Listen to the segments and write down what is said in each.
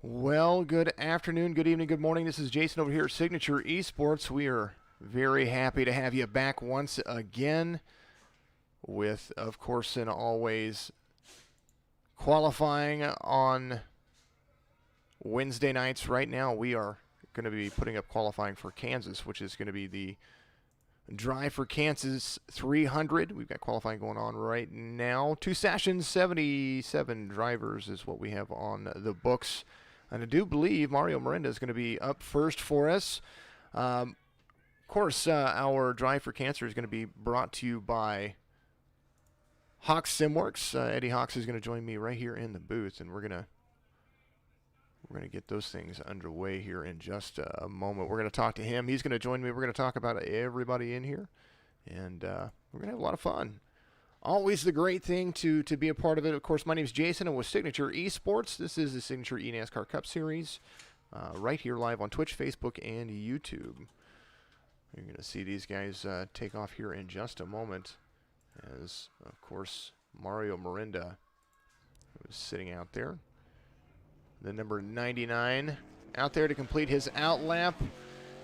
Well, good afternoon, good evening, good morning. This is Jason over here at Signature Esports. We are very happy to have you back once again with, of course, and always qualifying on Wednesday nights. Right now, we are going to be putting up qualifying for Kansas, which is going to be the Drive for Kansas 300. We've got qualifying going on right now. 2 sessions, 77 drivers is what we have on the books. And I do believe Mario Miranda is going to be up first for us. Of course, our Drive for Cancer is going to be brought to you by Hawks SimWorx. Eddie Hawks is going to join me right here in the booth, and we're going to get those things underway here in just a moment. We're going to talk to him. He's going to join me. We're going to talk about everybody in here, and we're going to have a lot of fun. Always the great thing to be a part of it. Of course, my name is Jason. I'm with Signature Esports. This is the Signature eNASCAR Cup Series right here live on Twitch, Facebook, and YouTube. You're going to see these guys take off here in just a moment as, of course, Mario Miranda was sitting out there. The number 99 out there to complete his outlap.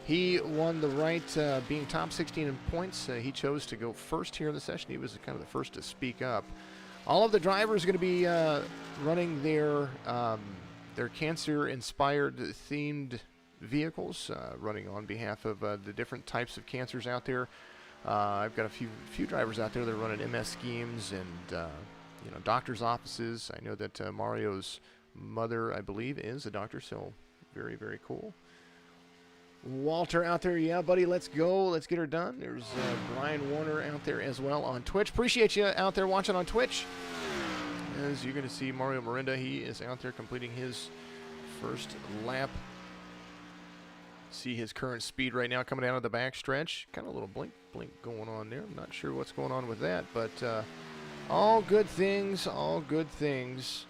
He won the right, being top 16 in points. He chose to go first here in the session. He was kind of the first to speak up. All of the drivers are going to be running their cancer-inspired themed vehicles, running on behalf of the different types of cancers out there. I've got a few drivers out there that are running MS schemes and doctors' offices. I know that Mario's mother, I believe, is a doctor, so very, very cool. Walter out there, yeah, buddy, let's go. Let's get her done. There's Brian Warner out there as well on Twitch. Appreciate you out there watching on Twitch. As you're going to see Mario Miranda, he is out there completing his first lap. See his current speed right now coming down to the backstretch. Kind of a little blink going on there. I'm not sure what's going on with that, but all good things, all good things.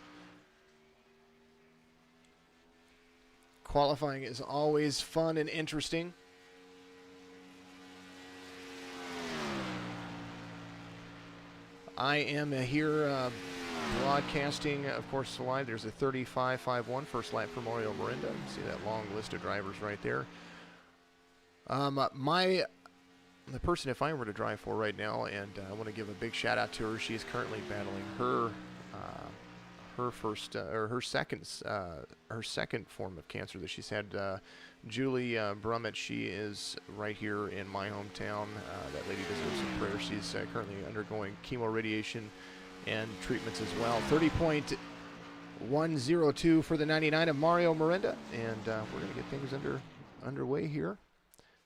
Qualifying is always fun and interesting. I am here broadcasting, of course, live. There's a 35.51 first lap for Mario Miranda. See that long list of drivers right there. The person, if I were to drive for right now, and I want to give a big shout out to her. She is currently battling her second form of cancer that she's had. Julie Brummett, she is right here in my hometown. That lady deserves some prayer. She's currently undergoing chemo, radiation, and treatments as well. 30.102 for the 99 of Mario Miranda, and we're going to get things underway here.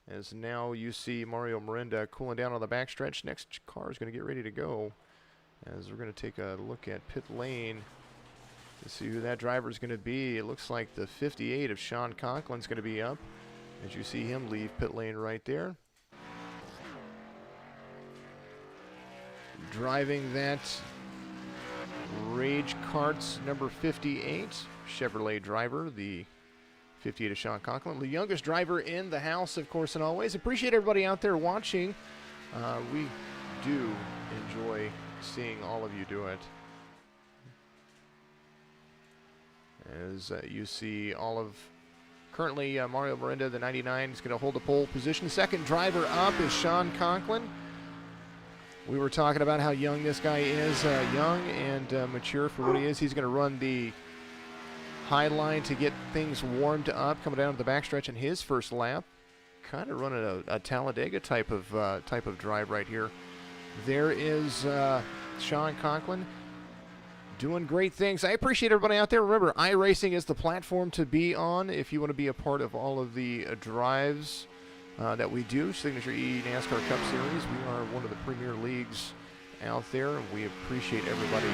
As now you see Mario Miranda cooling down on the backstretch. Next car is going to get ready to go. As we're going to take a look at pit lane to see who that driver is going to be. It looks like the 58 of Sean Conklin's going to be up, as you see him leave pit lane right there. Driving that Rage Karts number 58, Chevrolet driver, the 58 of Sean Conklin, the youngest driver in the house, of course, and always. Appreciate everybody out there watching. We do enjoy seeing all of you do it. As you see all of currently Mario Miranda, the 99, is going to hold the pole position. Second driver up is Sean Conklin. We were talking about how young this guy is, young and mature for what he is. He's going to run the high line to get things warmed up, coming down to the backstretch in his first lap. Kind of running a Talladega type of drive right here. There is Sean Conklin doing great things. I appreciate everybody out there. Remember, iRacing is the platform to be on if you want to be a part of all of the drives that we do. Signature eNASCAR Cup Series. We are one of the premier leagues out there. We appreciate everybody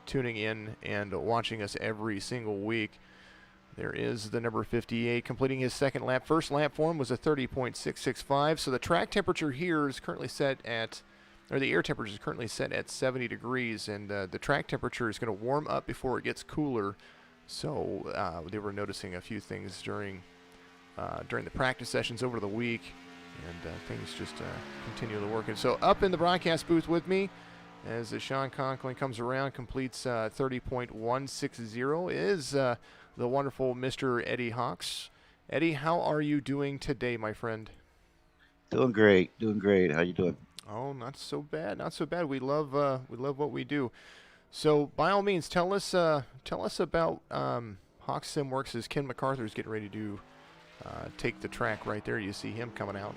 tuning in and watching us every single week. There is the number 58 completing his second lap. First lap for him was a 30.665. So the track temperature here is currently set at, or the air temperature is currently set at 70 degrees, and the track temperature is going to warm up before it gets cooler. So they were noticing a few things during the practice sessions over the week, and things just continue to work. And so up in the broadcast booth with me, as Sean Conklin comes around, completes 30.160, is the wonderful Mr. Eddie Hawks. Eddie, how are you doing today, my friend? Doing great, doing great. How you doing? Oh, not so bad, not so bad. We love what we do. So, by all means, tell us about Hawks SimWorx. As Ken MacArthur's getting ready to take the track right there. You see him coming out.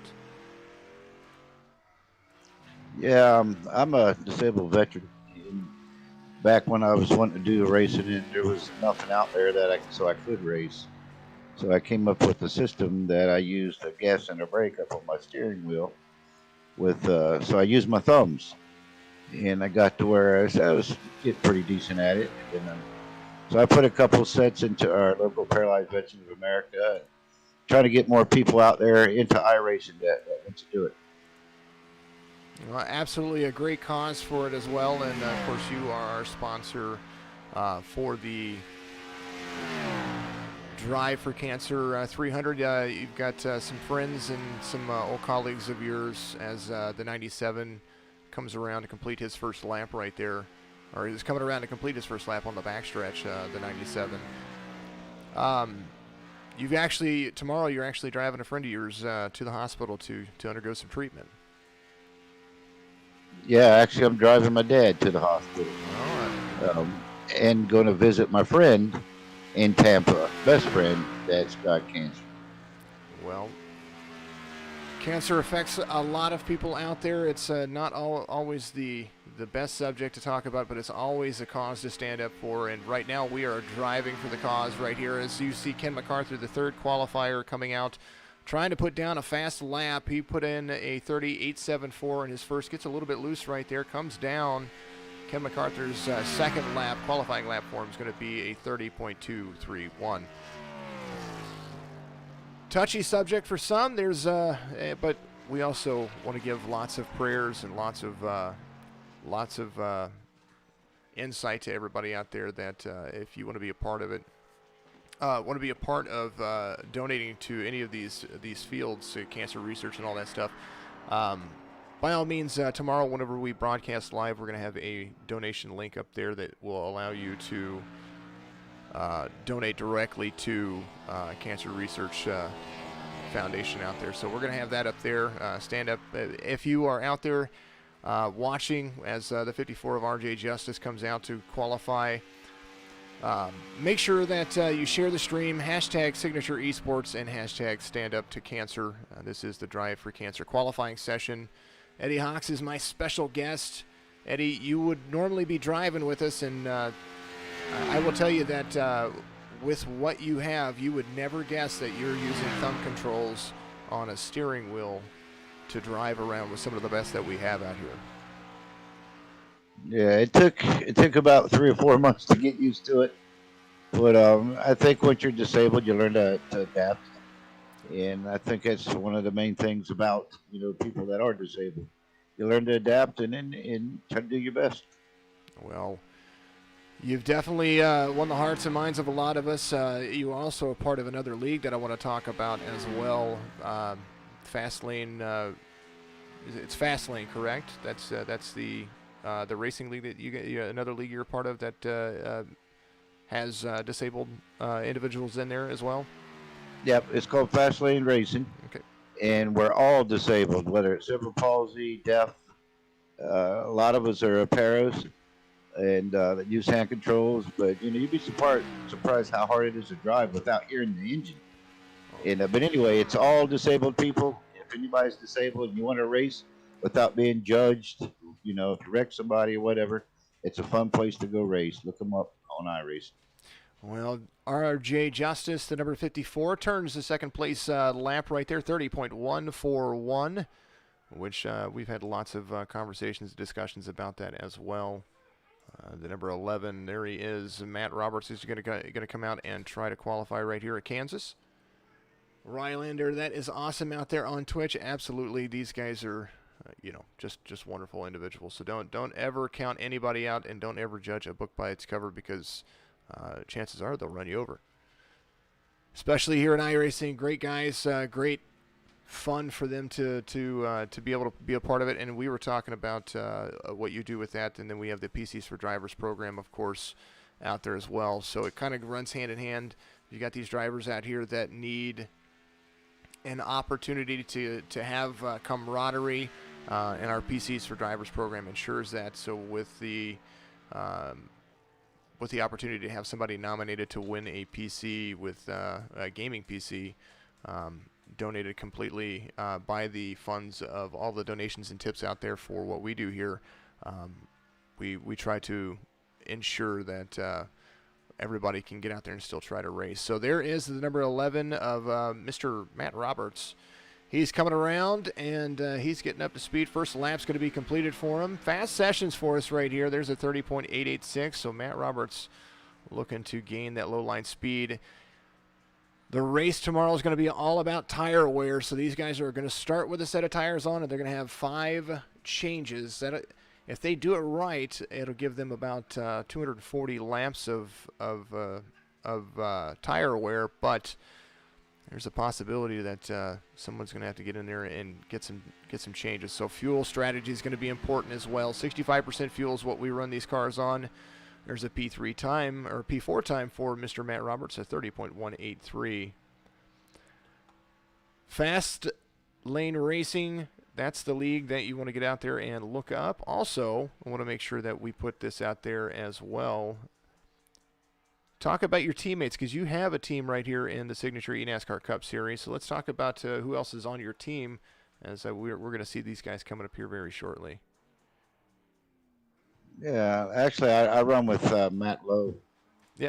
Yeah, I'm a disabled veteran. And back when I was wanting to do racing, and there was nothing out there so I could race. So I came up with a system that I used a gas and a brake up on my steering wheel so I used my thumbs, and I got to where I was getting pretty decent at it. So I put a couple sets into our local Paralyzed Veterans of America, and trying to get more people out there into iRacing that want to do it. Absolutely a great cause for it as well, and of course you are our sponsor for the Drive for Cancer 300. You've got some friends and some old colleagues of yours as the 97 comes around to complete his first lap right there, or he's coming around to complete his first lap on the backstretch, the 97. Tomorrow you're actually driving a friend of yours to the hospital to undergo some treatment. Yeah, actually, I'm driving my dad to the hospital, um, and going to visit my friend in Tampa, best friend that's got cancer. Well, cancer affects a lot of people out there. It's not always the best subject to talk about, but it's always a cause to stand up for. And right now we are driving for the cause right here. As you see Ken MacArthur, the third qualifier, coming out, trying to put down a fast lap. He put in a 38.74 in his first. Gets a little bit loose right there. Comes down. Ken MacArthur's second lap, qualifying lap for him, is going to be a 30.231. Touchy subject for some. But we also want to give lots of prayers and lots of insight to everybody out there that if you want to be a part of it, want to be a part of donating to any of these fields, cancer research and all that stuff. By all means, tomorrow, whenever we broadcast live, we're going to have a donation link up there that will allow you to donate directly to Cancer Research Foundation out there. So we're going to have that up there. Stand up. If you are out there watching as the 54 of RJ Justice comes out to qualify, make sure that you share the stream, hashtag Signature Esports and hashtag Stand Up to Cancer. This is the Drive for Cancer qualifying session. Eddie Hawks is my special guest. Eddie, you would normally be driving with us, and I will tell you that with what you have, you would never guess that you're using thumb controls on a steering wheel to drive around with some of the best that we have out here. Yeah, it took about 3 or 4 months to get used to it, but I think once you're disabled, you learn to adapt, and I think that's one of the main things about people that are disabled. You learn to adapt and try to do your best. Well, you've definitely won the hearts and minds of a lot of us. You are also a part of another league that I want to talk about as well. Fastlane. It's Fastlane, correct? That's the racing league that another league you're a part of that has disabled individuals in there as well. Yep, it's called Fast Lane Racing. Okay. And we're all disabled, whether it's cerebral palsy, deaf. A lot of us are paras and that use hand controls. But you'd be surprised how hard it is to drive without hearing the engine. But anyway, it's all disabled people. If anybody's disabled and you want to race without being judged, if you wreck somebody or whatever, it's a fun place to go race. Look them up on iRacing. Well, RJ Justice, the number 54, turns the second place lap right there, 30.141, which we've had lots of conversations, discussions about that as well. The number 11, there he is. Matt Roberts is going to come out and try to qualify right here at Kansas. Rylander, that is awesome out there on Twitch. Absolutely, these guys are, just wonderful individuals. So don't ever count anybody out, and don't ever judge a book by its cover, because chances are they'll run you over. Especially here in iRacing, great guys, great fun for them to be able to be a part of it. And we were talking about what you do with that, and then we have the PCs for Drivers program, of course, out there as well. So it kind of runs hand in hand. You got these drivers out here that need an opportunity to have camaraderie, and our PCs for Drivers program ensures that. So with the opportunity to have somebody nominated to win a PC with a gaming PC, donated completely by the funds of all the donations and tips out there for what we do here, we try to ensure that everybody can get out there and still try to race. So there is the number 11 of Mr. Matt Roberts. He's coming around, and he's getting up to speed. First lap's going to be completed for him. Fast sessions for us right here. There's a 30.886, so Matt Roberts looking to gain that low line speed. The race tomorrow is going to be all about tire wear, so these guys are going to start with a set of tires on, and they're going to have 5 changes. That, if they do it right, it'll give them about 240 laps of tire wear, but there's a possibility that someone's going to have to get in there and get some changes. So fuel strategy is going to be important as well. 65% fuel is what we run these cars on. There's a P4 time for Mr. Matt Roberts at 30.183. Fast lane racing, that's the league that you want to get out there and look up. Also, I want to make sure that we put this out there as well. Talk about your teammates, because you have a team right here in the Signature eNASCAR Cup Series. So let's talk about who else is on your team, as we're going to see these guys coming up here very shortly. Yeah, actually, I run with Matt Lowe. Yeah.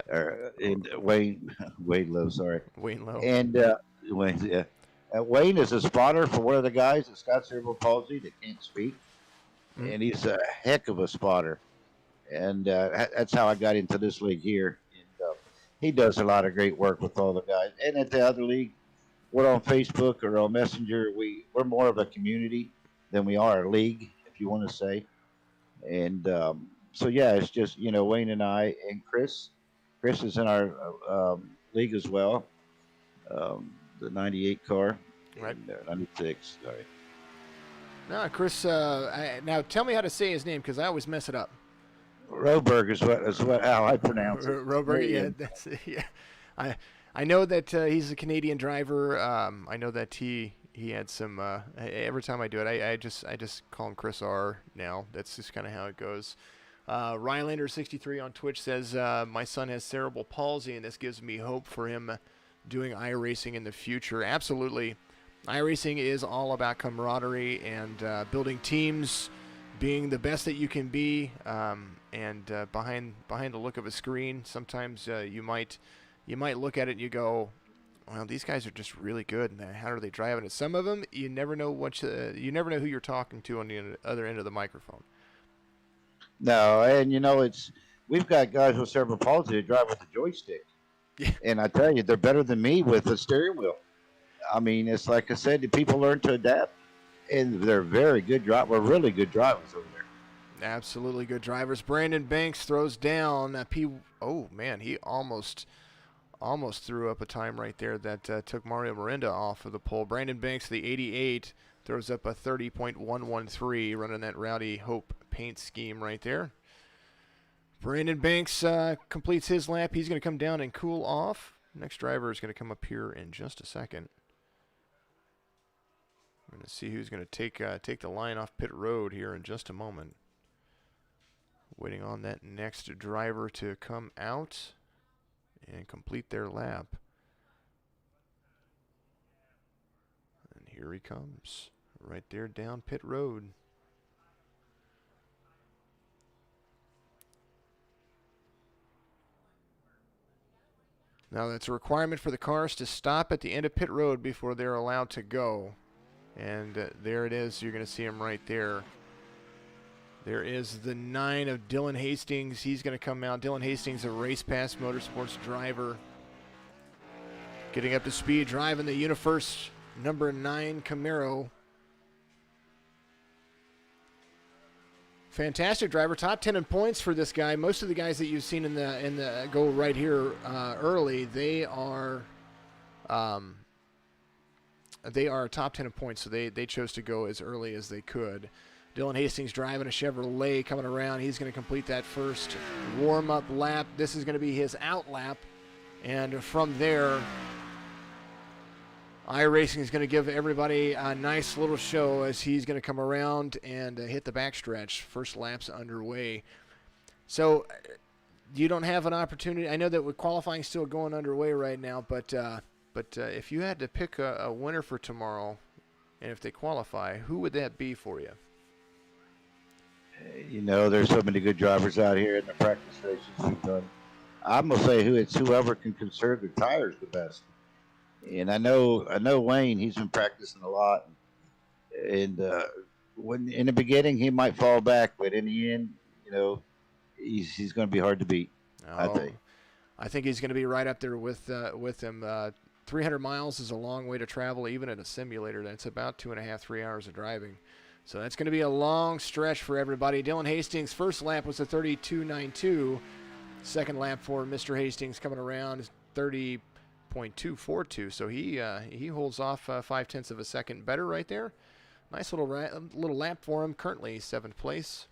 And Wayne Lowe, sorry. Wayne Lowe. And Wayne, yeah. Wayne is a spotter for one of the guys that's got cerebral palsy that can't speak. Mm-hmm. And he's a heck of a spotter. And that's how I got into this league here. And he does a lot of great work with all the guys. And at the other league, we're on Facebook or on Messenger. We're more of a community than we are a league, if you want to say. And so, yeah, it's just, Wayne and I and Chris. Chris is in our league as well, the 98 car. Right. And, 96, sorry. No, Chris, now tell me how to say his name, because I always mess it up. Roberg is how I pronounce it. Roberg, yeah. That's, yeah. I know that he's a Canadian driver. I know that he had some. Every time I do it, I just call him Chris R. Now that's just kind of how it goes. Rylander63 on Twitch says my son has cerebral palsy, and this gives me hope for him doing iRacing in the future. Absolutely, iRacing is all about camaraderie and building teams, being the best that you can be. And behind the look of a screen, sometimes you might look at it and you go, well, these guys are just really good. And how are they driving it? Some of them, you never know you never know who you're talking to on the other end of the microphone. No, and we've got guys with cerebral palsy that drive with a joystick. Yeah. And I tell you, they're better than me with a steering wheel. I mean, it's like I said, the people learn to adapt, and they're very good drivers. We're really good drivers over there. Absolutely good drivers. Brandon Banks throws down oh man, he almost threw up a time right there that took Mario Miranda off of the pole. Brandon Banks, the 88, throws up a 30.113, running that Rowdy Hope paint scheme right there. Brandon Banks completes his lap. He's going to come down and cool off. Next driver is going to come up here in just a second. We're going to see who's going to take the line off pit road here in just a moment. Waiting on that next driver to come out and complete their lap. And here he comes, right there down pit road. Now that's a requirement for the cars to stop at the end of pit road before they're allowed to go. And there it is. You're going to see him right there. There is the 9 of Dylan Hastings. He's going to come out. Dylan Hastings, a Race Pass Motorsports driver. Getting up to speed, driving the UniFirst number 9 Camaro. Fantastic driver. Top 10 in points for this guy. Most of the guys that you've seen in the go right here early, they are top 10 in points, so they chose to go as early as they could. Dylan Hastings driving a Chevrolet coming around. He's going to complete that first warm-up lap. This is going to be his out lap. And from there, iRacing is going to give everybody a nice little show as he's going to come around and hit the backstretch. First lap's underway. So you don't have an opportunity. I know that with qualifying still going underway right now, but if you had to pick a winner for tomorrow, and if they qualify, who would that be for you? You know, there's so many good drivers out here in the practice races we've done. I'm gonna say it's whoever can conserve their tires the best. And I know Wayne. He's been practicing a lot, and when in the beginning he might fall back, but in the end, you know, he's going to be hard to beat. I think he's going to be right up there with him. 300 miles is a long way to travel, even in a simulator. That's about 2.5, 3 hours of driving. So that's going to be a long stretch for everybody. Dylan Hastings' first lap was a 32.92. Second lap for Mr. Hastings coming around is 30.242. So he holds off 0.5 of a second better right there. Nice little lap for him. Currently 7th place.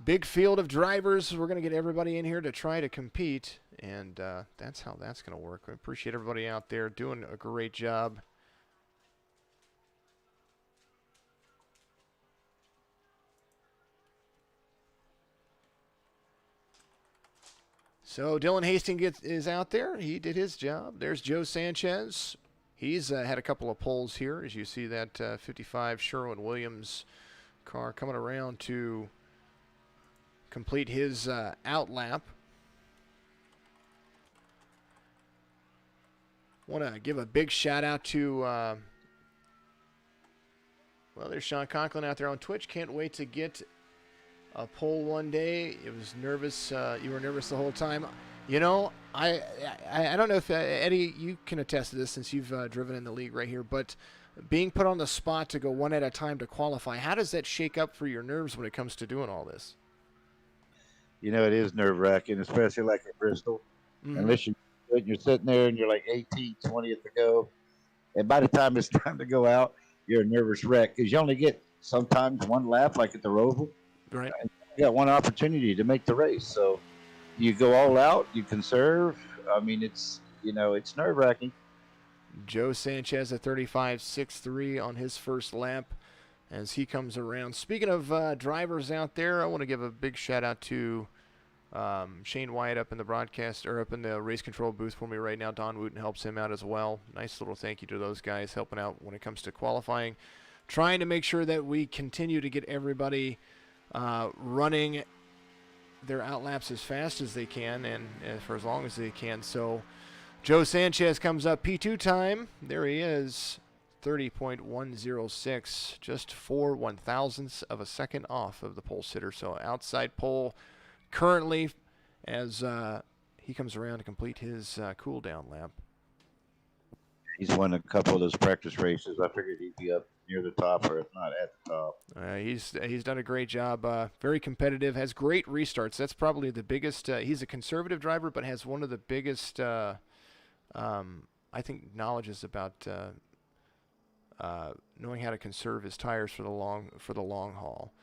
Big field of drivers. We're going to get everybody in here to try to compete, and that's how that's going to work. I appreciate everybody out there doing a great job. So Dylan Hastings is out there. He did his job. There's Joe Sanchez. He's had a couple of poles here, as you see that 55 Sherwin-Williams car coming around to complete his out lap. Want to give a big shout out to, well, there's Sean Conklin out there on Twitch. Can't wait to get a pole one day. It was nervous. You were nervous the whole time. You know, I don't know if, Eddie, you can attest to this since you've driven in the league right here, but being put on the spot to go one at a time to qualify, how does that shake up for your nerves when it comes to doing all this? You know, it is nerve-wracking, especially like at Bristol. Mm-hmm. Unless you're sitting there and you're like 18th, 20th to go. And by the time it's time to go out, you're a nervous wreck because you only get sometimes one lap, like at the Roval. Right. And you got one opportunity to make the race. So you go all out, you conserve. I mean, it's nerve-wracking. Joe Sanchez at 35.63 on his first lap as he comes around. Speaking of drivers out there, I want to give a big shout-out to Shane Wyatt up in the broadcast, or up in the race control booth for me right now. Don Wooten helps him out as well. Nice little thank you to those guys helping out when it comes to qualifying. Trying to make sure that we continue to get everybody running their outlaps as fast as they can and for as long as they can. So Joe Sanchez comes up, P2 time. There he is, 30.106, just 4/1000ths of a second off of the pole sitter. So outside pole currently as he comes around to complete his cool down lap. He's won a couple of those practice races. I figured he'd be up near the top, or if not at the top. He's done a great job. Very competitive. Has great restarts. That's probably the biggest. He's a conservative driver, but has one of the biggest. I think knowledges about knowing how to conserve his tires for the long haul.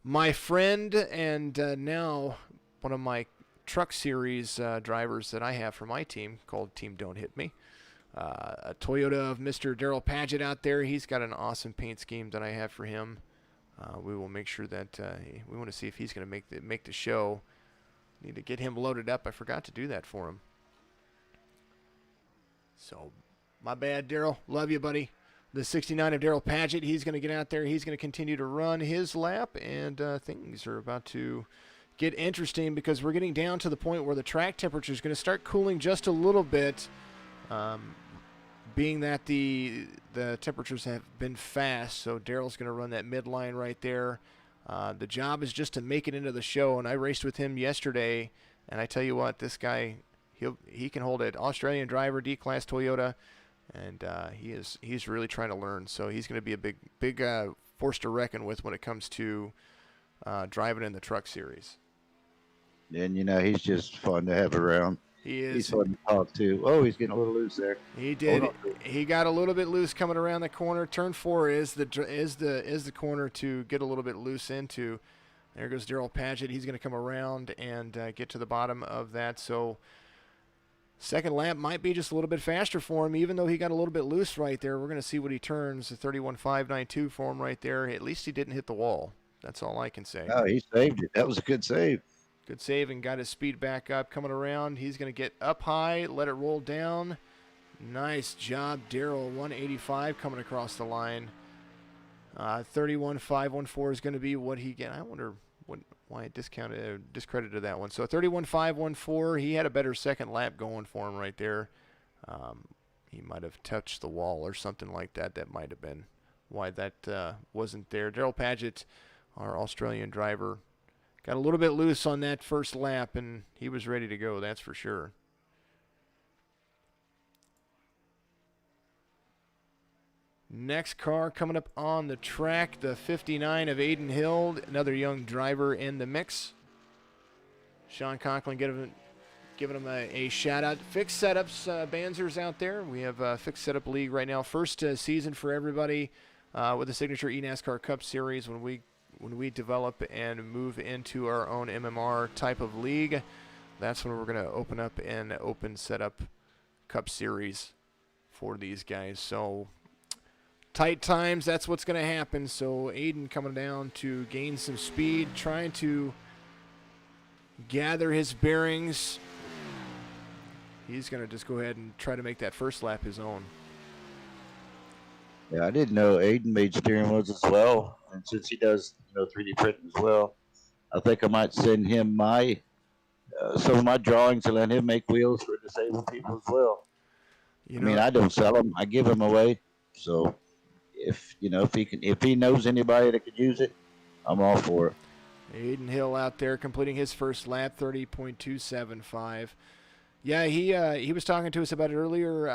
My friend and now one of my truck series drivers that I have for my team called Team Don't Hit Me. A Toyota of Mr. Daryl Padgett out there. He's got an awesome paint scheme that I have for him. We will make sure that we want to see if he's going to make the show. Need to get him loaded up. I forgot to do that for him. So, my bad, Daryl. Love you, buddy. The 69 of Daryl Padgett. He's going to get out there. He's going to continue to run his lap, and things are about to get interesting because we're getting down to the point where the track temperature is going to start cooling just a little bit. Being that the temperatures have been fast, so Daryl's going to run that midline right there. The job is just to make it into the show, and I raced with him yesterday, and I tell you what, this guy, he can hold it. Australian driver, D-Class Toyota, and he's really trying to learn, so he's going to be a big force to reckon with when it comes to driving in the truck series. And, he's just fun to have around. He He's is. fun to talk to. Oh, he's getting a little loose there. He Hold did. on. He got a little bit loose coming around the corner. Turn 4 is the corner to get a little bit loose into. There goes Daryl Padgett. He's going to come around and get to the bottom of that. So second lap might be just a little bit faster for him, even though he got a little bit loose right there. We're going to see what he turns. A 31.592 for him right there. At least he didn't hit the wall. That's all I can say. Oh, he saved it. That was a good save. Good save and got his speed back up. Coming around, he's going to get up high, let it roll down. Nice job, Daryl. 185 coming across the line. 31.514 is going to be what he get. I wonder why it discredited that one. So 31.514. He had a better second lap going for him right there. He might have touched the wall or something like that. That might have been why that wasn't there. Daryl Padgett, our Australian driver, got a little bit loose on that first lap, and he was ready to go, that's for sure. Next car coming up on the track, the 59 of Aiden Hill, another young driver in the mix. Sean Conklin giving him a shout-out. Fixed Setups, Banzers out there. We have a Fixed Setup League right now. First season for everybody with the Signature eNASCAR Cup Series when we develop and move into our own MMR type of league. That's when we're going to open up an open setup Cup Series for these guys. So tight times, that's what's going to happen. So Aiden coming down to gain some speed, trying to gather his bearings. He's going to just go ahead and try to make that first lap his own. Yeah, I didn't know Aiden made steering wheels as well. And since he does, 3D printing as well, I think I might send him my some of my drawings and let him make wheels for disabled people as well. I don't sell them; I give them away. So if he knows anybody that could use it, I'm all for it. Aiden Hill out there completing his first lap, 30.275. Yeah, he was talking to us about it earlier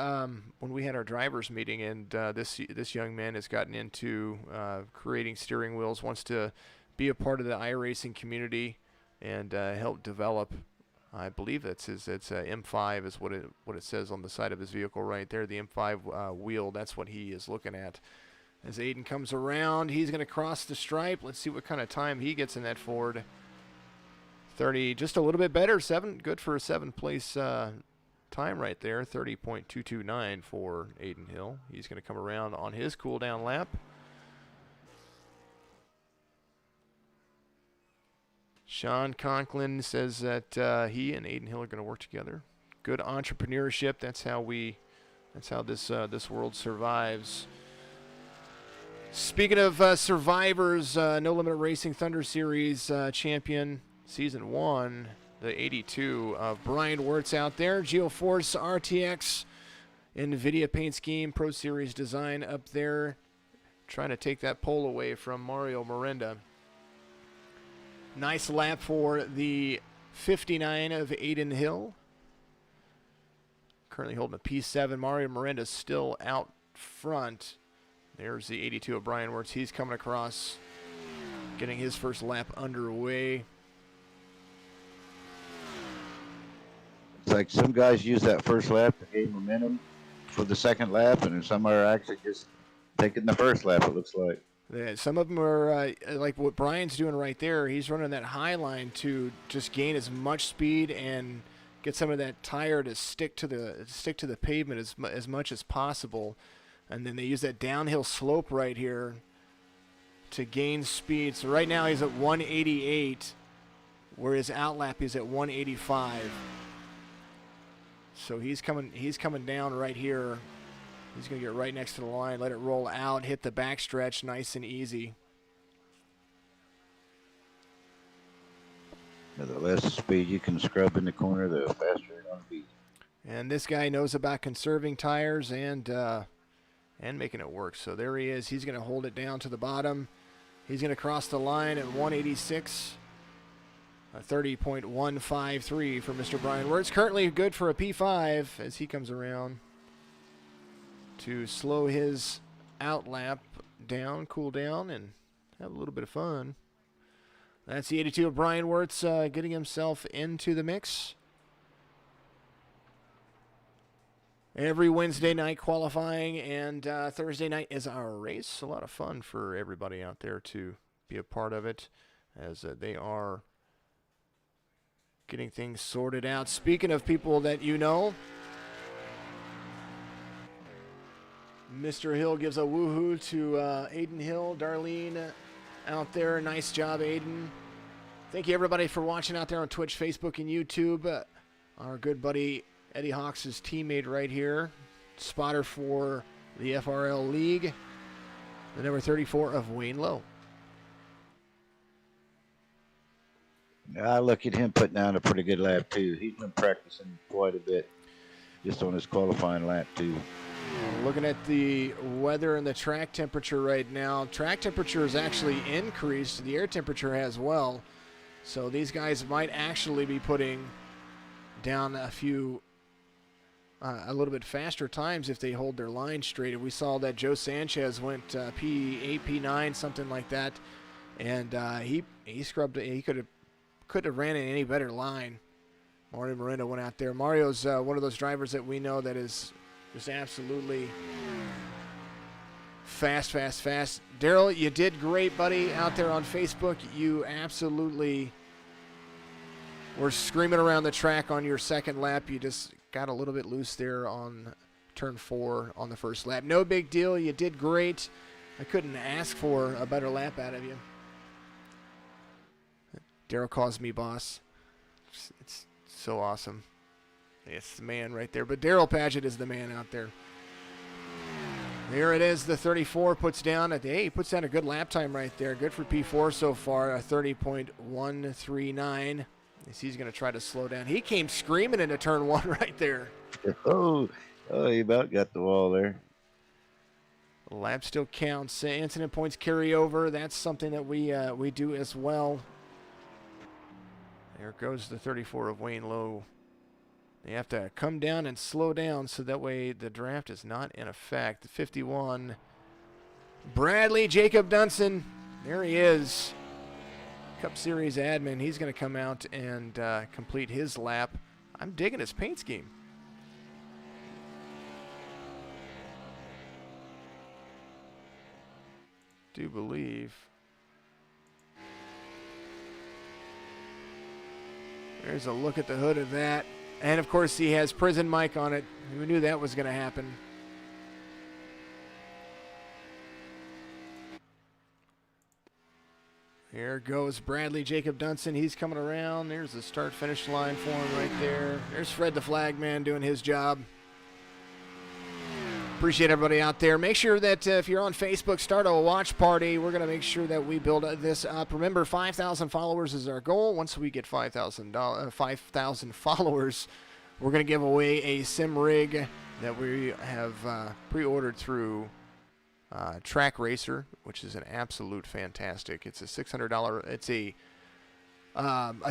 when we had our drivers meeting, and this young man has gotten into creating steering wheels, wants to be a part of the iRacing community and help develop. I believe it's M5 is what it says on the side of his vehicle right there, the M5 wheel. That's what he is looking at. As Aiden comes around, he's going to cross the stripe. Let's see what kind of time he gets in that Ford. 30, just a little bit better. 7, good for a 7th place time right there. 30.229 for Aiden Hill. He's going to come around on his cool down lap. Sean Conklin says that he and Aiden Hill are going to work together. Good entrepreneurship. That's how this world survives. Speaking of survivors, No Limit Racing Thunder Series champion. Season 1, the 82 of Brian Wirtz out there. GeoForce RTX NVIDIA paint scheme, Pro Series design up there. Trying to take that pole away from Mario Miranda. Nice lap for the 59 of Aiden Hill. Currently holding a P7. Mario Miranda still out front. There's the 82 of Brian Wirtz. He's coming across, getting his first lap underway. It's like some guys use that first lap to gain momentum for the second lap, and some are actually just taking the first lap, it looks like. Yeah, some of them are like what Brian's doing right there. He's running that high line to just gain as much speed and get some of that tire to stick to the pavement as much as possible. And then they use that downhill slope right here to gain speed. So right now he's at 188, where his outlap is at 185. So he's coming down right here. He's going to get right next to the line, let it roll out, hit the backstretch nice and easy. The less speed you can scrub in the corner, the faster you're going to be. And this guy knows about conserving tires and making it work. So there he is. He's going to hold it down to the bottom. He's going to cross the line at 186. A 30.153 for Mr. Brian Wirtz. Currently good for a P5 as he comes around to slow his outlap down, cool down, and have a little bit of fun. That's the 82 of Brian Wirtz getting himself into the mix. Every Wednesday night qualifying, and Thursday night is our race. A lot of fun for everybody out there to be a part of it, as they are getting things sorted out. Speaking of people that you know, Mr. Hill gives a woohoo to Aiden Hill, Darlene out there. Nice job, Aiden. Thank you, everybody, for watching out there on Twitch, Facebook, and YouTube. Our good buddy Eddie Hawks' teammate right here, spotter for the FRL League, the number 34 of Wayne Lowe. I look at him putting down a pretty good lap, too. He's been practicing quite a bit just on his qualifying lap, too. Looking at the weather and the track temperature right now, track temperature has actually increased. The air temperature has well. So these guys might actually be putting down a little bit faster times if they hold their line straight. We saw that Joe Sanchez went P8, P9, something like that, and he scrubbed it. He couldn't have ran in any better line. Mario Moreno went out there. Mario's one of those drivers that we know that is just absolutely fast. Daryl, you did great, buddy, out there on Facebook. You absolutely were screaming around the track on your second lap. You just got a little bit loose there on turn 4 on the first lap. No big deal. You did great. I couldn't ask for a better lap out of you. Daryl calls me boss. It's so awesome. It's the man right there. But Daryl Padgett is the man out there. There it is. The 34 puts down he puts down a good lap time right there. Good for P4 so far, a 30.139. He's going to try to slow down. He came screaming into turn 1 right there. Oh, he about got the wall there. The lap still counts. Incident points carry over. That's something that we do as well. There goes the 34 of Wayne Lowe. They have to come down and slow down so that way the draft is not in effect. The 51, Bradley Jacob Dunson. There he is. Cup Series admin. He's going to come out and complete his lap. I'm digging his paint scheme. Do believe. There's a look at the hood of that. And, of course, he has Prison Mike on it. We knew that was going to happen. Here goes Bradley Jacob Dunson. He's coming around. There's the start-finish line for him right there. There's Fred the Flagman doing his job. Appreciate everybody out there. Make sure that if you're on Facebook, start a watch party. We're going to make sure that we build this up. Remember, 5,000 followers is our goal. Once we get 5,000 followers, we're going to give away a sim rig that we have pre-ordered through Track Racer, which is an absolute fantastic. It's a $600. It's a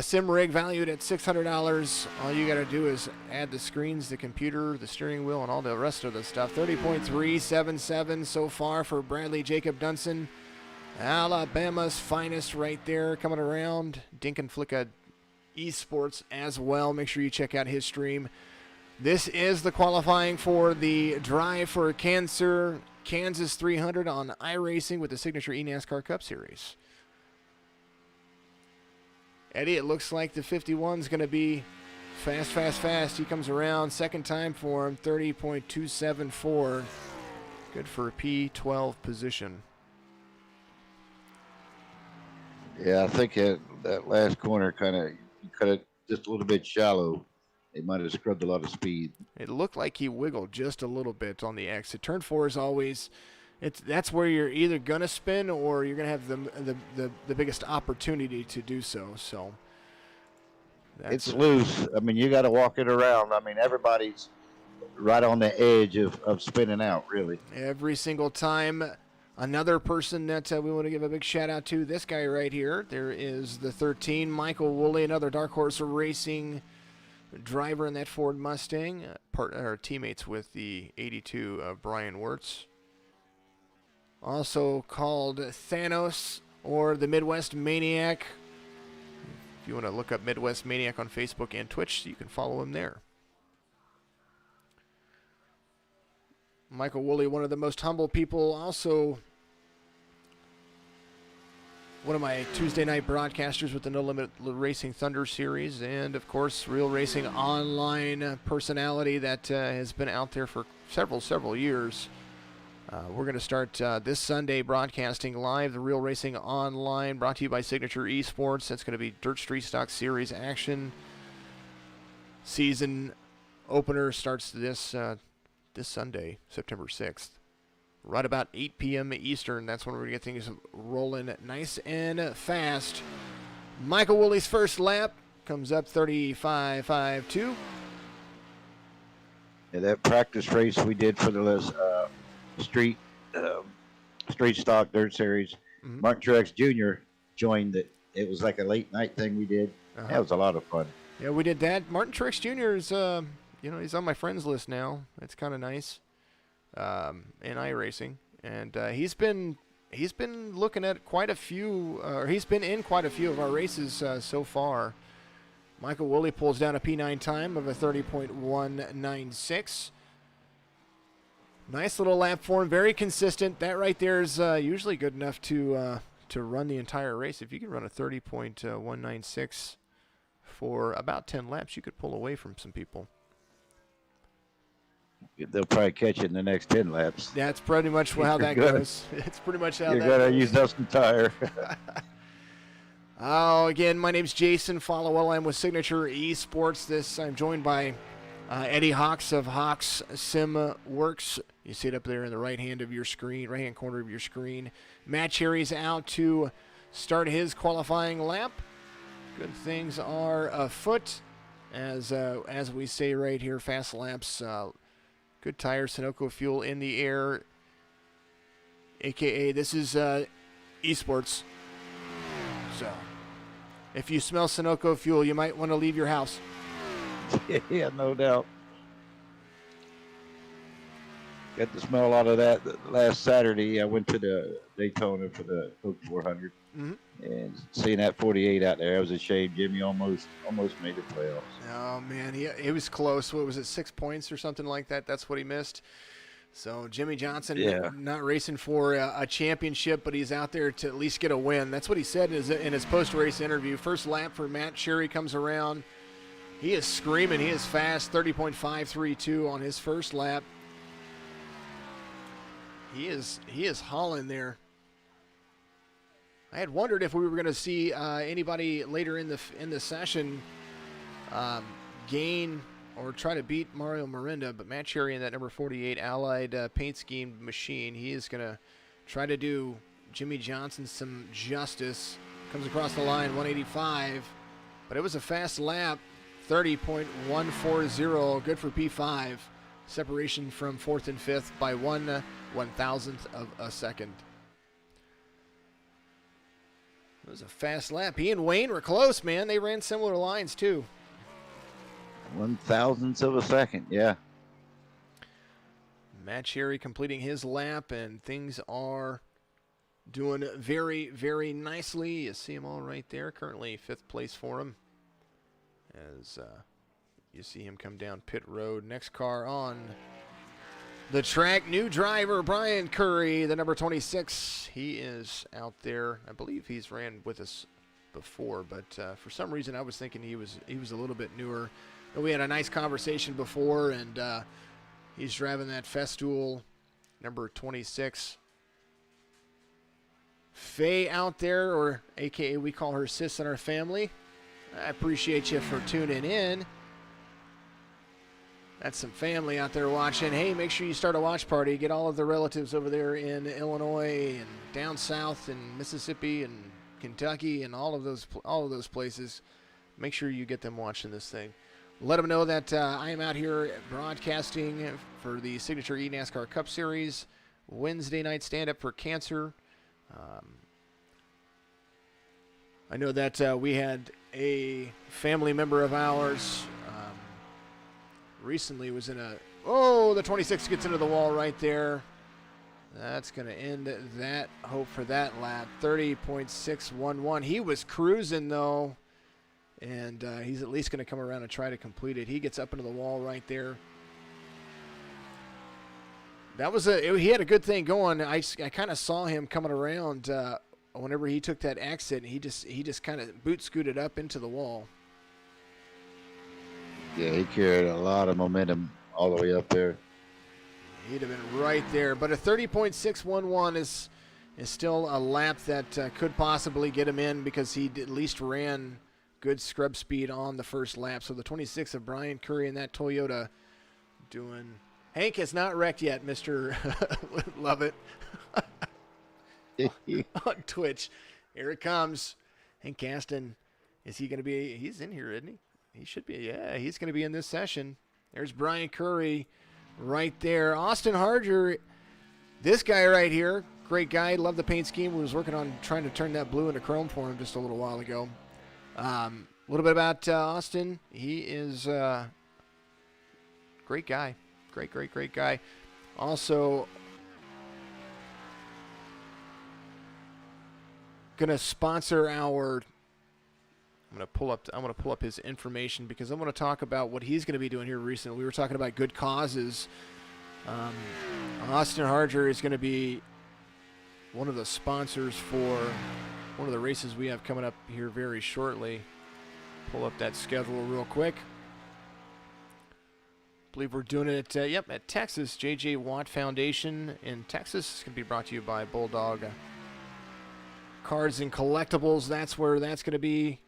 sim rig valued at $600. All you got to do is add the screens, the computer, the steering wheel, and all the rest of the stuff. 30.377 so far for Bradley Jacob Dunson. Alabama's finest right there coming around. Dinkin Flicka Esports as well. Make sure you check out his stream. This is the qualifying for the Drive for Cancer Kansas 300 on iRacing with the signature eNASCAR Cup Series. Eddie, it looks like the 51's going to be fast. He comes around. Second time for him, 30.274. Good for a P12 position. Yeah, I think that last corner kind of just a little bit shallow. It might have scrubbed a lot of speed. It looked like he wiggled just a little bit on the exit. Turn 4 is always, that's where you're either gonna spin or you're gonna have the biggest opportunity to do so. So it's loose. I mean, you got to walk it around. I mean, everybody's right on the edge of spinning out, really. Every single time. Another person that we want to give a big shout out to, this guy right here. There is the 13, Michael Wooley, another Dark Horse Racing driver in that Ford Mustang, teammates with the 82 of Brian Wirtz. Also called Thanos or the Midwest Maniac. If you want to look up Midwest Maniac on Facebook and Twitch, you can follow him there. Michael Wooley, one of the most humble people, also one of my Tuesday night broadcasters with the No Limit Racing Thunder series, and of course, Real Racing Online personality that has been out there for several years. We're going to start this Sunday broadcasting live the Real Racing Online, brought to you by Signature Esports. That's going to be Dirt Street Stock Series action. Season opener starts this Sunday, September 6th. Right about 8 p.m. Eastern. That's when we're going to get things rolling nice and fast. Michael Wooley's first lap comes up 35.52. Yeah, that practice race we did for the street stock dirt series, Martin Truex Jr. joined it. It was like a late night thing we did. That was a lot of fun. Yeah, we did that. Martin Truex Jr. is, he's on my friends list now. It's kind of nice. In iRacing, and he's been looking at quite a few, or he's been in quite a few of our races so far. Michael Wooley pulls down a P9 time of a 30.196. Nice little lap for him, very consistent. That right there is usually good enough to run the entire race. If you can run a 30.196 for about 10 laps, you could pull away from some people. They'll probably catch it in the next 10 laps. That's pretty much how that goes. It's pretty much how that goes. You're going to use Dunson tire. Again, my name's Jason Followell. I'm with Signature Esports. I'm joined by Eddie Hawks of Hawks SimWorx. You see it up there in the right-hand corner of your screen. Matt Cherry's out to start his qualifying lap. Good things are afoot. As we say right here, fast laps. Good tires, Sunoco fuel in the air, a.k.a. this is esports. So, if you smell Sunoco fuel, you might want to leave your house. Yeah, no doubt. Got to smell a lot of that last Saturday. I went to the Daytona for the Coke 400. And seeing that 48 out there, I was ashamed. Jimmy almost made the playoffs. Oh, man, he was close. What was it, 6 points or something like that? That's what he missed. So Jimmy Johnson not racing for a championship, but he's out there to at least get a win. That's what he said in his post-race interview. First lap for Matt Cherry comes around. He is screaming. He is fast, 30.532 on his first lap. He is hauling there. I had wondered if we were going to see anybody later in the session gain or try to beat Mario Mirinda, but Matt Cherry in that number 48 Allied paint scheme machine, he is going to try to do Jimmy Johnson some justice. Comes across the line, 185, but it was a fast lap, 30.140, good for P5. Separation from fourth and fifth by 1/1000th of a second. It was a fast lap. He and Wayne were close, man. They ran similar lines, too. 1/1000th of a second, yeah. Matt Cherry completing his lap, and things are doing very, very nicely. You see him all right there. Currently fifth place for him. As you see him come down pit road. Next car on the track, new driver, Brian Curry, the number 26. He is out there. I believe he's ran with us before, but for some reason I was thinking he was a little bit newer. But we had a nice conversation before, and he's driving that Festool, number 26. Faye out there, or a.k.a. we call her Sis in our family. I appreciate you for tuning in. That's some family out there watching. Hey, make sure you start a watch party. Get all of the relatives over there in Illinois and down south in Mississippi and Kentucky and all of those places. Make sure you get them watching this thing. Let them know that I am out here broadcasting for the Signature eNASCAR Cup Series Wednesday night stand-up for cancer. I know that we had a family member of ours recently was in the 26 gets into the wall right there. That's going to end that hope for that lap. 30.611. He was cruising, though, and he's at least going to come around and try to complete it. He gets up into the wall right there. That was he had a good thing going. I kind of saw him coming around whenever he took that exit. He just kind of boot scooted up into the wall. Yeah, he carried a lot of momentum all the way up there. He'd have been right there. But a 30.611 is still a lap that could possibly get him in because he at least ran good scrub speed on the first lap. So the 26 of Brian Curry in that Toyota doing. Hank has not wrecked yet, Mr. Love it. On Twitch. Here it comes. Hank Caston. Is he going to be? He's in here, isn't he? He should be. Yeah, he's going to be in this session. There's Brian Curry right there. Austin Harger, this guy right here, great guy. Love the paint scheme. We was working on trying to turn that blue into chrome for him just a little while ago. A little bit about Austin. He is a great guy. Great guy. Also, gonna sponsor our. I'm gonna pull up his information because I'm gonna talk about what he's gonna be doing here recently. We were talking about good causes. Austin Harger is gonna be one of the sponsors for one of the races we have coming up here very shortly. Pull up that schedule real quick. I believe we're doing it at Texas, J.J. Watt Foundation in Texas. It's going to be brought to you by Bulldog Cards and Collectibles. That's where that's going to be.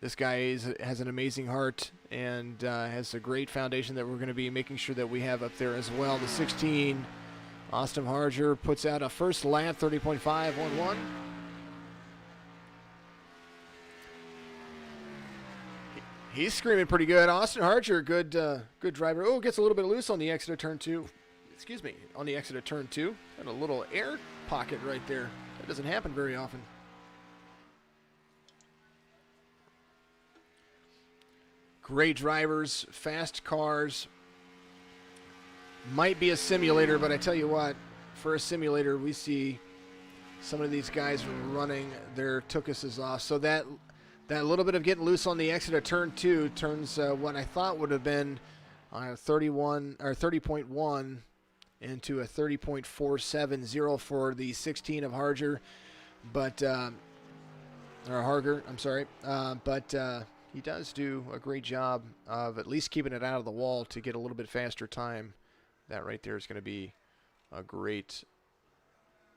This guy has an amazing heart and has a great foundation that we're going to be making sure that we have up there as well. The 16, Austin Harger puts out a first lap, 30.511. He's screaming pretty good. Austin Harger, good driver. Oh, gets a little bit loose on the exit of turn 2. Excuse me, on the exit of turn 2. Got a little air pocket right there. That doesn't happen very often. Great drivers, fast cars. Might be a simulator, but I tell you what, for a simulator, we see some of these guys running their tukuses off. So that little bit of getting loose on the exit of turn 2 turns what I thought would have been a 31 or 30.1 into a 30.470 for the 16 of Harger, but Harger, I'm sorry, but he does do a great job of at least keeping it out of the wall to get a little bit faster time. That right there is going to be a great.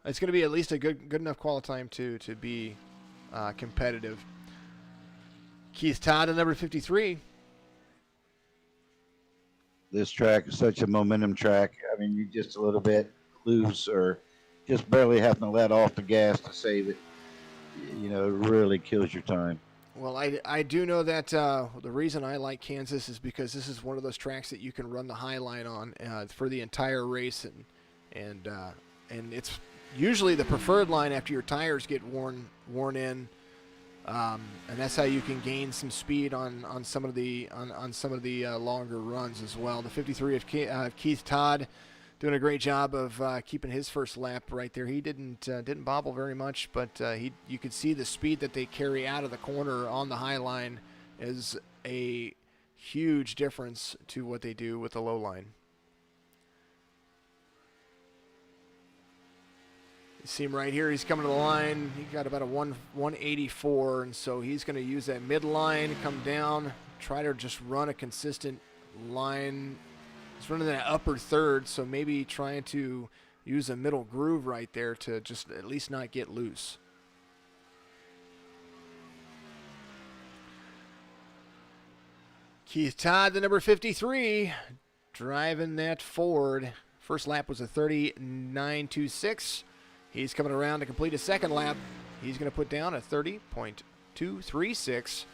It's going to be at least a good enough quality time to be competitive. Keith Todd at number 53. This track is such a momentum track. I mean, you just a little bit loose or just barely having to let off the gas to save it. You know, it really kills your time. Well, I do know that the reason I like Kansas is because this is one of those tracks that you can run the high line on for the entire race, and it's usually the preferred line after your tires get worn in. And that's how you can gain some speed on some of the longer runs as well. The 53 of Keith Todd doing a great job of keeping his first lap right there. He didn't bobble very much, but you could see the speed that they carry out of the corner on the high line is a huge difference to what they do with the low line. You see him right here. He's coming to the line. He got about a 184, and so he's going to use that midline, come down, try to just run a consistent line. He's running that upper third, so maybe trying to use a middle groove right there to just at least not get loose. Keith Todd, the number 53, driving that Ford. First lap was a 39.26. He's coming around to complete his second lap. He's going to put down a 30.236.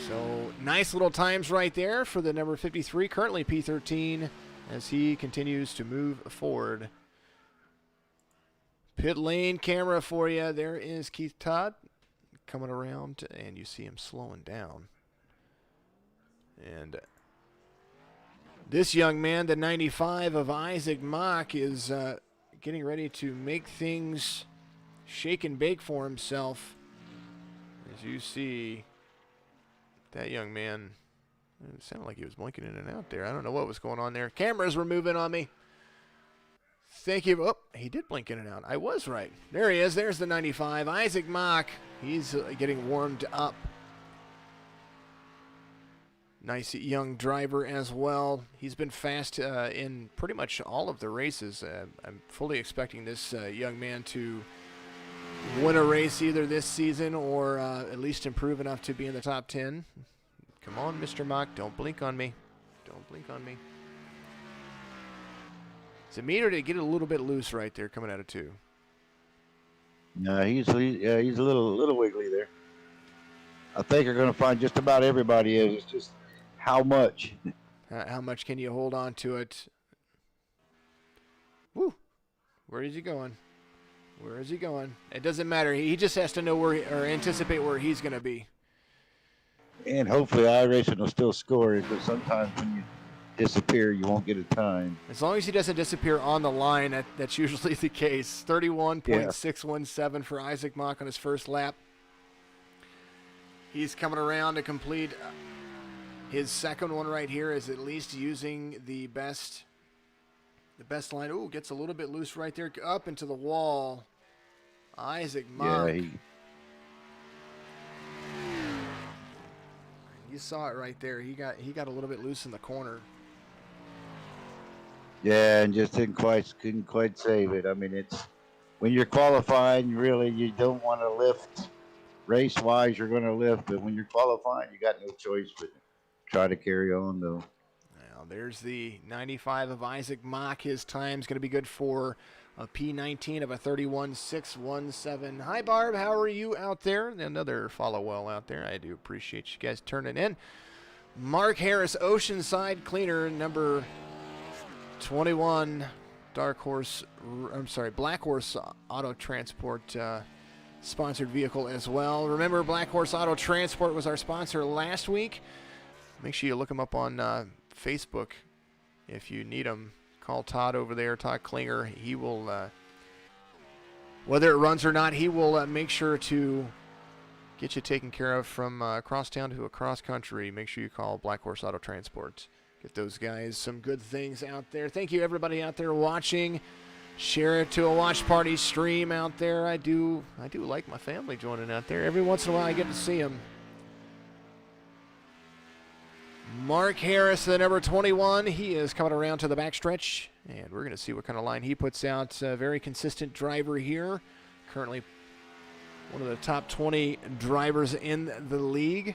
So nice little times right there for the number 53, currently P13, as he continues to move forward. Pit lane camera for you. There is Keith Todd coming around, and you see him slowing down. And this young man, the 95 of Isaac Mock, is getting ready to make things shake and bake for himself. As you see, that young man It sounded like he was blinking in and out there. I don't know what was going on there. Cameras were moving on me. Thank you. Oh, he did blink in and out. I was right. There he is. There's the 95. Isaac Mock. He's getting warmed up. Nice young driver as well. He's been fast in pretty much all of the races. I'm fully expecting this young man to win a race either this season or at least improve enough to be in the top 10. Come on, Mr. Mock. Don't blink on me. Don't blink on me. Is it me or did it get a little bit loose right there coming out of 2? No, he's a little wiggly there. I think you're going to find just about everybody is. It's just how much. How much can you hold on to it? Woo! Where is he going? Where is he going? It doesn't matter. He just has to know where or anticipate where he's going to be. And hopefully iRacing will still score because sometimes when you disappear, you won't get a time. As long as he doesn't disappear on the line, that's usually the case. 31.617 for Isaac Mock on his first lap. He's coming around to complete his second one right here, is at least using the best line. Ooh, gets a little bit loose right there, up into the wall. Isaac Mock. Yeah, you saw it right there. He got a little bit loose in the corner. Yeah, and just couldn't quite save it. I mean, it's when you're qualifying, really, you don't want to lift. Race-wise, you're going to lift, but when you're qualifying, you got no choice but try to carry on, though. Now, there's the 95 of Isaac Mock. His time's going to be good for a P19 of a 31.617. Hi, Barb. How are you out there? Another follow well out there. I do appreciate you guys turning in. Mark Harris, Oceanside Cleaner, number 21, Black Horse Auto Transport sponsored vehicle as well. Remember, Black Horse Auto Transport was our sponsor last week. Make sure you look them up on Facebook if you need them. Call Todd over there, Todd Klinger. He will, whether it runs or not, he will make sure to get you taken care of from across town to across country. Make sure you call Black Horse Auto Transport. Get those guys some good things out there. Thank you, everybody out there watching. Share it to a watch party stream out there. I do like my family joining out there. Every once in a while, I get to see them. Mark Harris, the number 21. He is coming around to the backstretch, and we're going to see what kind of line he puts out. A very consistent driver here. Currently one of the top 20 drivers in the league.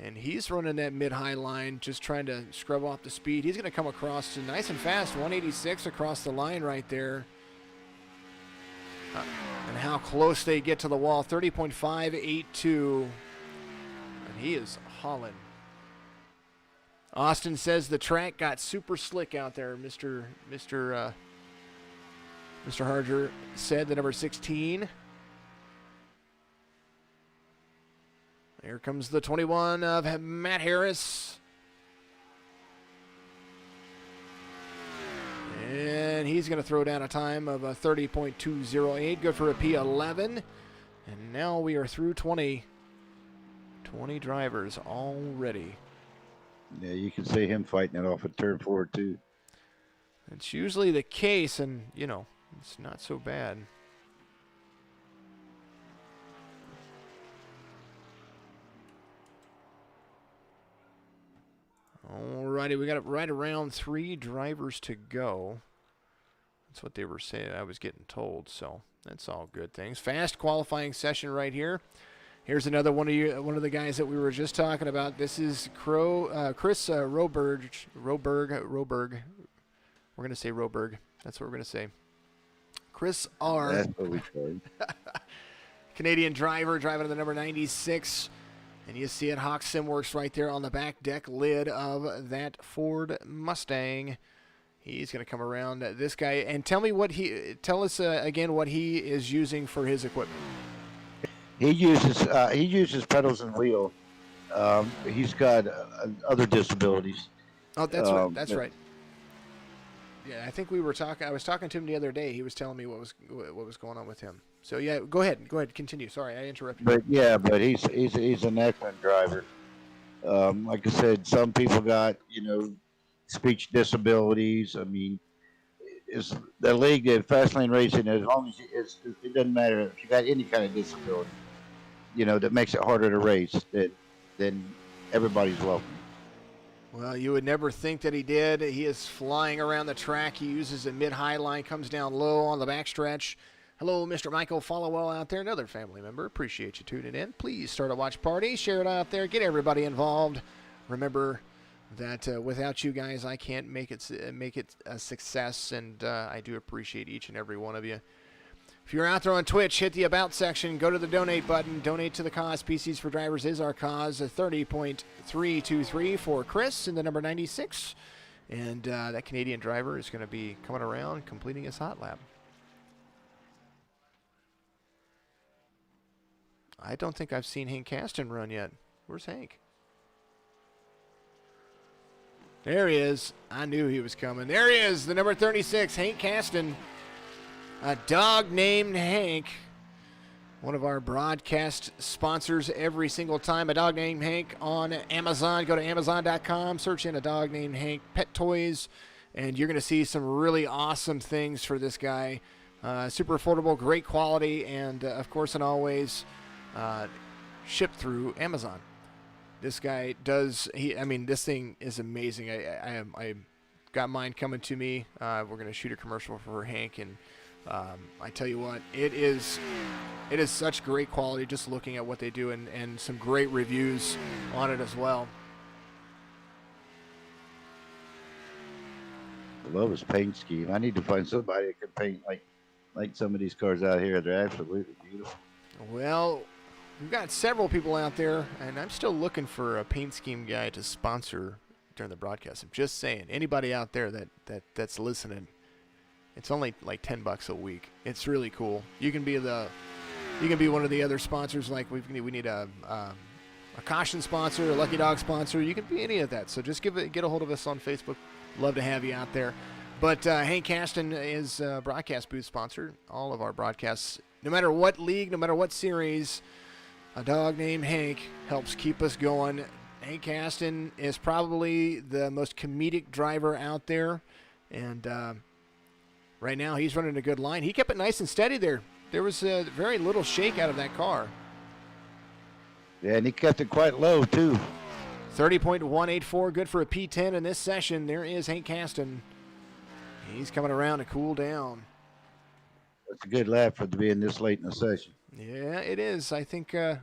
And he's running that mid-high line, just trying to scrub off the speed. He's going to come across to nice and fast, 186 across the line right there. And how close they get to the wall, 30.582. And he is hauling. Austin says the track got super slick out there, Mr. Harger said, the number 16. Here comes the 21 of Matt Harris. And he's going to throw down a time of a 30.208. Good for a P11. And now we are through 20. 20 drivers already. Yeah, you can see him fighting it off at turn 4, too. It's usually the case, and, it's not so bad. Alrighty, we got right around 3 drivers to go. That's what they were saying. I was getting told, so that's all good things. Fast qualifying session right here. Here's another one of the guys that we were just talking about. This is Chris Roberg. We're gonna say Roberg. That's what we're gonna say. Chris R. That's what we said. Canadian driver driving to the number 96. And you see it, Hawks SimWorx right there on the back deck lid of that Ford Mustang. He's going to come around this guy and tell us again what he is using for his equipment. He uses pedals and wheel. He's got other disabilities. Oh, that's right. That's right. Yeah, I think we were talking. I was talking to him the other day. He was telling me what was going on with him. So yeah, go ahead. Continue. Sorry, I interrupted. But yeah, but he's an excellent driver. Like I said, some people got speech disabilities. I mean, it's the league at fast lane racing. As long as it doesn't matter if you got any kind of disability, that makes it harder to race. Then everybody's welcome. Well, you would never think that he did. He is flying around the track. He uses a mid-high line, comes down low on the backstretch. Hello, Mr. Michael Followell out there, another family member. Appreciate you tuning in. Please start a watch party, share it out there, get everybody involved. Remember that without you guys, I can't make it a success, and I do appreciate each and every one of you. If you're out there on Twitch, hit the About section, go to the Donate button, donate to the cause. PCs for Drivers is our cause, 30.323 for Chris in the number 96. And that Canadian driver is going to be coming around, completing his hot lap. I don't think I've seen Hank Caston run yet. Where's Hank? There he is. I knew he was coming. There he is, the number 36, Hank Caston. A dog named Hank, one of our broadcast sponsors every single time. A dog named Hank on Amazon. Go to Amazon.com, search in a dog named Hank pet toys, and you're going to see some really awesome things for this guy. Super affordable, great quality, and of course and always shipped through Amazon. This guy does, this thing is amazing. I got mine coming to me. We're going to shoot a commercial for Hank, and I tell you what, it is such great quality just looking at what they do, and some great reviews on it as well. I love his paint scheme. I need to find somebody that can paint like some of these cars out here. They're absolutely beautiful. Well, we've got several people out there, and I'm still looking for a paint scheme guy to sponsor during the broadcast. I'm just saying, anybody out there that's listening, it's only like $10 a week. It's really cool. You can be one of the other sponsors. Like we need a caution sponsor, a Lucky Dog sponsor. You can be any of that. So just get a hold of us on Facebook. Love to have you out there. But Hank Caston is a broadcast booth sponsor. All of our broadcasts, no matter what league, no matter what series, a dog named Hank helps keep us going. Hank Caston is probably the most comedic driver out there, and right now he's running a good line. He kept it nice and steady there. There was very little shake out of that car. Yeah, and he kept it quite low, too. 30.184, good for a P10 in this session. There is Hank Caston. He's coming around to cool down. That's a good lap for being this late in the session. Yeah, it is. I think going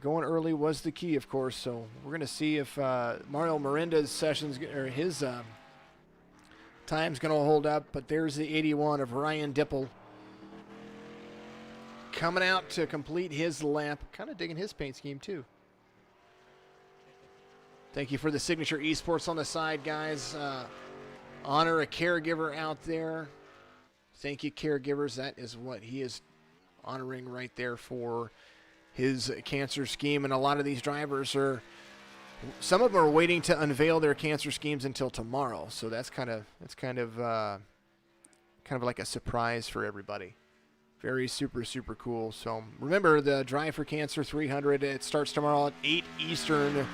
early was the key, of course. So we're going to see if Mario Miranda's sessions or his time's going to hold up. But there's the 81 of Ryan Dipple coming out to complete his lap. Kind of digging his paint scheme too. Thank you for the Signature Esports on the side, guys. Honor a caregiver out there. Thank you, caregivers. That is what he is honoring right there for his cancer scheme. And a lot of these drivers some of them are waiting to unveil their cancer schemes until tomorrow. So that's kind of like a surprise for everybody. Very super, super cool. So remember the Drive for Cancer 300. It starts tomorrow at 8 Eastern.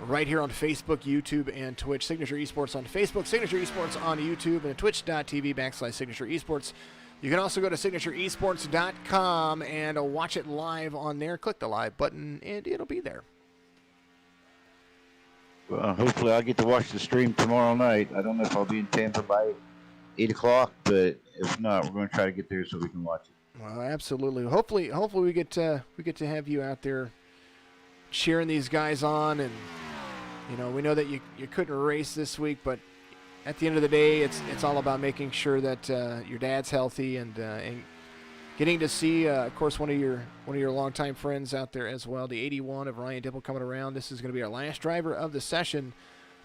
Right here on Facebook, YouTube, and Twitch. Signature Esports on Facebook, Signature Esports on YouTube, and twitch.tv/Signature Esports. You can also go to signatureesports.com and watch it live on there. Click the live button, and it'll be there. Well, hopefully I'll get to watch the stream tomorrow night. I don't know if I'll be in Tampa by 8 o'clock, but if not, we're going to try to get there so we can watch it. Well, absolutely. Hopefully we get to have you out there cheering these guys on. And we know that you couldn't race this week, but at the end of the day, it's all about making sure that your dad's healthy and getting to see, of course, one of your longtime friends out there as well. The 81 of Ryan Dipple coming around. This is going to be our last driver of the session,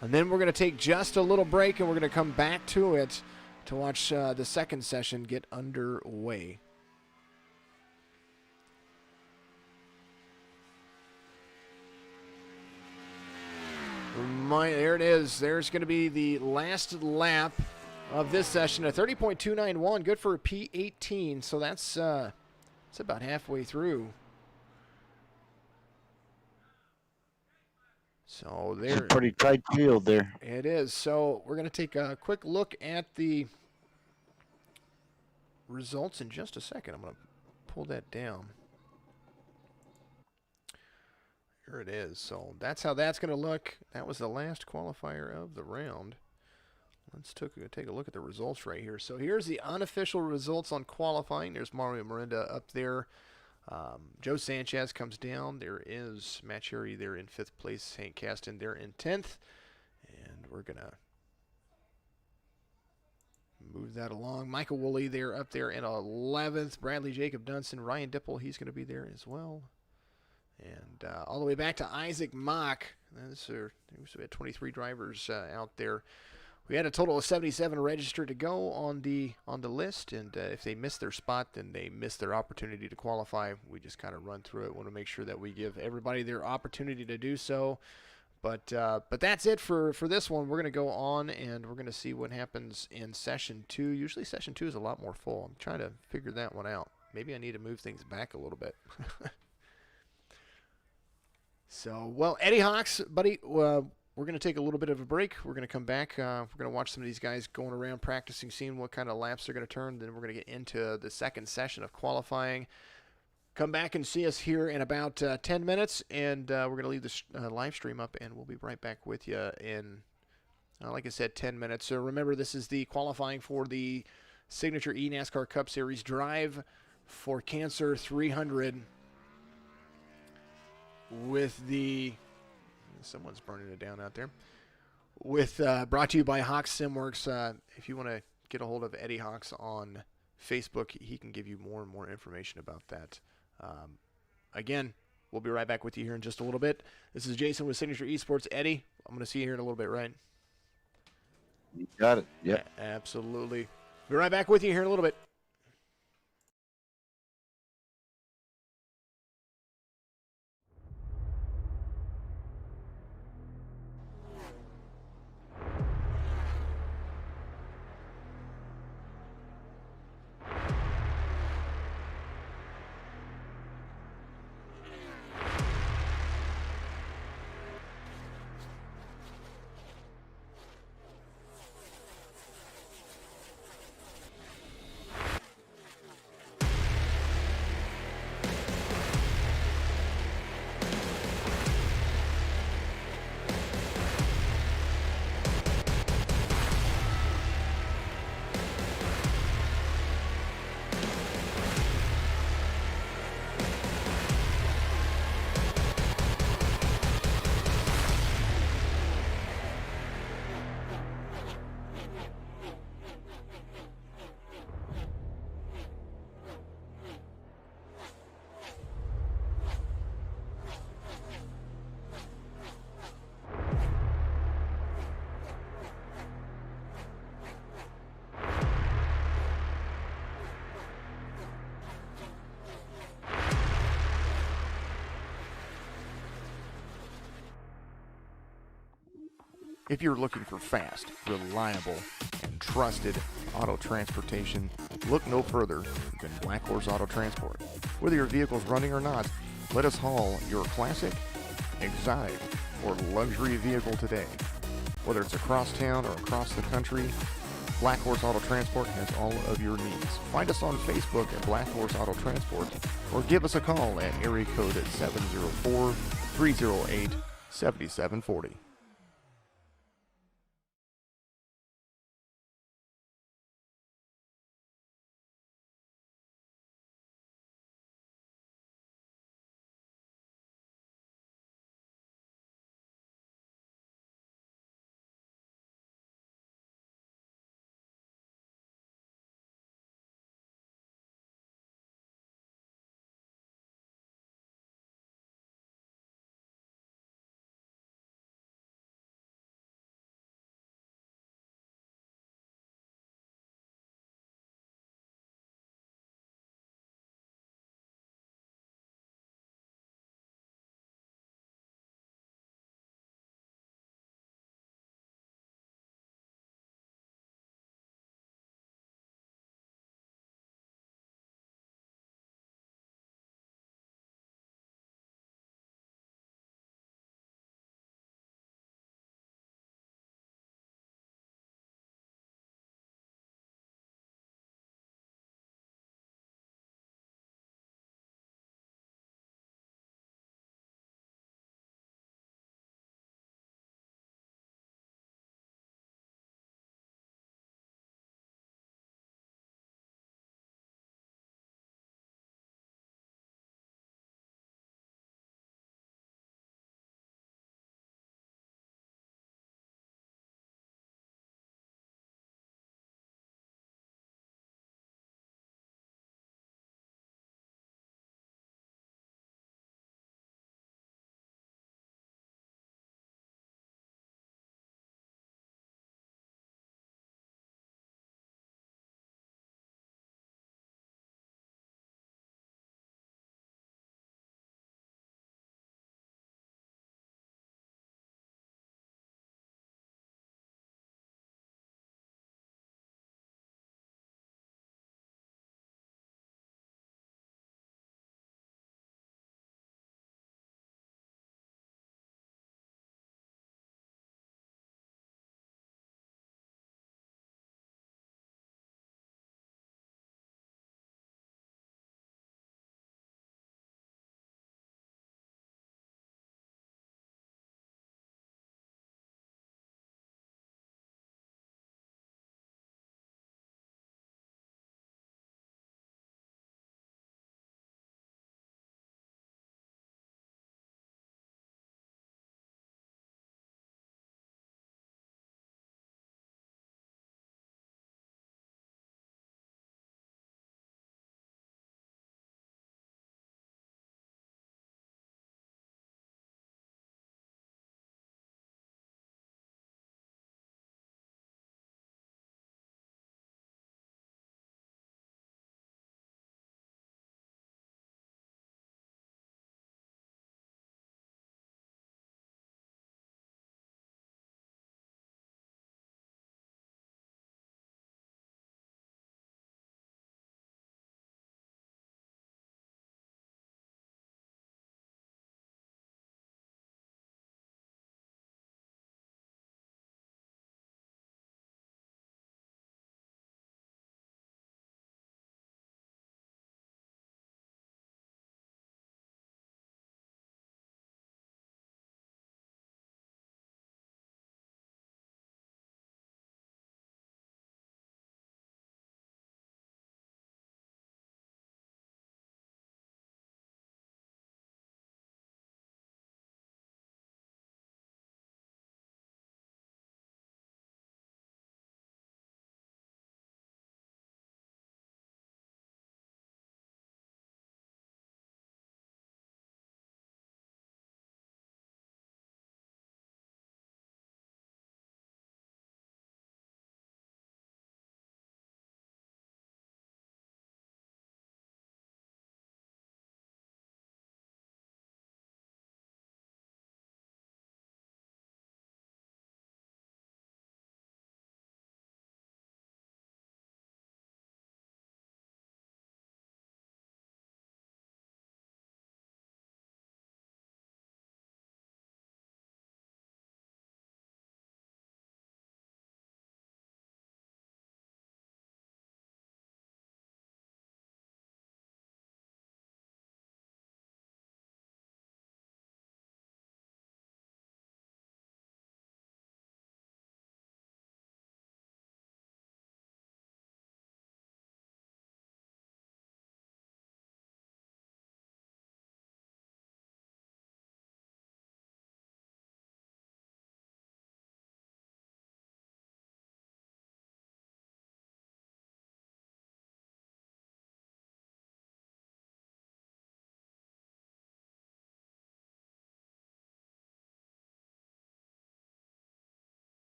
and then we're going to take just a little break, and we're going to come back to it to watch the second session get underway. There it is. There's going to be the last lap of this session. A 30.291, good for a P18. So that's about halfway through. So there, it's a pretty tight field there. It is. So we're going to take a quick look at the results in just a second. I'm going to pull that down. Here it is. So that's how that's going to look. That was the last qualifier of the round. Let's take a look at the results right here. So here's the unofficial results on qualifying. There's Mario Miranda up there. Joe Sanchez comes down. There is Matt Cherry there in 5th place. Hank Caston there in 10th. And we're going to move that along. Michael Wooley there up there in 11th. Bradley Jacob Dunson. Ryan Dipple, he's going to be there as well. And all the way back to Isaac Mock. We had 23 drivers out there. We had a total of 77 registered to go on the list, and if they miss their spot, then they miss their opportunity to qualify. We just kind of run through it. Want to make sure that we give everybody their opportunity to do so. But that's it for this one. We're going to go on, and we're going to see what happens in Session 2. Usually Session 2 is a lot more full. I'm trying to figure that one out. Maybe I need to move things back a little bit. So, well, Eddie Hawks, buddy, we're going to take a little bit of a break. We're going to come back. We're going to watch some of these guys going around practicing, seeing what kind of laps they're going to turn. Then we're going to get into the second session of qualifying. Come back and see us here in about 10 minutes, and we're going to leave this live stream up, and we'll be right back with you in, like I said, 10 minutes. So remember, this is the qualifying for the Signature eNASCAR Cup Series Drive for Cancer 300 with the... Someone's burning it down out there. With brought to you by Hawks SimWorx. If you want to get a hold of Eddie Hawks on Facebook, he can give you more and more information about that. Again, we'll be right back with you here in just a little bit. This is Jason with Signature Esports. Eddie, I'm going to see you here in a little bit, right? You got it. Yep. Absolutely. Be right back with you here in a little bit. If you're looking for fast, reliable, and trusted auto transportation, look no further than Black Horse Auto Transport. Whether your vehicle's running or not, let us haul your classic, exotic, or luxury vehicle today. Whether it's across town or across the country, Black Horse Auto Transport has all of your needs. Find us on Facebook at Black Horse Auto Transport or give us a call at area code 704-308-7740.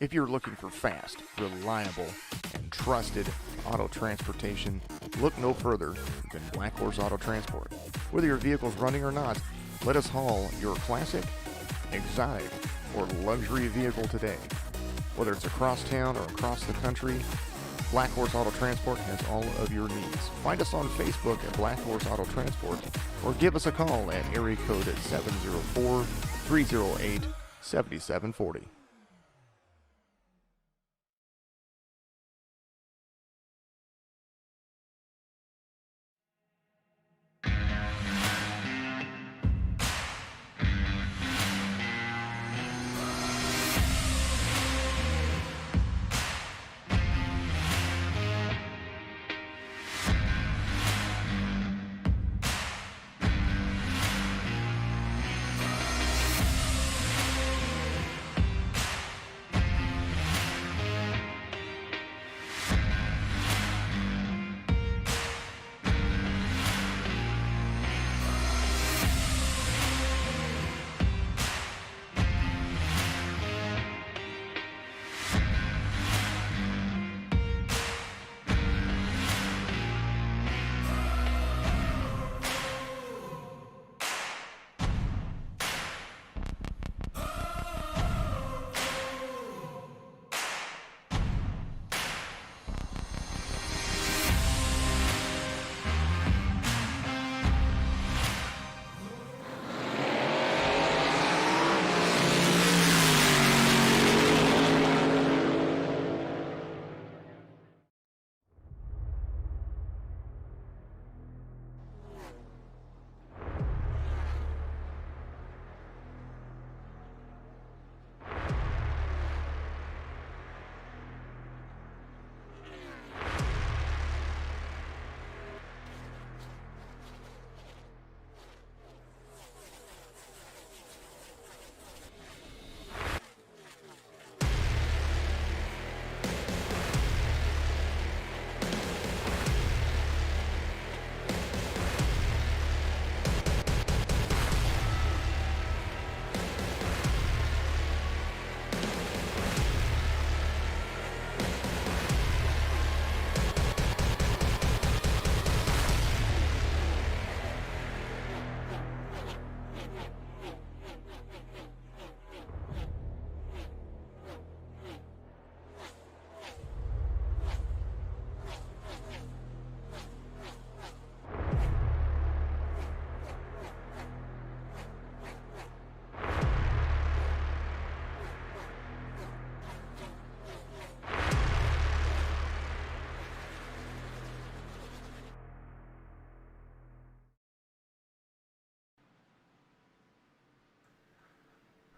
If you're looking for fast, reliable, and trusted auto transportation, look no further than Black Horse Auto Transport. Whether your vehicle's running or not, let us haul your classic, exotic, or luxury vehicle today. Whether it's across town or across the country, Black Horse Auto Transport has all of your needs. Find us on Facebook at Black Horse Auto Transport or give us a call at area code 704-308-7740.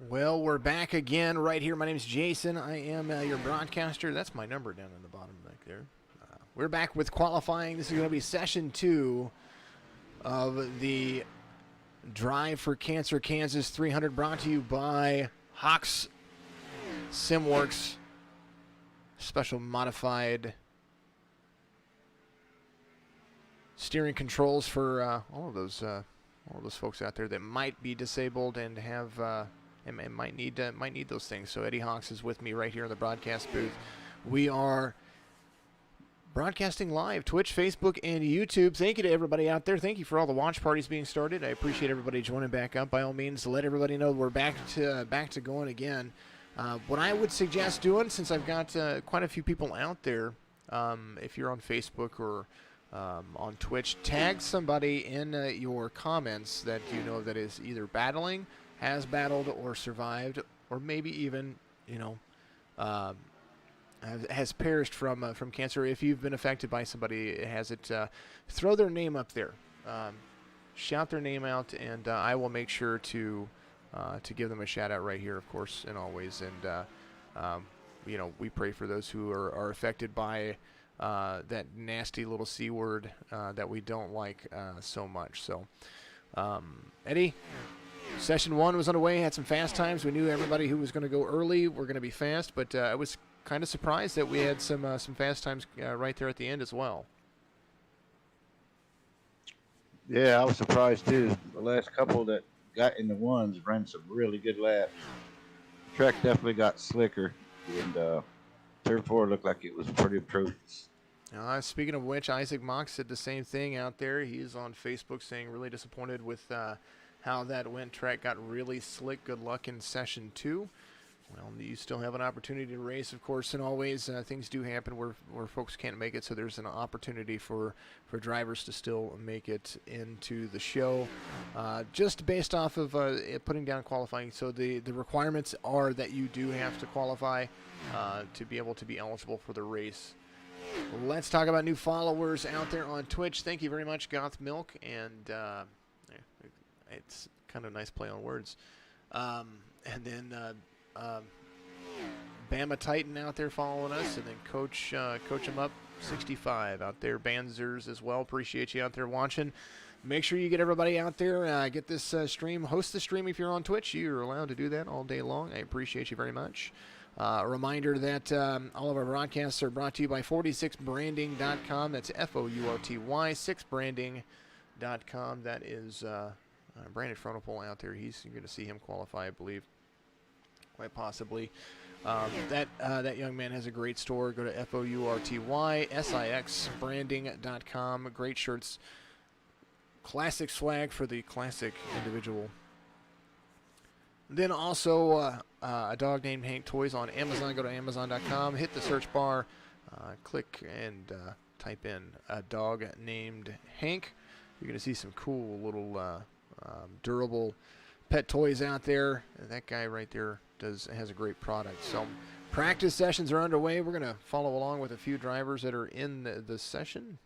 Well, we're back again right here. My name is Jason. I am your broadcaster. That's my number down in the bottom back there. We're back with qualifying. This is going to be session 2 of the Drive for Cancer Kansas 300, brought to you by Hawks SimWorx, special modified steering controls for all of those folks out there that might be disabled and have and might need those things. So Eddie Hawks is with me right here in the broadcast booth. We are broadcasting live, Twitch, Facebook, and YouTube. Thank you to everybody out there. Thank you for all the watch parties being started. I appreciate everybody joining back up. By all means, let everybody know we're back to going again. What I would suggest doing, since I've got quite a few people out there, if you're on Facebook or on Twitch, tag somebody in your comments that you know that is either battling, has battled, or survived, or maybe even, has perished from cancer. If you've been affected by somebody, has it, throw their name up there. Shout their name out, and I will make sure to give them a shout out right here, of course, and always. And we pray for those who are affected by that nasty little C word that we don't like so much. So, Eddie, session 1 was underway. Had some fast times. We knew everybody who was going to go early were going to be fast, but I was kind of surprised that we had some fast times right there at the end as well. Yeah, I was surprised too. The last couple that got in the ones ran some really good laps. The track definitely got slicker. And turn 4 looked like it was pretty atrocious. Speaking of which, Isaac Mock said the same thing out there. He's on Facebook saying really disappointed with how that went. Track got really slick. Good luck in session 2. Well, you still have an opportunity to race, of course, and always things do happen where folks can't make it, so there's an opportunity for drivers to still make it into the show, just based off of putting down qualifying. So the requirements are that you do have to qualify to be able to be eligible for the race. Let's talk about new followers out there on Twitch. Thank you very much, Goth Milk, and it's kind of a nice play on words. And then Bama Titan out there following us, and then Coach him up 65 out there. Banzers as well. Appreciate you out there watching. Make sure you get everybody out there. Get this stream. Host the stream if you're on Twitch. You're allowed to do that all day long. I appreciate you very much. A reminder that all of our broadcasts are brought to you by 46branding.com. That's FOURTY, 6branding.com. That is Brandon Fronopole out there. You're going to see him qualify, I believe, quite possibly. That young man has a great store. Go to FOURTY, SIXbranding.com. Great shirts. Classic swag for the classic individual. Then also a dog named Hank Toys on Amazon. Go to Amazon.com, hit the search bar, click and type in a dog named Hank. You're going to see some cool little durable pet toys out there. And that guy right there has a great product. So practice sessions are underway. We're going to follow along with a few drivers that are in the session.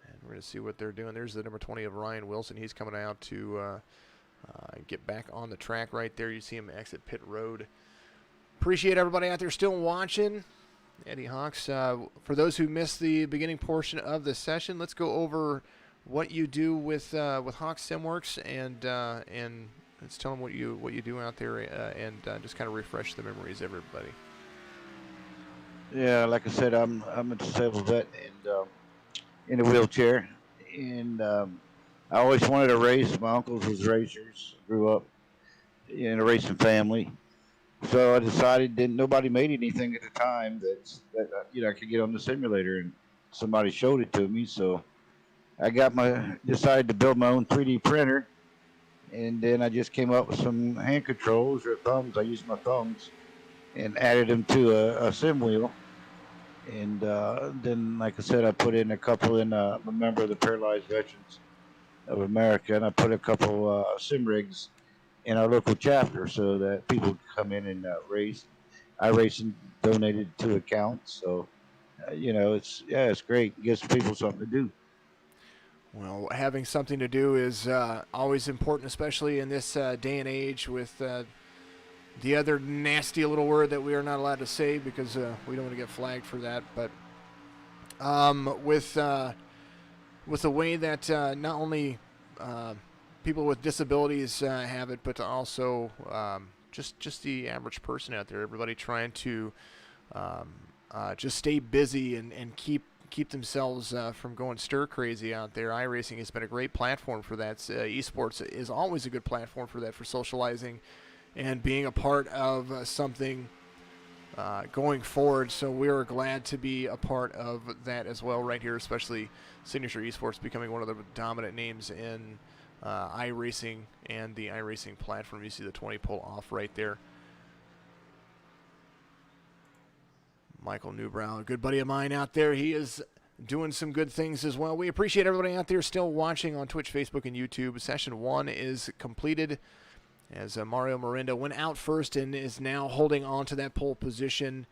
And we're going to see what they're doing. There's the number 20 of Ryan Wilson. He's coming out to get back on the track right there. You see him exit pit road. Appreciate everybody out there still watching. Eddie Hawks. For those who missed the beginning portion of the session, let's go over what you do with Hawks SimWorx and let's tell them what you do out there and just kind of refresh the memories of everybody. Yeah, like I said, I'm a disabled vet and in a wheelchair, and I always wanted to race. My uncles was racers. Grew up in a racing family, so I decided nobody made anything at the time that I could get on the simulator, and somebody showed it to me. So I decided to build my own 3D printer, and then I just came up with some hand controls or thumbs. I used my thumbs and added them to a sim wheel. And then, like I said, I put in a couple in a member of the Paralyzed Veterans of America, and I put a couple sim rigs in our local chapter so that people could come in and race. I race and donated to accounts, so it's great. It gives people something to do. Well, having something to do is always important, especially in this day and age with the other nasty little word that we are not allowed to say because we don't want to get flagged for that. But with the way that not only people with disabilities have it, but also just the average person out there, everybody trying to just stay busy and keep themselves from going stir crazy out there. iRacing has been a great platform for that. Esports is always a good platform for that, for socializing and being a part of something going forward. So we are glad to be a part of that as well right here, especially Signature Esports becoming one of the dominant names in iRacing and the iRacing platform. You see the 20 pull off right there. Michael Newbrow, a good buddy of mine out there. He is doing some good things as well. We appreciate everybody out there still watching on Twitch, Facebook, and YouTube. Session 1 is completed as Mario Miranda went out first and is now holding on to that pole position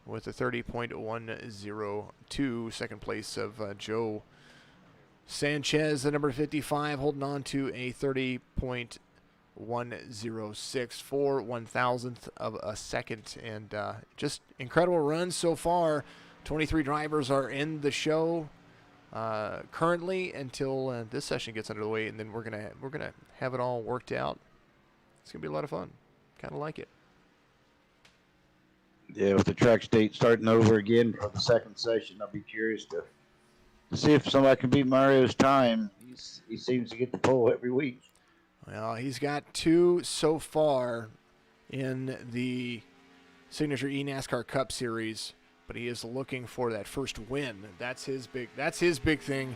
with a 30.102. Second place of Joe Sanchez, the number 55, holding on to a 30.106 for 1,000th of a second. And just incredible runs so far. 23 drivers are in the show currently until this session gets underway, and then we're gonna have it all worked out. It's going to be a lot of fun. Kind of like it. Yeah, with the track state starting over again for the second session, I'll be curious to see if somebody can beat Mario's time. He seems to get the pole every week. Well, he's got 2 so far in the Signature eNASCAR Cup Series, but he is looking for that first win. That's his big thing.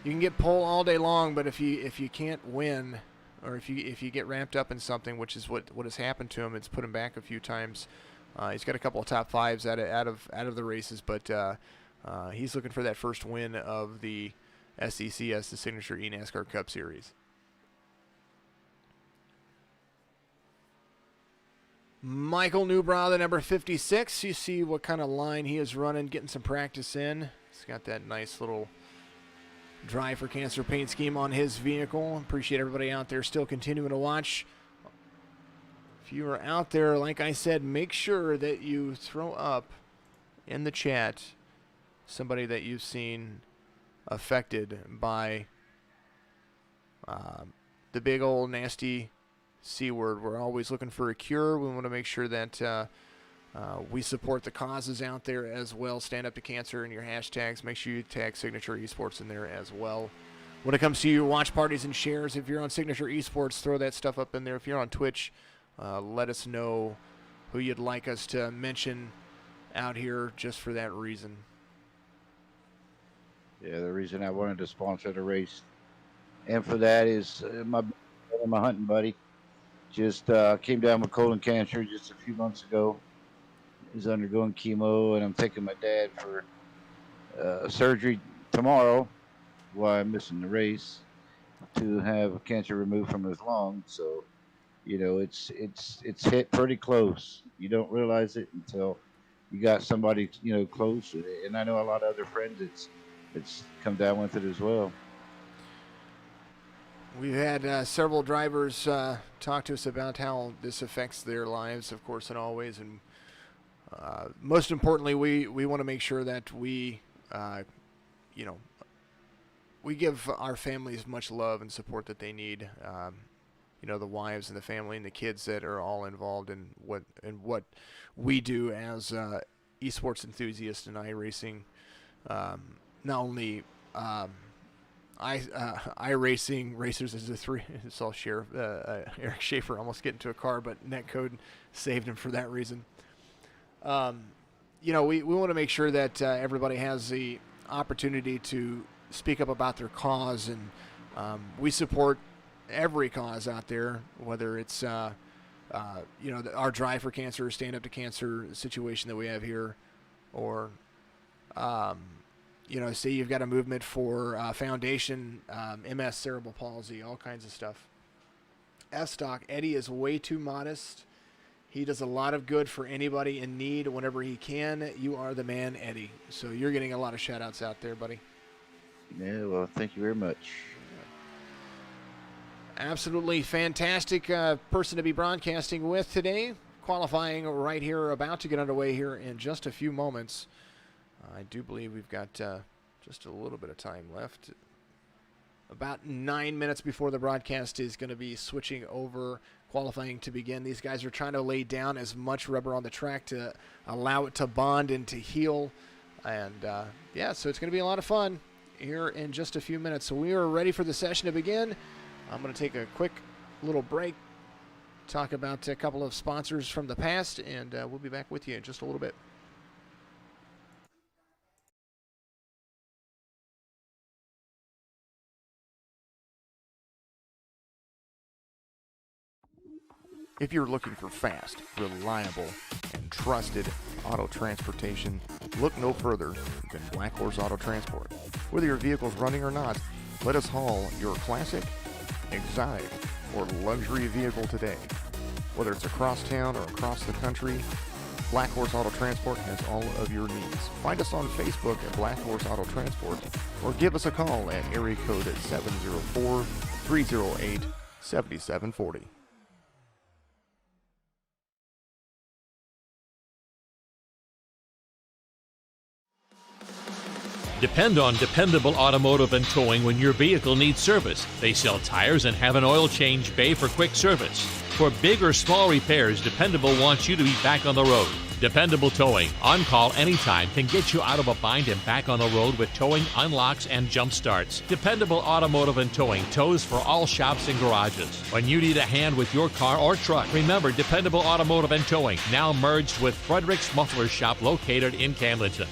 You can get pole all day long, but if you can't win, or if you get ramped up in something, which is what has happened to him, it's put him back a few times. He's got a couple of top fives out of the races, but he's looking for that first win of the SECS, the Signature eNASCAR Cup Series. Michael Newbrow, the number 56. You see what kind of line he is running, getting some practice in. He's got that nice little Drive for Cancer paint scheme on his vehicle. Appreciate everybody out there still continuing to watch. If you are out there, like I said, make sure that you throw up in the chat somebody that you've seen affected by the big old nasty C word. We're always looking for a cure. We want to make sure that we support the causes out there as well. Stand Up to Cancer in your hashtags. Make sure you tag Signature Esports in there as well. When it comes to your watch parties and shares, if you're on Signature Esports, throw that stuff up in there. If you're on Twitch, let us know who you'd like us to mention out here just for that reason. Yeah, the reason I wanted to sponsor the race, and for that is my hunting buddy just came down with colon cancer just a few months ago. He's undergoing chemo, and I'm taking my dad for surgery tomorrow while I'm missing the race to have cancer removed from his lung. So, you know, it's hit pretty close. You don't realize it until you got somebody, you know, close. And I know a lot of other friends it's come down with it as well. We've had several drivers talk to us about how this affects their lives, of course, in all ways. And most importantly, we want to make sure that we, you know, we give our families much love and support that they need. You know, the wives and the family and the kids that are all involved in what we do as esports enthusiasts and iRacing. Not only iRacing racers is a three. It's all Sheriff Eric Schaefer almost getting into a car, but netcode saved him for that reason. You know, we want to make sure that everybody has the opportunity to speak up about their cause, and we support every cause out there, whether it's you know, our Drive for Cancer, Stand Up to Cancer situation that we have here, or you know, say you've got a movement for foundation, MS, cerebral palsy, all kinds of stuff. F-Stock, Eddie is way too modest. He does a lot of good for anybody in need whenever he can. You are the man, Eddie. So you're getting a lot of shout-outs out there, buddy. Yeah, well, thank you very much. Absolutely fantastic person to be broadcasting with today. Qualifying right here, about to get underway here in just a few moments. I do believe we've got just a little bit of time left. About 9 minutes before the broadcast is going to be switching over, qualifying to begin. These guys are trying to lay down as much rubber on the track to allow it to bond and to heal. And, yeah, so it's going to be a lot of fun here in just a few minutes. So we are ready for the session to begin. I'm going to take a quick little break, talk about a couple of sponsors from the past, and we'll be back with you in just a little bit. If you're looking for fast, reliable, and trusted auto transportation, look no further than Black Horse Auto Transport. Whether your vehicle's running or not, let us haul your classic, exotic, or luxury vehicle today. Whether it's across town or across the country, Black Horse Auto Transport has all of your needs. Find us on Facebook at Black Horse Auto Transport, or give us a call at area code 704-308-7740. Depend on Dependable Automotive and Towing when your vehicle needs service. They sell tires and have an oil change bay for quick service. For big or small repairs, Dependable wants you to be back on the road. Dependable Towing, on call anytime, can get you out of a bind and back on the road with towing, unlocks, and jump starts. Dependable Automotive and Towing tows for all shops and garages. When you need a hand with your car or truck, remember Dependable Automotive and Towing, now merged with Frederick's Muffler Shop located in Camdenton.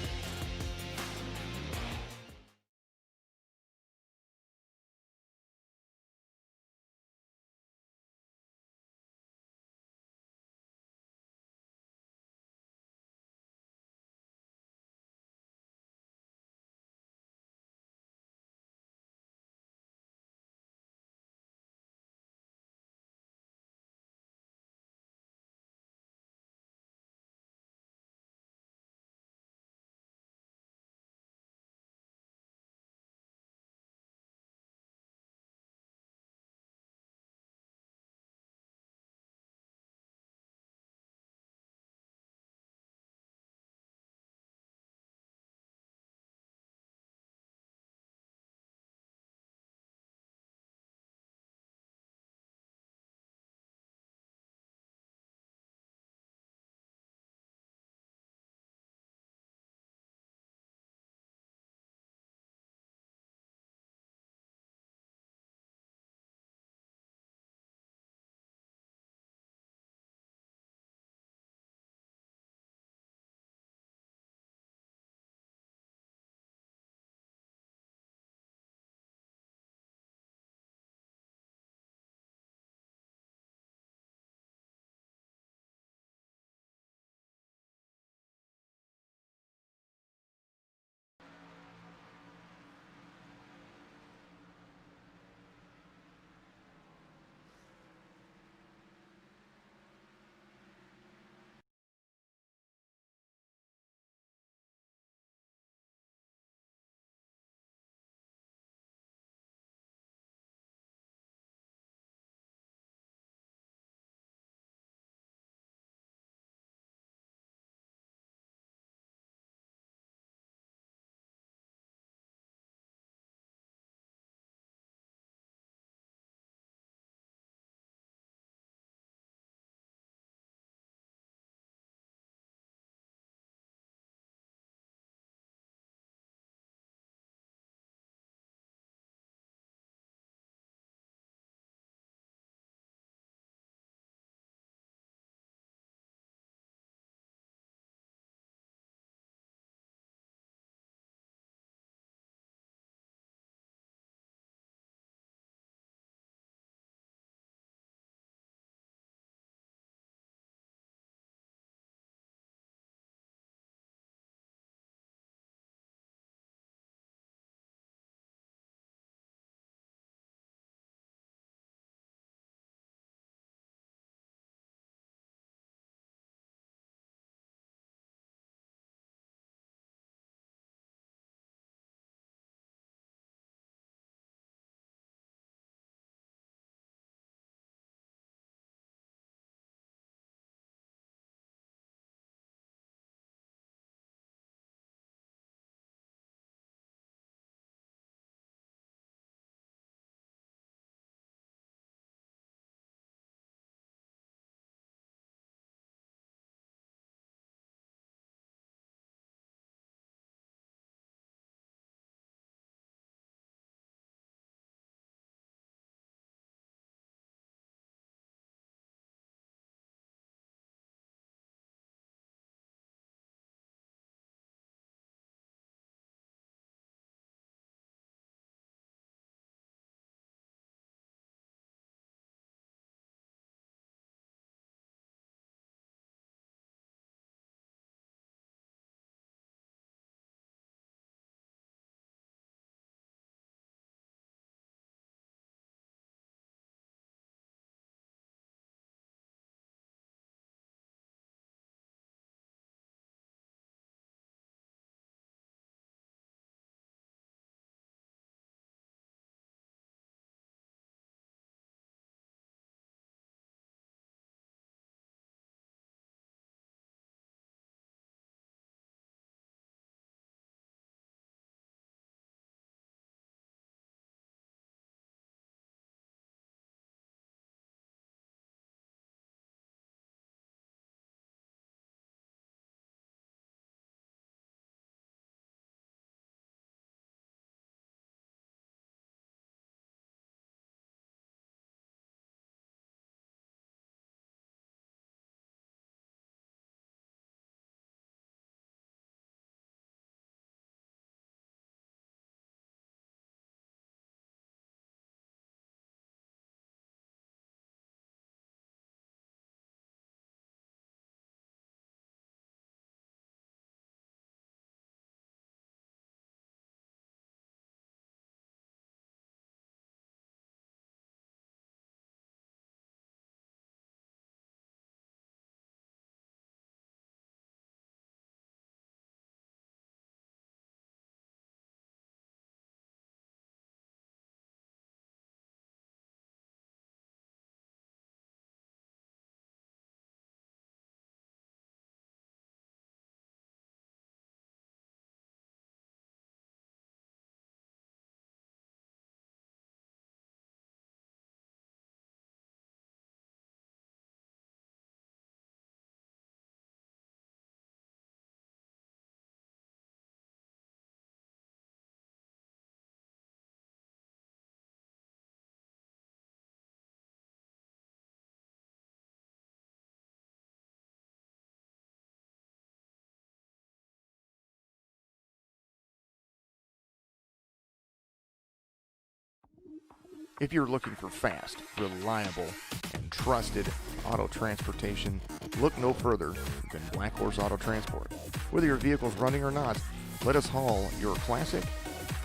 If you're looking for fast, reliable, and trusted auto transportation, look no further than Black Horse Auto Transport. Whether your vehicle's running or not, let us haul your classic,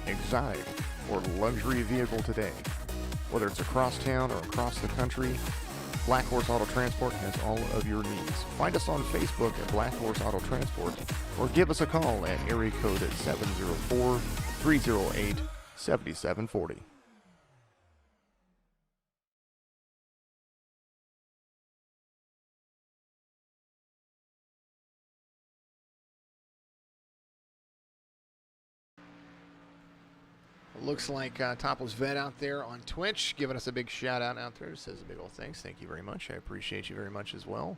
exotic, or luxury vehicle today. Whether it's across town or across the country, Black Horse Auto Transport has all of your needs. Find us on Facebook at Black Horse Auto Transport or give us a call at area code 704-308-7740. Looks like Topless Vet out there on Twitch giving us a big shout out there. Says a big old thanks. Thank you very much. I appreciate you very much as well.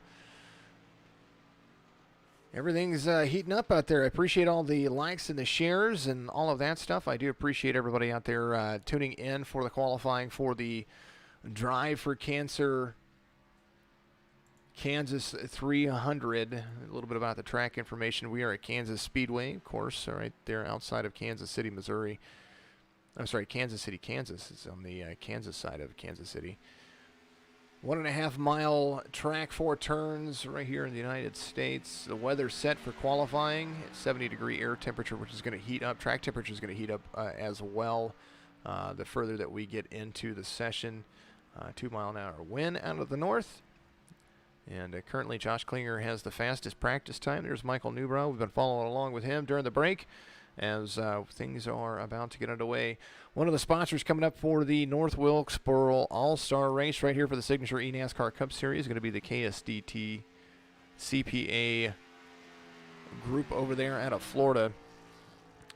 Everything's heating up out there. I appreciate all the likes and the shares and all of that stuff. I do appreciate everybody out there tuning in for the qualifying for the Drive for Cancer Kansas 300. A little bit about the track information. We are at Kansas Speedway, of course, right there outside of Kansas City, Missouri. I'm sorry, Kansas City, Kansas. It's on the Kansas side of Kansas City. 1.5 mile track, 4 turns right here in the United States. The weather set for qualifying. It's 70-degree air temperature, which is going to heat up. Track temperature is going to heat up as well the further that we get into the session. 2-mile-an-hour wind out of the north. And currently Josh Klinger has the fastest practice time. There's Michael Newbrow. We've been following along with him during the break as things are about to get underway. One of the sponsors coming up for the North Wilkesboro All-Star Race right here for the Signature eNASCAR Cup Series is going to be the KSDT CPA group over there out of Florida.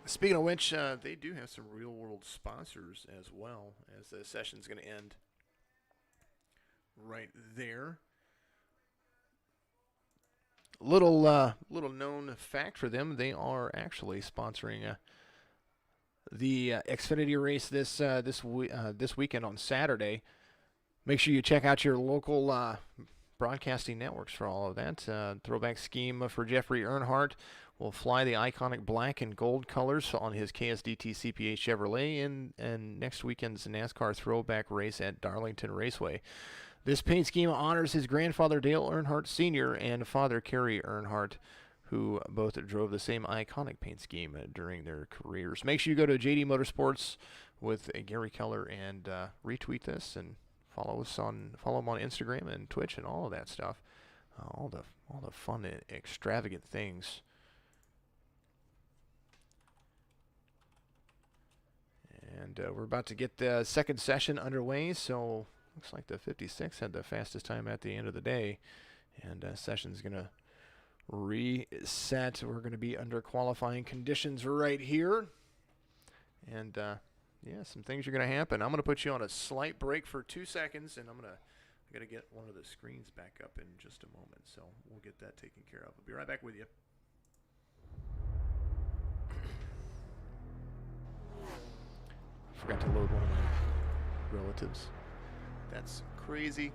Speaking of which, they do have some real-world sponsors as well, as the session's going to end right there. Little known fact for them: they are actually sponsoring the Xfinity race this weekend on Saturday. Make sure you check out your local broadcasting networks for all of that. Throwback scheme for Jeffrey Earnhardt will fly the iconic black and gold colors on his KSDT CPA Chevrolet in next weekend's NASCAR throwback race at Darlington Raceway. This paint scheme honors his grandfather Dale Earnhardt Sr. and father Kerry Earnhardt, who both drove the same iconic paint scheme during their careers. Make sure you go to JD Motorsports with Gary Keller and retweet this and follow him on Instagram and Twitch and all of that stuff. All the fun and extravagant things. And we're about to get the second session underway, so looks like the 56 had the fastest time at the end of the day, and session's going to reset. We're going to be under qualifying conditions right here, and yeah, some things are going to happen. I'm going to put you on a slight break for 2 seconds, and I got to get one of the screens back up in just a moment, so we'll get that taken care of. I'll be right back with you. Forgot to load one of my relatives. That's crazy.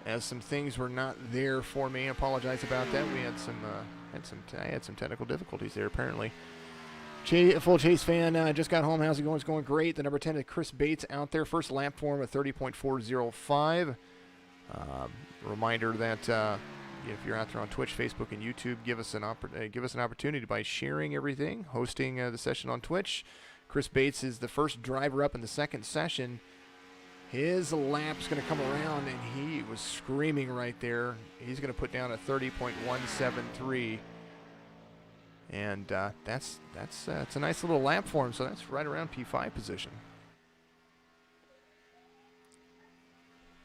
as some things were not there for me. I apologize about that. We had I had some technical difficulties there apparently. Full Chase fan just got home. How's it going? It's going great. The number 10 is Chris Bates out there. First lap for him at 30.405. Reminder that if you're out there on Twitch, Facebook, and YouTube, give us an opportunity by sharing everything, hosting the session on Twitch. Chris Bates is the first driver up in the second session. His lap's going to come around, and he was screaming right there. He's going to put down a 30.173. And that's a nice little lap for him, so that's right around P5 position.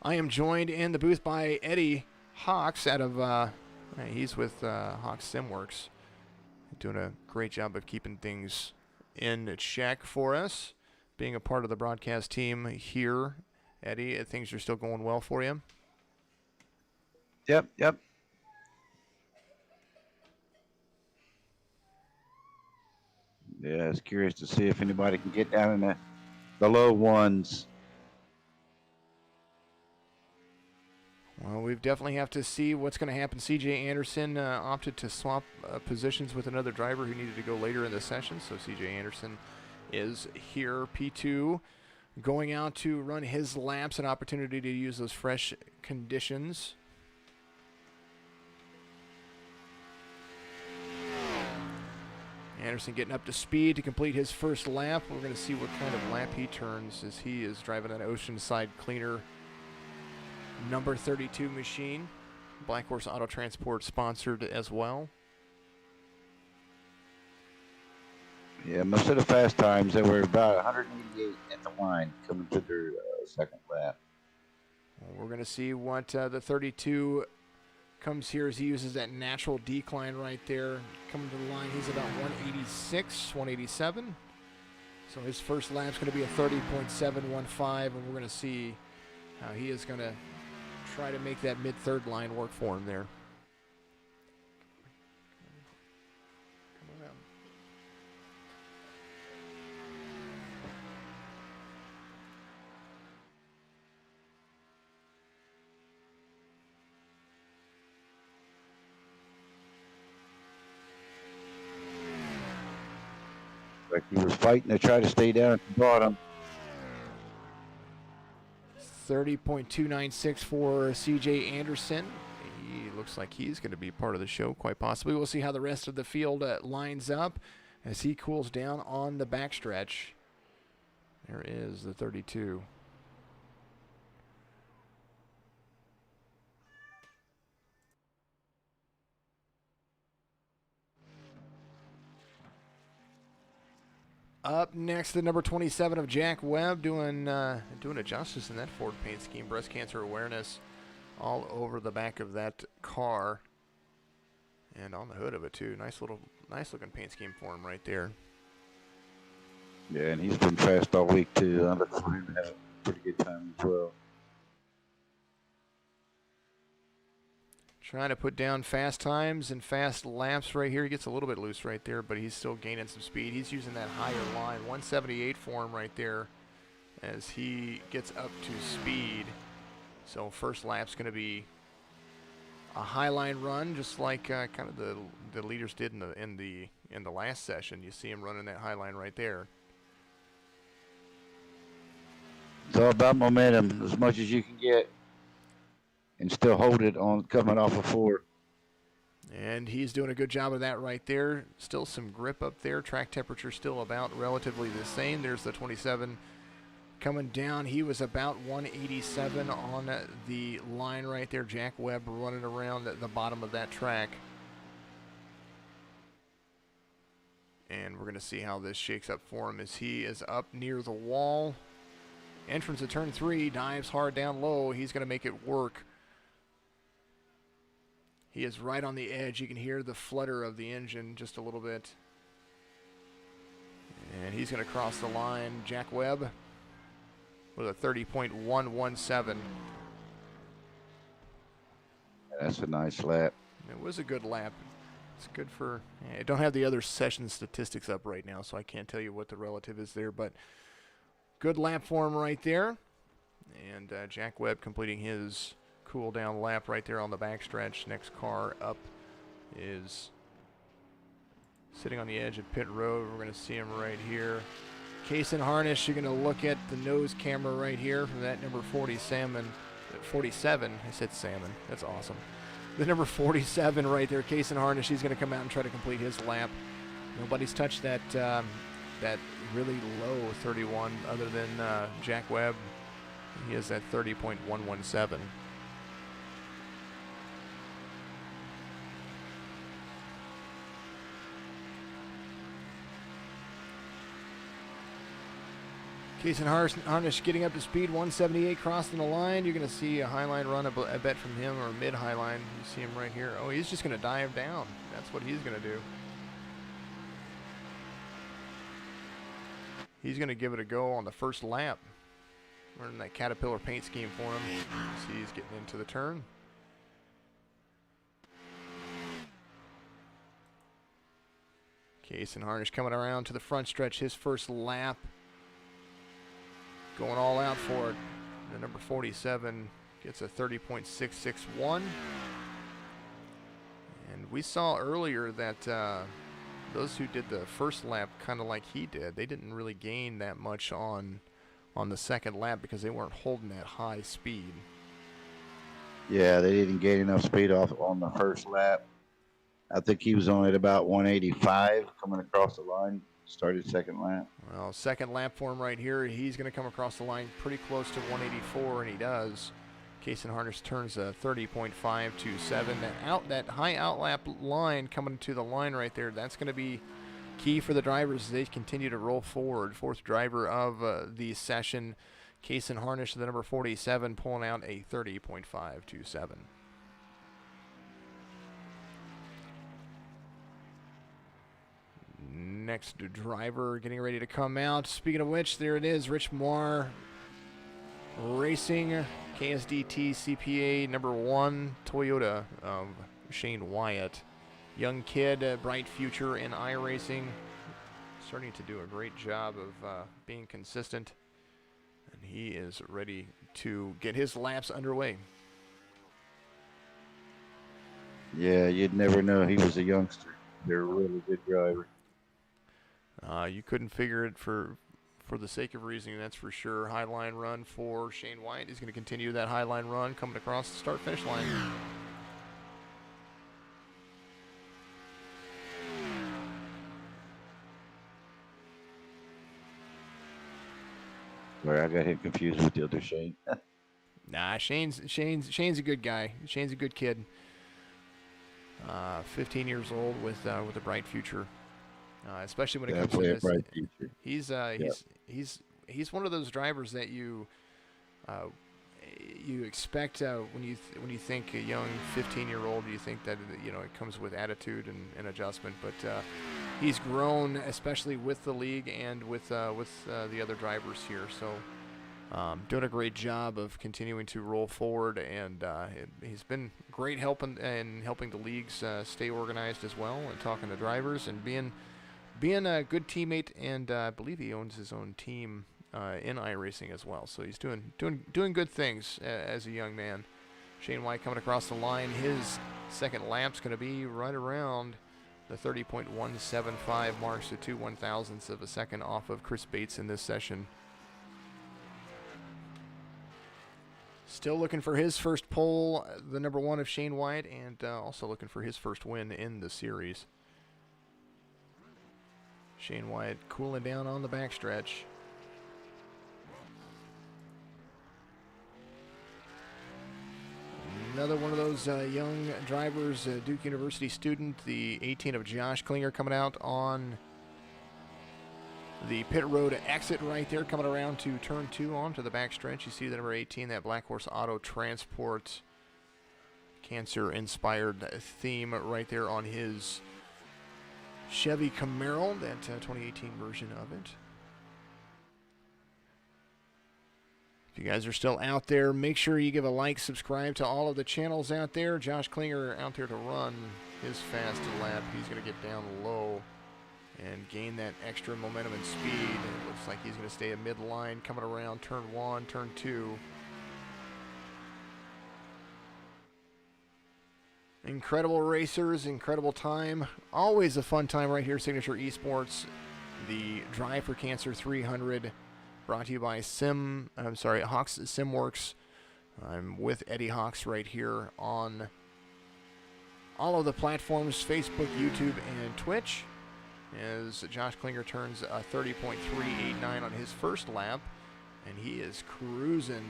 I am joined in the booth by Eddie Hawks out of, he's with Hawks SimWorx. Doing a great job of keeping things in check for us. Being a part of the broadcast team here, Eddie, things are still going well for you? Yep. Yeah, I was curious to see if anybody can get down in the low ones. Well, we definitely have to see what's going to happen. C.J. Anderson opted to swap positions with another driver who needed to go later in the session, so C.J. Anderson is here, P2, going out to run his laps, an opportunity to use those fresh conditions. Anderson getting up to speed to complete his first lap. We're going to see what kind of lap he turns as he is driving that Oceanside Cleaner number 32 machine. Black Horse Auto Transport sponsored as well. Yeah, most of the fast times, they were about 188 at the line coming to their second lap. Well, we're going to see what the 32 comes here as he uses that natural decline right there. Coming to the line, he's about 186, 187. So his first lap's going to be a 30.715, and we're going to see how he is going to try to make that mid-third line work for him there. Come on out. Like he was fighting to try to stay down at the bottom. 30.296 for C.J. Anderson. He looks like he's going to be part of the show, quite possibly. We'll see how the rest of the field lines up as he cools down on the backstretch. There is the 32. Up next, the number 27 of Jack Webb doing a justice in that Ford paint scheme. Breast cancer awareness all over the back of that car and on the hood of it too. Nice looking paint scheme for him right there. Yeah, and he's been fast all week too. I look for him to have a pretty good time as well. Trying to put down fast times and fast laps right here. He gets a little bit loose right there, but he's still gaining some speed. He's using that higher line, 178 for him right there as he gets up to speed. So first lap's going to be a high line run, just like kind of the leaders did in the last session. You see him running that high line right there. It's all about momentum, as much as you can get and still hold it on coming off of 4. And he's doing a good job of that right there. Still some grip up there. Track temperature still about relatively the same. There's the 27 coming down. He was about 187 on the line right there. Jack Webb running around the bottom of that track. And we're going to see how this shakes up for him as he is up near the wall. Entrance to turn 3, dives hard down low. He's going to make it work. He is right on the edge. You can hear the flutter of the engine just a little bit. And he's going to cross the line. Jack Webb with a 30.117. That's a nice lap. It was a good lap. It's good for... I don't have the other session statistics up right now, so I can't tell you what the relative is there, but good lap for him right there. And Jack Webb completing his cool down lap right there on the backstretch. Next car up is sitting on the edge of pit road. We're going to see him right here. Case and harness, you're going to look at the nose camera right here from that number 47. I said salmon. That's awesome. The number 47 right there, case and harness. He's going to come out and try to complete his lap. Nobody's touched that that really low 31 other than Jack Webb. He is at 30.117. Case and harness getting up to speed, 178 crossing the line. You're going to see a highline run, I bet, from him, or mid highline. You see him right here. Oh, he's just going to dive down. That's what he's going to do. He's going to give it a go on the first lap. Running that Caterpillar paint scheme for him. See, he's getting into the turn. Case and harness coming around to the front stretch, his first lap. Going all out for it. The number 47 gets a 30.661. And we saw earlier that those who did the first lap, kind of like he did, they didn't really gain that much on the second lap because they weren't holding that high speed. Yeah, they didn't gain enough speed off on the first lap. I think he was only at about 185 coming across the line. Started second lap. Well, second lap for him right here. He's going to come across the line pretty close to 184, and he does. Case and harness turns a 30.527. That high outlap line coming to the line right there, that's going to be key for the drivers as they continue to roll forward. Fourth driver of the session, Case and harness, the number 47, pulling out a 30.527. Next driver getting ready to come out. Speaking of which, there it is, Rich Moore Racing, KSDT CPA number 1, Toyota of Shane Wyatt. Young kid, bright future in iRacing. Starting to do a great job of being consistent. And he is ready to get his laps underway. Yeah, you'd never know he was a youngster. They're a really good driver. You couldn't figure it for the sake of reasoning, that's for sure. High line run for Shane White. He's going to continue that high line run coming across the start-finish line. Sorry, I got him confused with the other Shane. Nah, Shane's a good guy. Shane's a good kid. 15 years old with a bright future. Especially when it comes to this, bright future. He's one of those drivers that you expect when you think a young 15-year-old, you think that it comes with attitude and adjustment, but he's grown, especially with the league and with the other drivers here. So doing a great job of continuing to roll forward, and he's been great helping the leagues stay organized as well, and talking to drivers and being a good teammate, and I believe he owns his own team in iRacing as well. So he's doing good things as a young man. Shane White coming across the line. His second lap's going to be right around the 30.175 mark, so 2/1000ths of a second off of Chris Bates in this session. Still looking for his first pole, the number 1 of Shane White, and also looking for his first win in the series. Shane White cooling down on the backstretch. Another one of those young drivers, Duke University student, the 18 of Josh Klinger, coming out on the pit road exit right there, coming around to turn 2 onto the backstretch. You see the number 18, that Black Horse Auto Transport cancer-inspired theme right there on his Chevy Camaro, that 2018 version of it. If you guys are still out there, make sure you give a like, subscribe to all of the channels out there. Josh Klinger out there to run his fast lap. He's going to get down low and gain that extra momentum and speed. And it looks like he's going to stay at midline, coming around turn 1, turn 2. Incredible racers, incredible time. Always a fun time right here, Signature Esports. The Drive for Cancer 300, brought to you by Hawks SimWorx. I'm with Eddie Hawks right here on all of the platforms, Facebook, YouTube, and Twitch, as Josh Klinger turns a 30.389 on his first lap, and he is cruising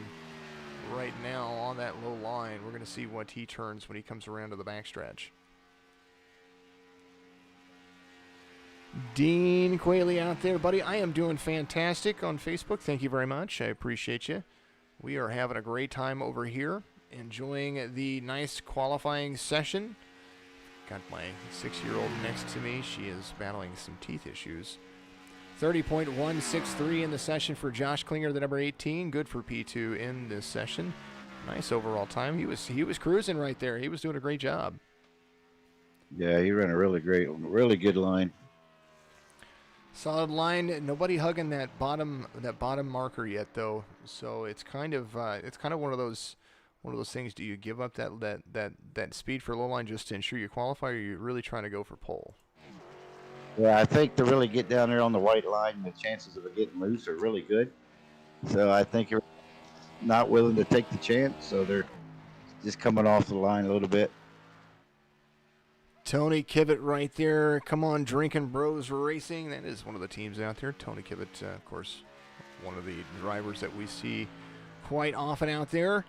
right now on that low line. We're going to see what he turns when he comes around to the backstretch. Dean Qualey out there, buddy. I am doing fantastic on Facebook. Thank you very much. I appreciate you. We are having a great time over here, enjoying the nice qualifying session. Got my 6-year-old next to me. She is battling some teeth issues. 30.163 in the session for Josh Klinger, the number 18. Good for P2 in this session. Nice overall time. He was cruising right there. He was doing a great job. Yeah, he ran a really good line. Solid line. Nobody hugging that bottom marker yet, though. So it's kind of one of those things. Do you give up that speed for low line just to ensure you qualify, or are you really trying to go for pole? Yeah, I think to really get down there on the white line, the chances of it getting loose are really good. So I think you're not willing to take the chance, so they're just coming off the line a little bit. Tony Kivett right there. Come on, Drinking Bros Racing. That is one of the teams out there. Tony Kivett, of course, one of the drivers that we see quite often out there.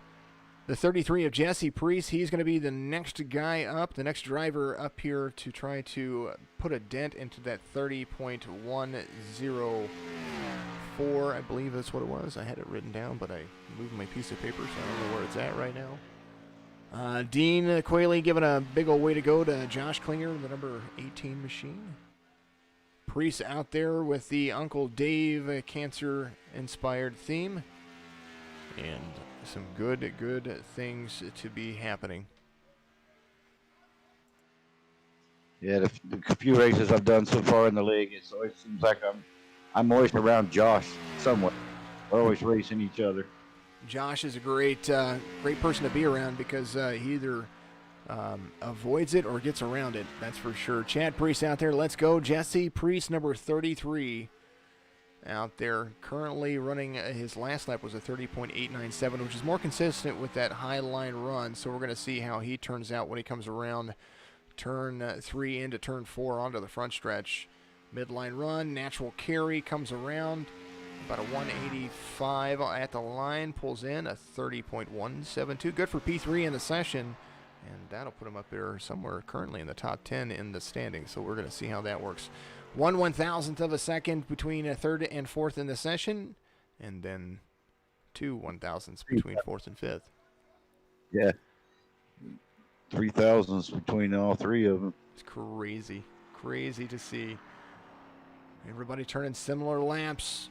The 33 of Jesse Priest, he's going to be the next guy up, the next driver up here to try to put a dent into that 30.104. I believe that's what it was. I had it written down, but I moved my piece of paper, so I don't know where it's at right now. Dean Qualey giving a big old way to go to Josh Klinger, the number 18 machine. Priest out there with the Uncle Dave cancer-inspired theme. And some good things to be happening. Yeah, the few races I've done so far in the league, it always seems like I'm always around Josh somewhat. We're always racing each other. Josh is a great person to be around because he either avoids it or gets around it. That's for sure. Chad Priest out there. Let's go. Jesse Priest, number 33. Out there currently running his last lap was a 30.897, which is more consistent with that high line run. So we're going to see how he turns out when he comes around turn 3 into turn 4 onto the front stretch. Midline run, natural carry, comes around about a 185 at the line, pulls in a 30.172. Good for P3 in the session, and that'll put him up there somewhere currently in the top 10 in the standings. So we're going to see how that works. 1/1000th of a second between third and fourth in the session, and then 2 1/1000ths between fourth and fifth. Yeah, 3,000ths between all three of them. It's crazy to see. Everybody turning similar laps.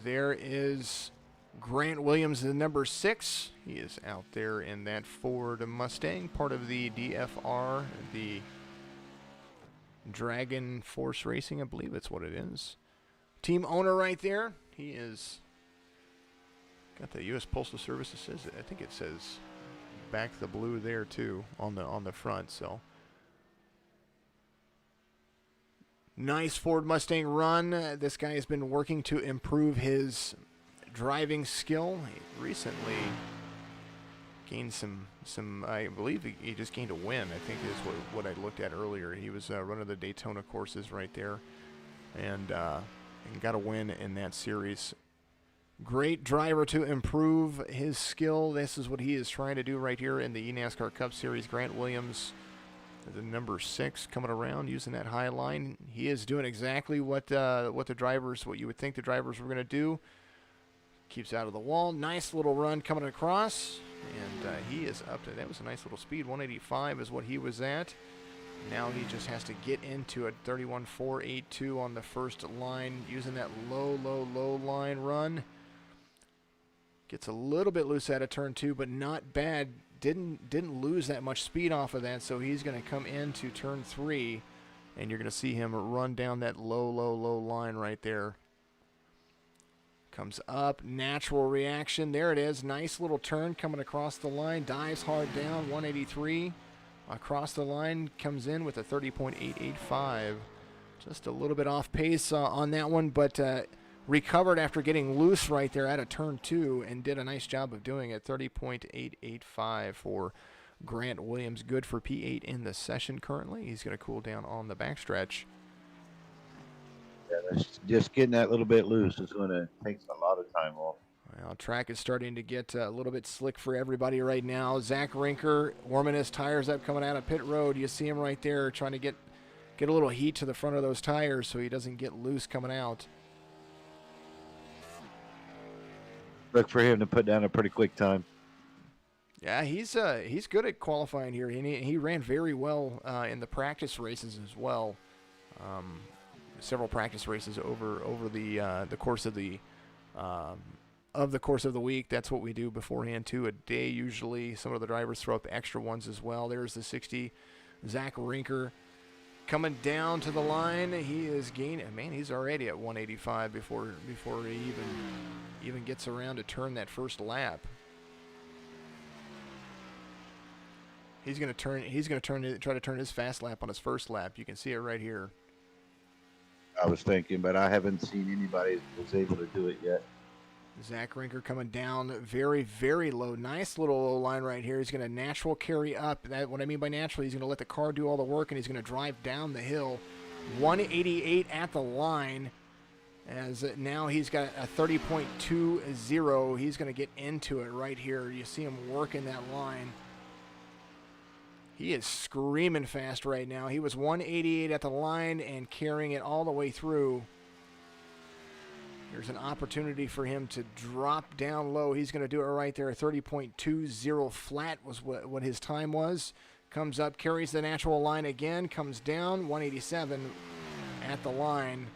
There is Grant Williams, the number 6. He is out there in that Ford Mustang, part of the DFR, the Dragon Force Racing, I believe that's what it is. Team owner right there. He is got the U.S. Postal Service. It says, I think it says back the blue there too on the front. So nice Ford Mustang run. This guy has been working to improve his driving skill. He recently gained some I believe he just gained a win. I think is what I looked at earlier. He was running the Daytona courses right there, and got a win in that series. Great driver to improve his skill. This is what he is trying to do right here in the eNASCAR Cup Series. Grant Williams, the number 6, coming around using that high line. He is doing exactly what you would think the drivers were going to do. Keeps out of the wall. Nice little run coming across. And he is up to, that was a nice little speed. 185 is what he was at. Now he just has to get into a 31.482 on the first line using that low line run. Gets a little bit loose out of turn 2, but not bad. Didn't lose that much speed off of that, so he's going to come into turn 3, and you're going to see him run down that low line right there. Comes up, natural reaction. There it is. Nice little turn coming across the line. Dives hard down, 183. Across the line, comes in with a 30.885. Just a little bit off pace on that one, but recovered after getting loose right there at a turn 2 and did a nice job of doing it. 30.885 for Grant Williams. Good for P8 in the session currently. He's going to cool down on the backstretch. Yeah, just getting that little bit loose is going to take a lot of time off. Well, track is starting to get a little bit slick for everybody right now. Zach Rinker warming his tires up coming out of pit road. You see him right there trying to get a little heat to the front of those tires so he doesn't get loose coming out. Look for him to put down a pretty quick time. Yeah, he's good at qualifying here. He ran very well in the practice races as well. Several practice races over the course of the week. That's what we do beforehand too. A day usually. Some of the drivers throw up extra ones as well. There's the 60, Zach Rinker coming down to the line. He is gaining. Man, he's already at 185 before he even gets around to turn that first lap. He's gonna try to turn his fast lap on his first lap. You can see it right here. I was thinking, but I haven't seen anybody that was able to do it yet. Zach Rinker coming down very, very low. Nice little low line right here. He's going to natural carry up. What I mean by natural, he's going to let the car do all the work, and he's going to drive down the hill. 188 at the line. As now he's got a 30.20. He's going to get into it right here. You see him working that line. He is screaming fast right now. He was 188 at the line and carrying it all the way through. There's an opportunity for him to drop down low. He's going to do it right there. 30.20 flat was what his time was. Comes up, carries the natural line again, comes down, 187 at the line.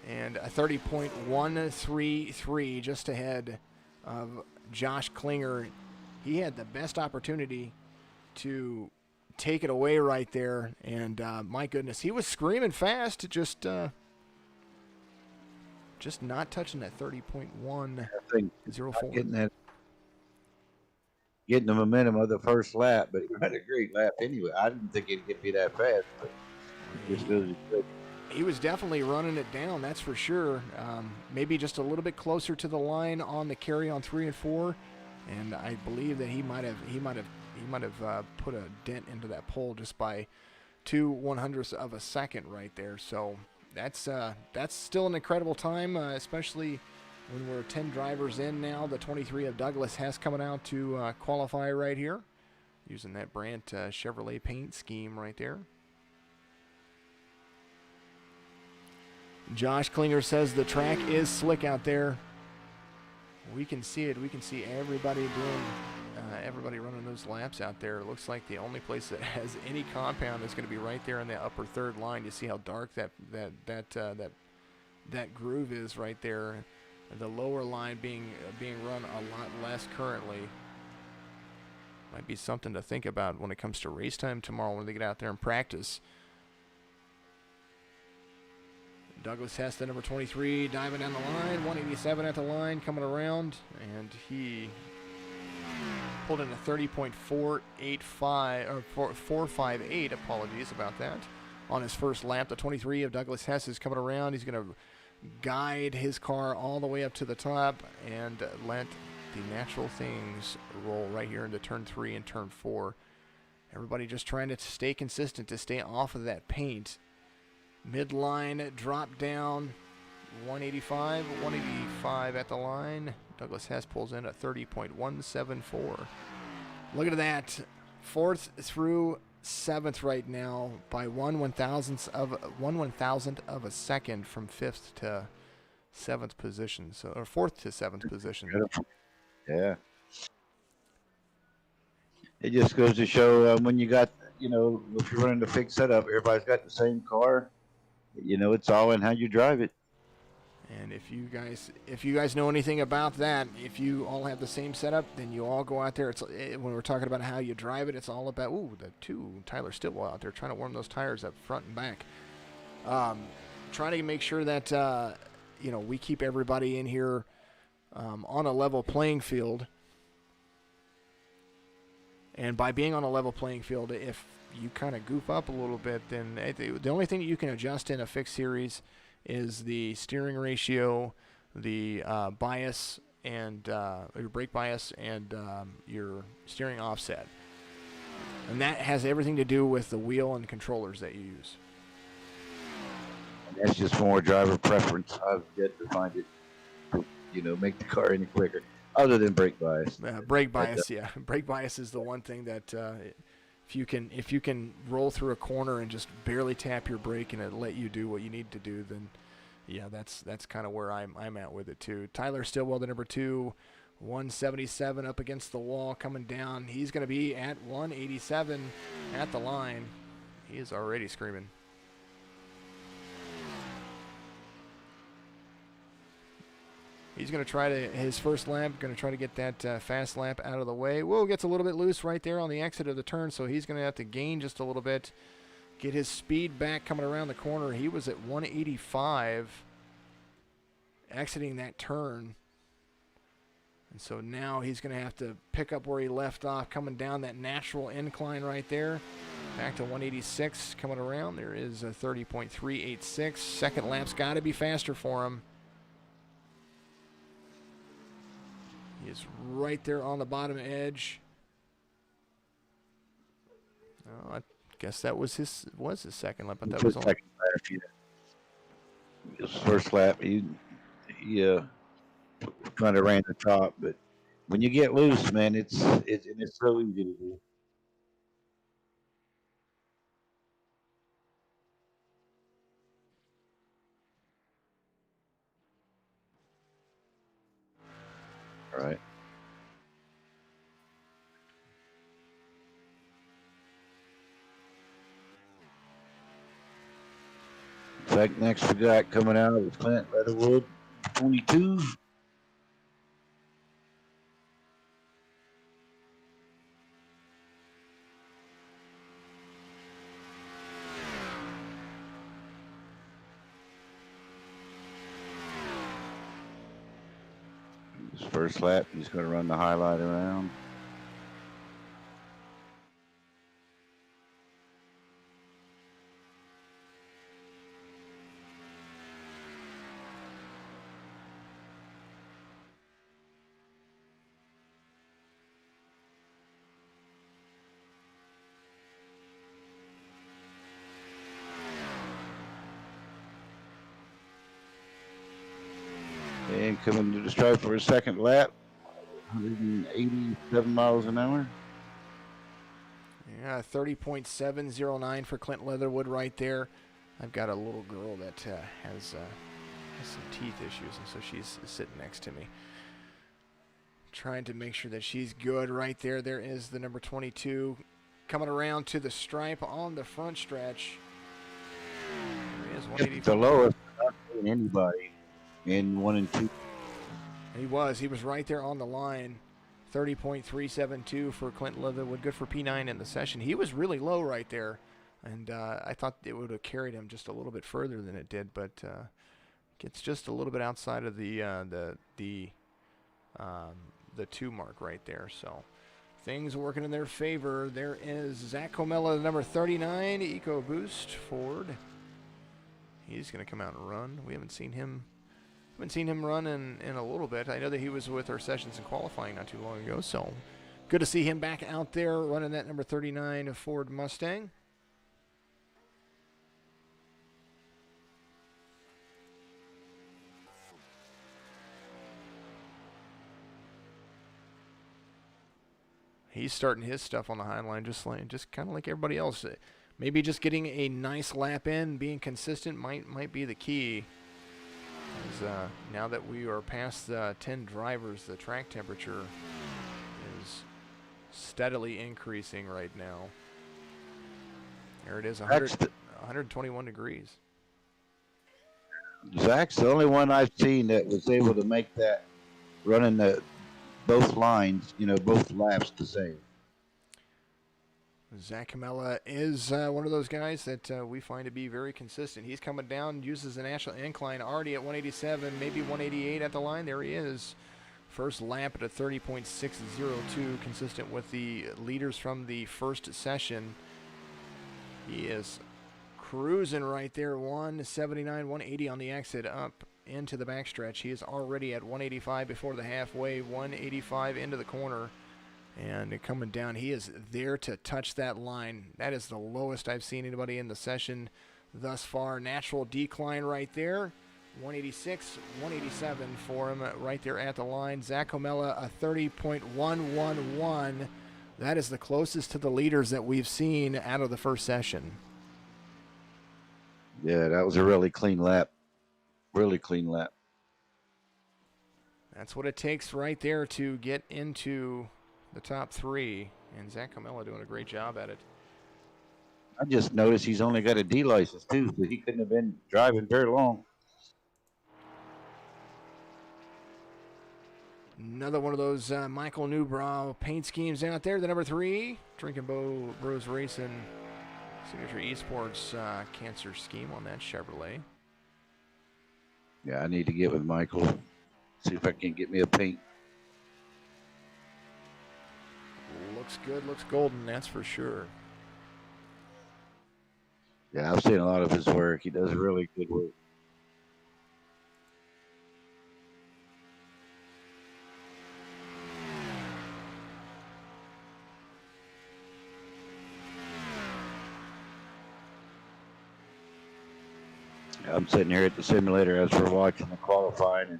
And a 30.133 just ahead of Josh Klinger. He had the best opportunity to take it away right there. And my goodness, he was screaming fast, just not touching that 30.104. Getting the momentum of the first lap, but he had a great lap anyway. I didn't think he'd get me that fast, but just goes good. He was definitely running it down, that's for sure. Maybe just a little bit closer to the line on the carry on 3 and 4. And I believe that he might have put a dent into that pole just by 0.02 of a second right there. So that's still an incredible time, especially when we're 10 drivers in now. The 23 of Douglas Hess coming out to qualify right here, using that Brandt Chevrolet paint scheme right there. Josh Klinger says the track is slick out there. We can see it. We can see everybody running those laps out there. It looks like the only place that has any compound is going to be right there in the upper third line. You see how dark that groove is right there. The lower line being run a lot less currently. Might be something to think about when it comes to race time tomorrow when they get out there and practice. Douglas Hess, the number 23, diving down the line, 187 at the line, coming around, and he pulled in a 30.485 or 458. Apologies about that. On his first lap, the 23 of Douglas Hess is coming around. He's going to guide his car all the way up to the top and let the natural things roll right here into turn 3 and turn 4. Everybody just trying to stay consistent, to stay off of that paint. Midline drop down, 185 at the line. Douglas Hess pulls in at 30.174. Look at that, 4th through 7th right now by 1/1000th of a second from 5th to 7th position, so or 4th to 7th position. Yeah. It just goes to show when you got, if you're running the fixed setup, everybody's got the same car. It's all in how you drive it. And if you guys know anything about that, if you all have the same setup, then you all go out there. When we're talking about how you drive it, it's all about the 2 Tyler Stillwell out there trying to warm those tires up front and back. Trying to make sure that we keep everybody in here on a level playing field. And by being on a level playing field, if you kind of goof up a little bit, then the only thing that you can adjust in a fixed series is the steering ratio, the bias, and your brake bias, and your steering offset. And that has everything to do with the wheel and controllers that you use. That's just more driver preference. I've yet to find it, make the car any quicker, other than brake bias. Brake bias, yeah. Brake bias is the one thing that if you can roll through a corner and just barely tap your brake and it let you do what you need to do, then yeah, that's kind of where I'm at with it too. Tyler Stillwell, the number 2, 177 up against the wall, coming down. He's going to be at 187 at the line. He is already screaming. He's going to try his first lap, going to try to get that fast lap out of the way. Whoa, gets a little bit loose right there on the exit of the turn, so he's going to have to gain just a little bit, get his speed back coming around the corner. He was at 185 exiting that turn. And so now he's going to have to pick up where he left off, coming down that natural incline right there. Back to 186 coming around. There is a 30.386. Second lap's got to be faster for him. He is right there on the bottom edge. Oh, I guess that was his second lap. But that was second lap. His first lap, he kind of ran the top, but when you get loose, man, it's so easy to do. All right. Next we got coming out is Clint Leatherwood, 22. His first lap, he's going to run the highlight around. And coming to the stripe for his second lap, 187 miles an hour. Yeah, 30.709 for Clint Leatherwood right there. I've got a little girl that has some teeth issues, and so she's sitting next to me, trying to make sure that she's good right there. There is the number 22 coming around to the stripe on the front stretch. There he is, 185. The lowest, not seeing anybody in 1 and 2. He was right there on the line. 30.372 for Clint Leatherwood, good for P9 in the session. He was really low right there, and I thought it would have carried him just a little bit further than it did, but gets just a little bit outside of the 2 mark right there. So things working in their favor. There is Zach Comella, number 39, EcoBoost Ford. He's going to come out and run. We haven't seen him run in a little bit. I know that he was with our sessions in qualifying not too long ago, so good to see him back out there running that number 39 Ford Mustang. He's starting his stuff on the Heinlein just kind of like everybody else. Maybe just getting a nice lap in, being consistent might be the key. As, now that we are past 10 drivers, the track temperature is steadily increasing right now. There it is, 121 degrees. Zach's the only one I've seen that was able to make that running both lines, both laps the same. Zach Camella is one of those guys that we find to be very consistent. He's coming down, uses the national incline already at 187, maybe 188 at the line. There he is. First lap at a 30.602, consistent with the leaders from the first session. He is cruising right there, 179, 180 on the exit up into the backstretch. He is already at 185 before the halfway, 185 into the corner. And coming down, he is there to touch that line. That is the lowest I've seen anybody in the session thus far. Natural decline right there. 186, 187 for him right there at the line. Zach Comella, a 30.111. That is the closest to the leaders that we've seen out of the first session. Yeah, that was a really clean lap. Really clean lap. That's what it takes right there to get into the top three. And Zach Comella doing a great job at it. I just noticed he's only got a D license, too, so he couldn't have been driving very long. Another one of those Michael Newbrow paint schemes out there. The number 3, Drinking Bros Racing Signature Esports cancer scheme on that Chevrolet. Yeah, I need to get with Michael. See if I can get me a paint. Looks good, looks golden, that's for sure. Yeah, I've seen a lot of his work. He does really good work. I'm sitting here at the simulator as we're watching the qualifying, and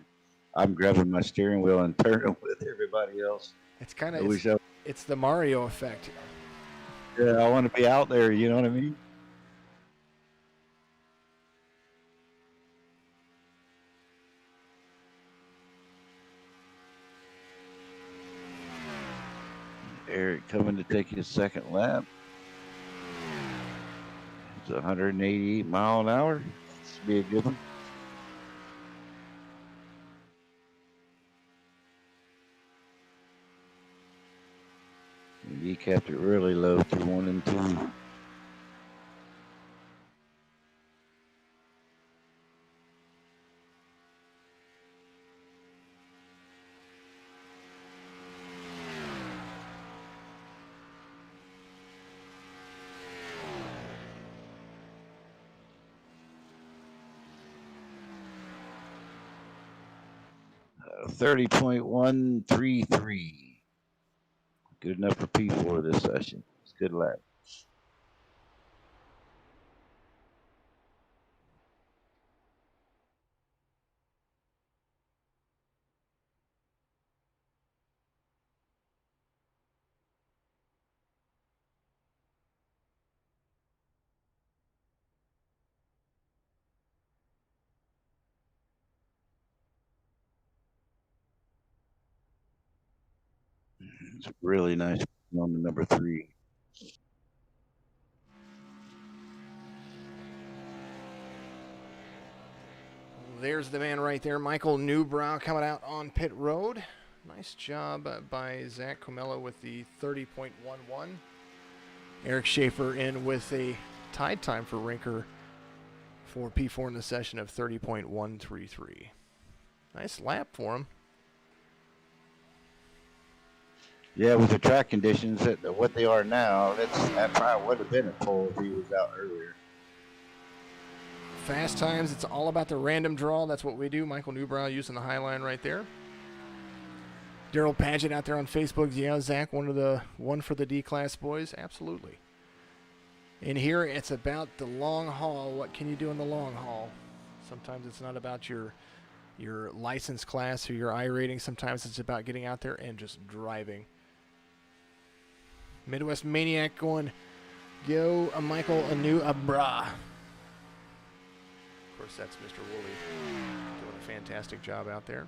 I'm grabbing my steering wheel and turning with everybody else. It's kind of it's the Mario effect. Yeah, I want to be out there. You know what I mean? Eric coming to take his second lap. It's 188 mile an hour. Should be a good one. And he kept it really low through 1 and 2. Uh, 30.133. Good enough for P4 this session. It's a good lap. It's really nice on the number 3. There's the man right there, Michael Newbrow, coming out on pit road. Nice job by Zach Comella with the 30.11. Eric Schaefer in with a tied time for Rinker for P4 in the session of 30.133. Nice lap for him. Yeah, with the track conditions that what they are now, that probably would have been a pole if he was out earlier. Fast times, it's all about the random draw. That's what we do. Michael Newbrow using the high line right there. Daryl Padgett out there on Facebook. Yeah, Zach, one for the D-Class boys. Absolutely. In here, it's about the long haul. What can you do in the long haul? Sometimes it's not about your license class or your I rating. Sometimes it's about getting out there and just driving. Midwest Maniac going, go Michael Newbrow. Of course, that's Mr. Wooley doing a fantastic job out there.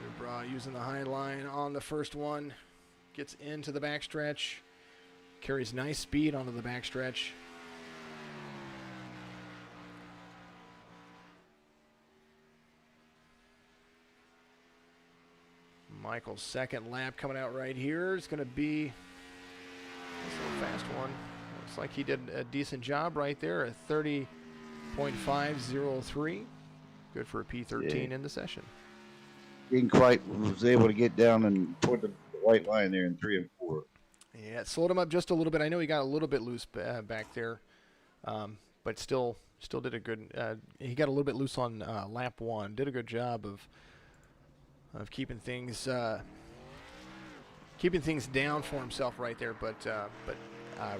Newbrow using the high line on the first one. Gets into the backstretch. Carries nice speed onto the backstretch. Michael's second lap coming out right here. It's going to be a fast one. Looks like he did a decent job right there, a 30.503. Good for a P13 in the session. Didn't quite was able to get down and toward the white line there in 3 and 4. Yeah, it slowed him up just a little bit. I know he got a little bit loose back there, but still did a good. He got a little bit loose on lap 1. Did a good job of keeping things down for himself right there, but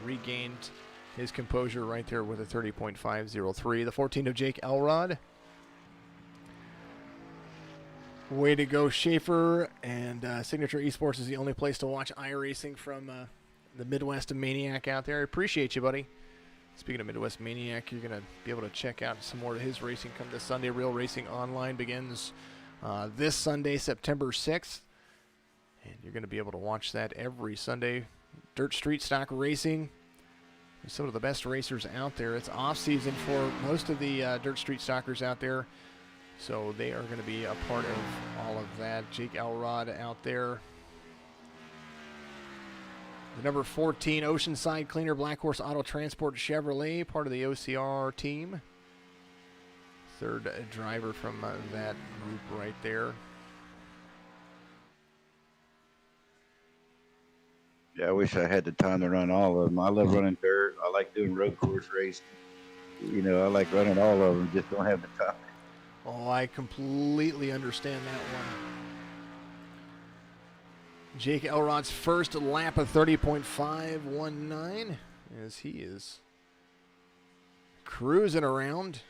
regained his composure right there with a 30.503. The 14 of Jake Elrod. Way to go, Schaefer. And Signature Esports is the only place to watch iRacing from the Midwest Maniac out there. I appreciate you, buddy. Speaking of Midwest Maniac, you're going to be able to check out some more of his racing come this Sunday. Real Racing Online begins this Sunday, September 6th. And you're going to be able to watch that every Sunday. Dirt Street Stock Racing. Some of the best racers out there. It's off-season for most of the Dirt Street Stockers out there. So they are going to be a part of all of that. Jake Elrod out there. The number 14, Oceanside Cleaner Black Horse Auto Transport Chevrolet, part of the OCR team. Third driver from that group right there. Yeah, I wish I had the time to run all of them. I love running dirt. I like doing road course racing. You know, I like running all of them, just don't have the time. Oh, I completely understand that one. Jake Elrod's first lap of 30.519 as he is cruising around.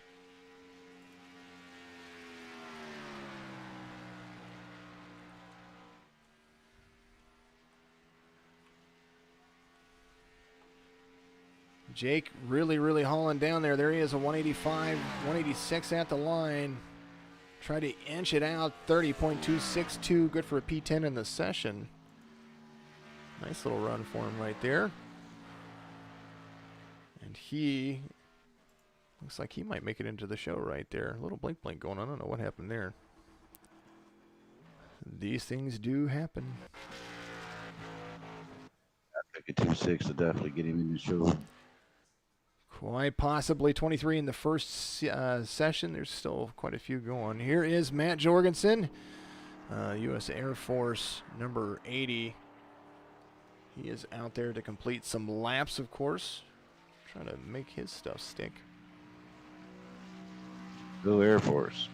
Jake really hauling down there. There he is, a 185, 186 at the line. Try to inch it out, 30.262. Good for a P10 in the session. Nice little run for him right there. And he looks like he might make it into the show right there. A little blink going on. I don't know what happened there. These things do happen. I think a 2.6 will definitely get him in the show. Quite possibly 23 in the first session. There's still quite a few going. Here is Matt Jorgensen, U.S. Air Force number 80. He is out there to complete some laps, of course, trying to make his stuff stick. Go Air Force.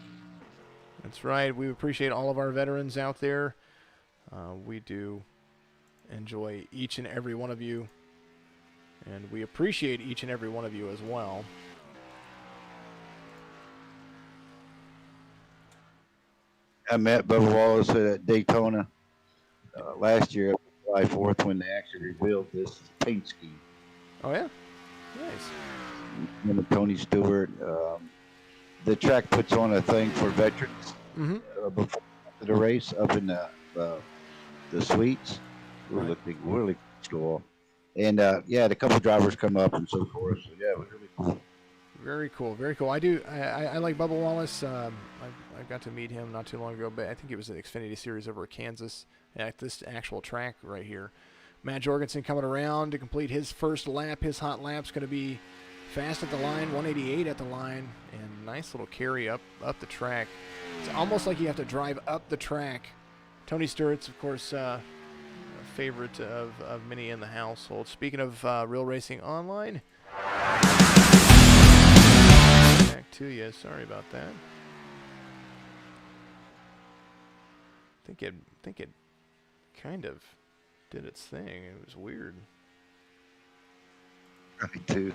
That's right. We appreciate all of our veterans out there. We do enjoy each and every one of you. And we appreciate each and every one of you as well. I met Bubba Wallace at Daytona last year, July 4th, when they actually revealed this paint scheme. Oh, yeah? Nice. Him and Tony Stewart. The track puts on a thing for veterans before the race up in the suites. Really cool. And yeah, the couple drivers come up and so forth. So yeah, it was really cool. Very cool, very cool. I like Bubba Wallace. I got to meet him not too long ago, but I think it was the Xfinity Series over at Kansas at this actual track right here. Matt Jorgensen coming around to complete his first lap. His hot lap's going to be fast at the line, 188 at the line, and nice little carry up the track. It's almost like you have to drive up the track. Tony Stewart's, of course, favorite of many in the household. Speaking of Real Racing Online, back to you. Sorry about that. I think it kind of did its thing. It was weird. Right, too.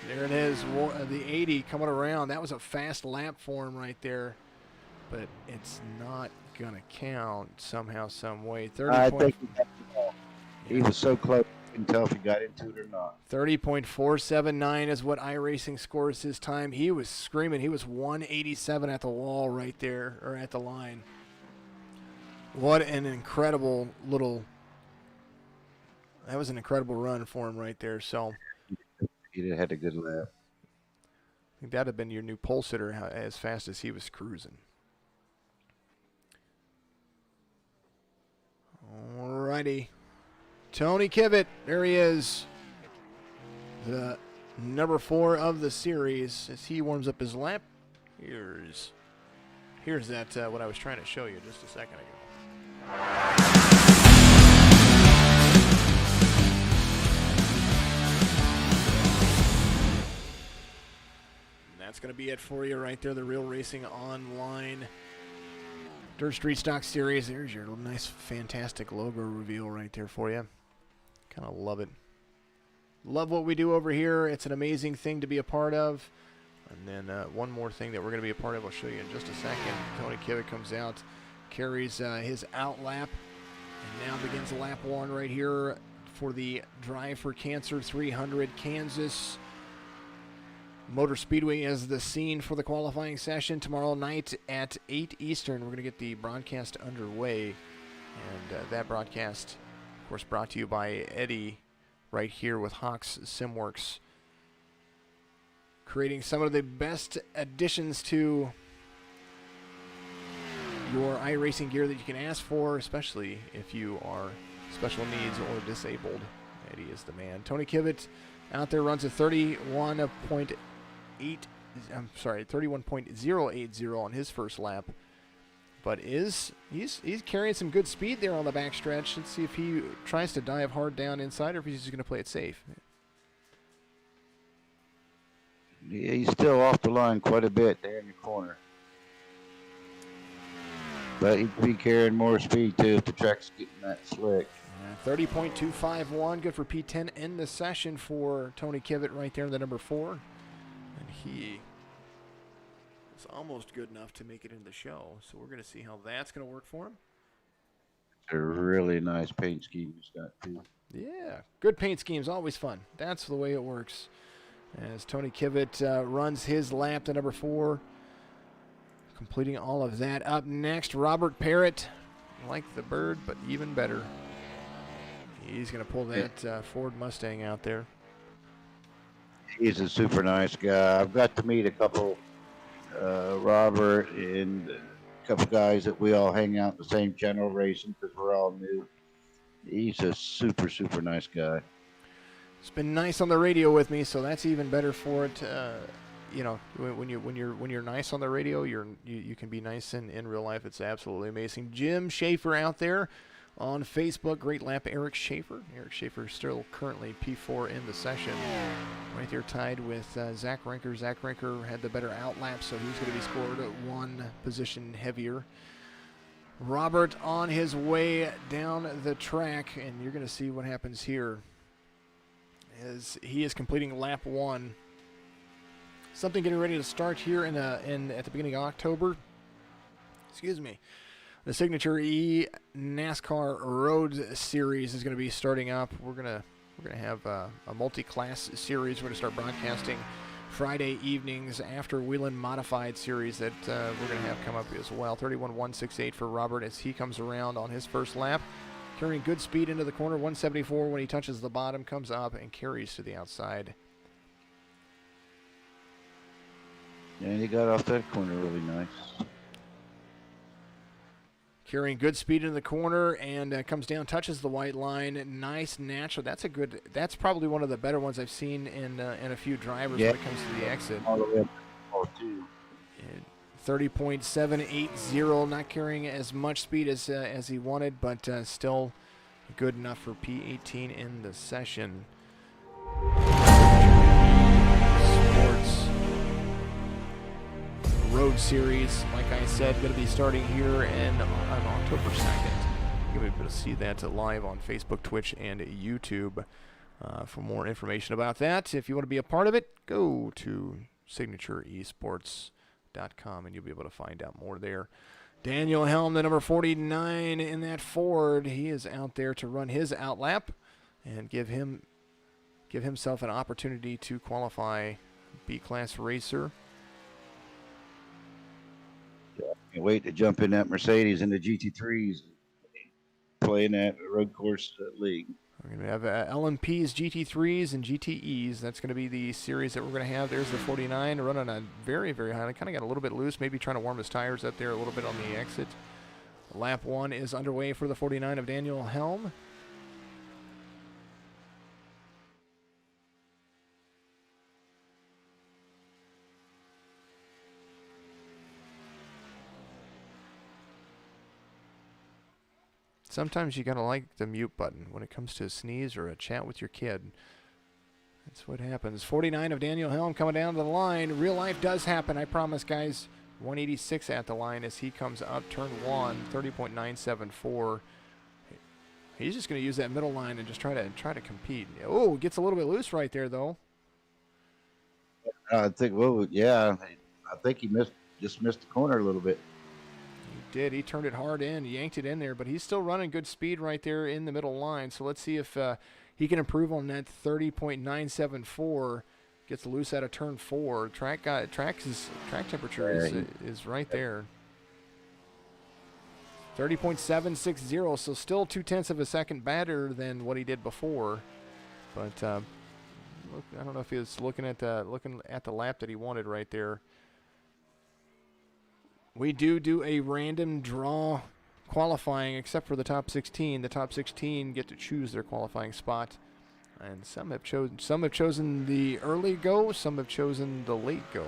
There it is, the 80 coming around. That was a fast lap for him right there, but it's not gonna count somehow, some way. 30. I think he was so close. You can tell if he got into it or not. 30.479 is what iRacing scores his time. He was screaming. He was 187 at the wall right there, or at the line. What an incredible little. That was an incredible run for him right there. So He had a good lap. I think that'd have been your new pole sitter as fast as he was cruising. Alrighty. Tony Kivitt, there he is. The number 4 of the series as he warms up his lap. Here's that what I was trying to show you just a second ago. That's going to be it for you right there, the Real Racing Online Dirt Street Stock Series. There's your nice, fantastic logo reveal right there for you. Kind of love it. Love what we do over here. It's an amazing thing to be a part of. And then one more thing that we're going to be a part of, I'll show you in just a second. Tony Kivitt comes out, carries his out lap, and now begins lap 1 right here for the Drive for Cancer 300 Kansas Motor Speedway as the scene for the qualifying session tomorrow night at 8 Eastern. We're going to get the broadcast underway, and that broadcast, of course, brought to you by Eddie right here with Hawks SimWorx, creating some of the best additions to your iRacing gear that you can ask for, especially if you are special needs or disabled. Eddie is the man. Tony Kivitt out there runs a 31.080 on his first lap, but he's carrying some good speed there on the backstretch. Let's see if he tries to dive hard down inside or if he's just going to play it safe. Yeah, he's still off the line quite a bit there in the corner. But he'd be carrying more speed too if the track's getting that slick. 30.251, good for P10 in the session for Tony Kivitt right there in the number 4. And he is almost good enough to make it in the show. So we're going to see how that's going to work for him. It's a really nice paint scheme he's got too. Yeah, good paint scheme's always fun. That's the way it works. As Tony Kivitt runs his lap to number 4, completing all of that. Up next, Robert Parrott, like the bird, but even better. He's going to pull that Ford Mustang out there. He's a super nice guy. I've got to meet a couple, Robert and a couple guys that we all hang out in the same channel racing because we're all new. He's a super, super nice guy. It's been nice on the radio with me, so that's even better for it. You know, when you're nice on the radio, you can be nice in real life. It's absolutely amazing. Jim Schaefer out there on Facebook. Great lap, Eric Schaefer. Eric Schaefer still currently P4 in the session. Right there tied with Zach Rinker. Zach Rinker had the better out lap, so he's going to be scored 1 position heavier. Robert on his way down the track, and you're going to see what happens here as he is completing lap 1. Something getting ready to start here at the beginning of October. Excuse me. The Signature E NASCAR Road Series is going to be starting up. We're gonna have a multi-class series. We're going to start broadcasting Friday evenings after Whelen Modified Series that we're going to have come up as well. 31.168 for Robert as he comes around on his first lap, carrying good speed into the corner. 174 when he touches the bottom, comes up and carries to the outside. And he got off that corner really nice. Carrying good speed in the corner and comes down, touches the white line. Nice natural. That's probably one of the better ones I've seen in a few drivers when it comes to the exit. All the way up to 30.780, not carrying as much speed as he wanted, but still good enough for P18 in the session. Sports Road Series, like I said, going to be starting here on October 2nd. You'll be able to see that live on Facebook, Twitch, and YouTube. For more information about that, if you want to be a part of it, go to signatureesports.com and you'll be able to find out more there. Daniel Helm, the number 49 in that Ford, he is out there to run his out lap and give himself an opportunity to qualify B-class racer. Can't wait to jump in that Mercedes and the GT3s, playing that road course league. We're going to have LMPs, GT3s, and GTEs. That's going to be the series that we're going to have. There's the 49 running a very, very high. Kind of got a little bit loose, maybe trying to warm his tires up there a little bit on the exit. Lap 1 is underway for the 49 of Daniel Helm. Sometimes you gotta like the mute button when it comes to a sneeze or a chat with your kid. That's what happens. 49 of Daniel Helm coming down to the line. Real life does happen, I promise, guys. 186 at the line as he comes up turn 1, 30.974. He's just going to use that middle line and just try to compete. Oh, gets a little bit loose right there though. I think. Well, yeah. I think he just missed the corner a little bit. He did. He turned it hard in, yanked it in there, but he's still running good speed right there in the middle line. So let's see if he can improve on that 30.974. Gets loose out of turn 4. Track temperature is right there. 30.760, so still 0.2 of a second better than what he did before. But look, I don't know if he was looking at the lap that he wanted right there. We do a random draw qualifying, except for the top 16. The top 16 get to choose their qualifying spot, and some have chosen the early go, some have chosen the late go.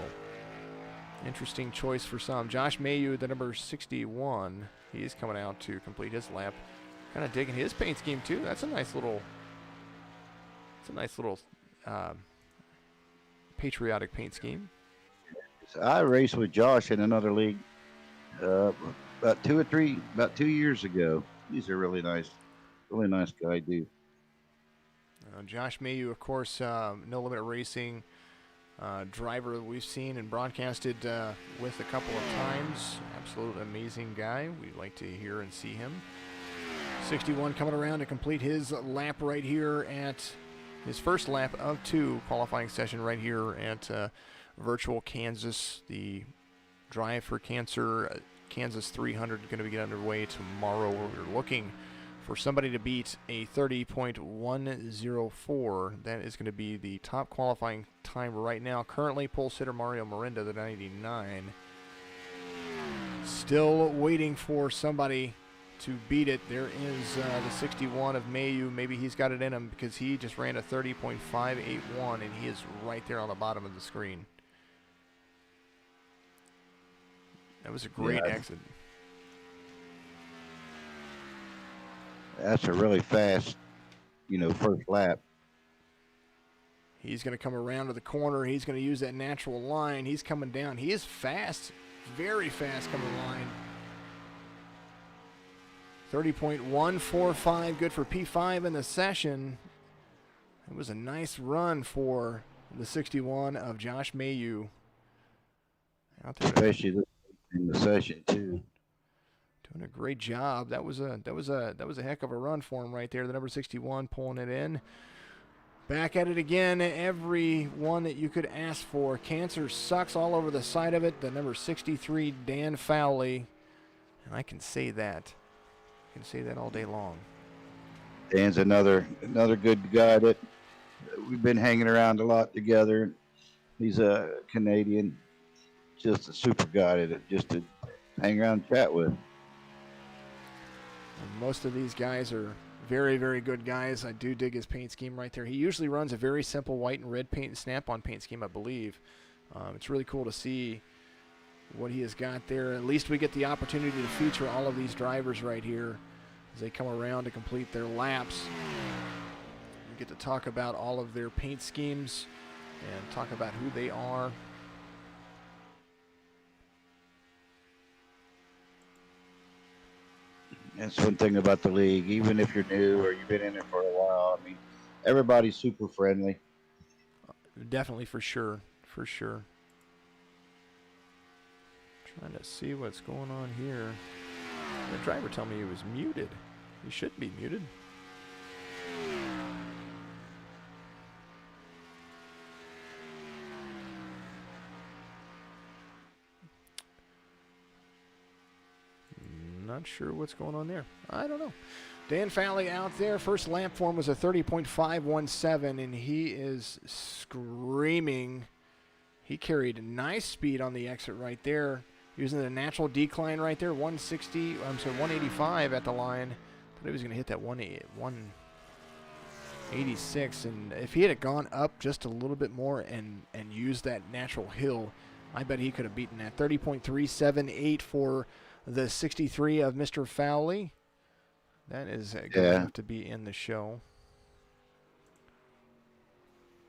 Interesting choice for some. Josh Mayu, the number 61, he's coming out to complete his lap. Kind of digging his paint scheme too. That's a nice little. Patriotic paint scheme. I raced with Josh in another league about 2 years ago. He's a really nice guy, dude. Josh Mayu, of course, No Limit Racing driver that we've seen and broadcasted with a couple of times. Absolute amazing guy. We'd like to hear and see him. 61 coming around to complete his lap right here at his first lap of 2 qualifying session right here at Virtual Kansas. The Drive for Cancer Kansas 300 going to be getting underway tomorrow, where we're looking for somebody to beat a 30.104. That is going to be the top qualifying time right now. Currently, pole sitter Mario Miranda, the 99. Still waiting for somebody to beat it. There is the 61 of Mayu. Maybe he's got it in him because he just ran a 30.581, and he is right there on the bottom of the screen. That was a great exit. That's a really fast, first lap. He's going to come around to the corner. He's going to use that natural line. He's coming down. He is fast, very fast coming line. 30.145, good for P5 in the session. It was a nice run for the 61 of Josh Mayu. Out there, especially in the session too. Doing a great job. That was a heck of a run for him right there. The number 61 pulling it in. Back at it again. Every one that you could ask for. Cancer sucks all over the side of it. The number 63 Dan Fowley, and I can say that. I can say that all day long. Dan's another good guy that we've been hanging around a lot together. He's a Canadian, just a super guy to hang around and chat with. And most of these guys are very, very good guys. I do dig his paint scheme right there. He usually runs a very simple white and red paint, snap-on paint scheme, I believe. It's really cool to see what he has got there. At least we get the opportunity to feature all of these drivers right here as they come around to complete their laps. We get to talk about all of their paint schemes and talk about who they are. That's one thing about the league. Even if you're new or you've been in it for a while, everybody's super friendly. Definitely, for sure. For sure. Trying to see what's going on here. The driver told me he was muted. He shouldn't be muted. Not sure what's going on there. I don't know. Dan Fowley out there. First lap for him was a 30.517, and he is screaming. He carried nice speed on the exit right there. using the natural decline right there. 185 at the line. Thought he was going to hit that 186, and if he had gone up just a little bit more and used that natural hill, I bet he could have beaten that. 30.378 for the 63 of Mr. Fowley. That is good enough to be in the show.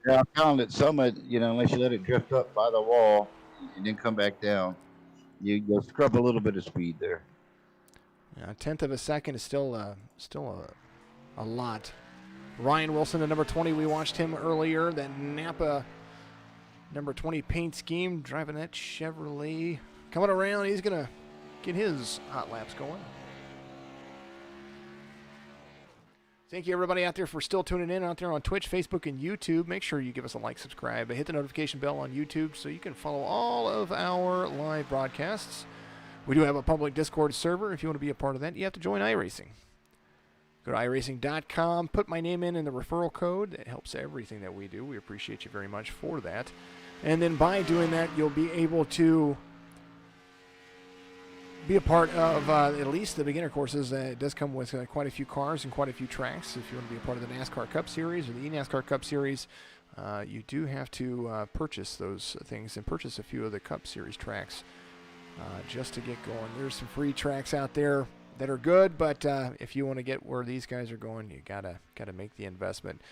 Yeah, I found that some, unless you let it drift up by the wall and then come back down, you'll scrub a little bit of speed there. Yeah, a tenth of a second is still a lot. Ryan Wilson, the number 20, we watched him earlier. That Napa number 20 paint scheme, driving that Chevrolet. Coming around, he's going to get his hot laps going. Thank you, everybody out there, for still tuning in out there on Twitch, Facebook, and YouTube. Make sure you give us a like, subscribe, and hit the notification bell on YouTube so you can follow all of our live broadcasts. We do have a public Discord server. If you want to be a part of that, you have to join iRacing. Go to iRacing.com, put my name in the referral code. That helps everything that we do. We appreciate you very much for that. And then by doing that, you'll be able to be a part of at least the beginner courses. It does come with quite a few cars and quite a few tracks. If you want to be a part of the NASCAR Cup Series or the eNASCAR Cup Series, you do have to purchase those things and purchase a few of the Cup Series tracks just to get going. There's some free tracks out there that are good, but if you want to get where these guys are going, you gotta make the investment.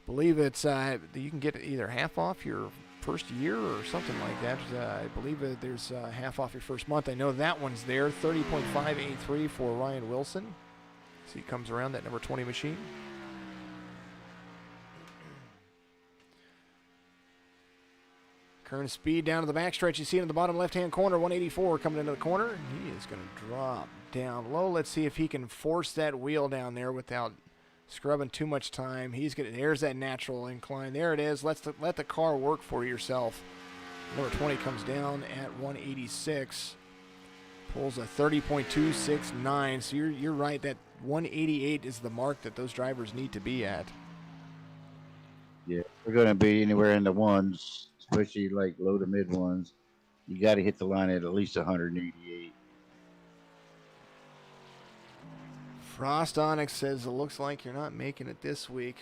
Believe it's you can get either half off your first year or something like that. I believe there's half off your first month. I know that one's there. 30.583 for Ryan Wilson. See, he comes around that number 20 machine. Current speed down to the backstretch. You see it in the bottom left-hand corner, 184 coming into the corner. He is going to drop down low. Let's see if he can force that wheel down there without scrubbing too much time. There's that natural incline. There it is. Let the car work for yourself. Number 20 comes down at 186. Pulls a 30.269. So you're right. That 188 is the mark that those drivers need to be at. Yeah, we're going to be anywhere in the ones, especially like low to mid ones. You got to hit the line at least 188. Frost Onyx says it looks like you're not making it this week.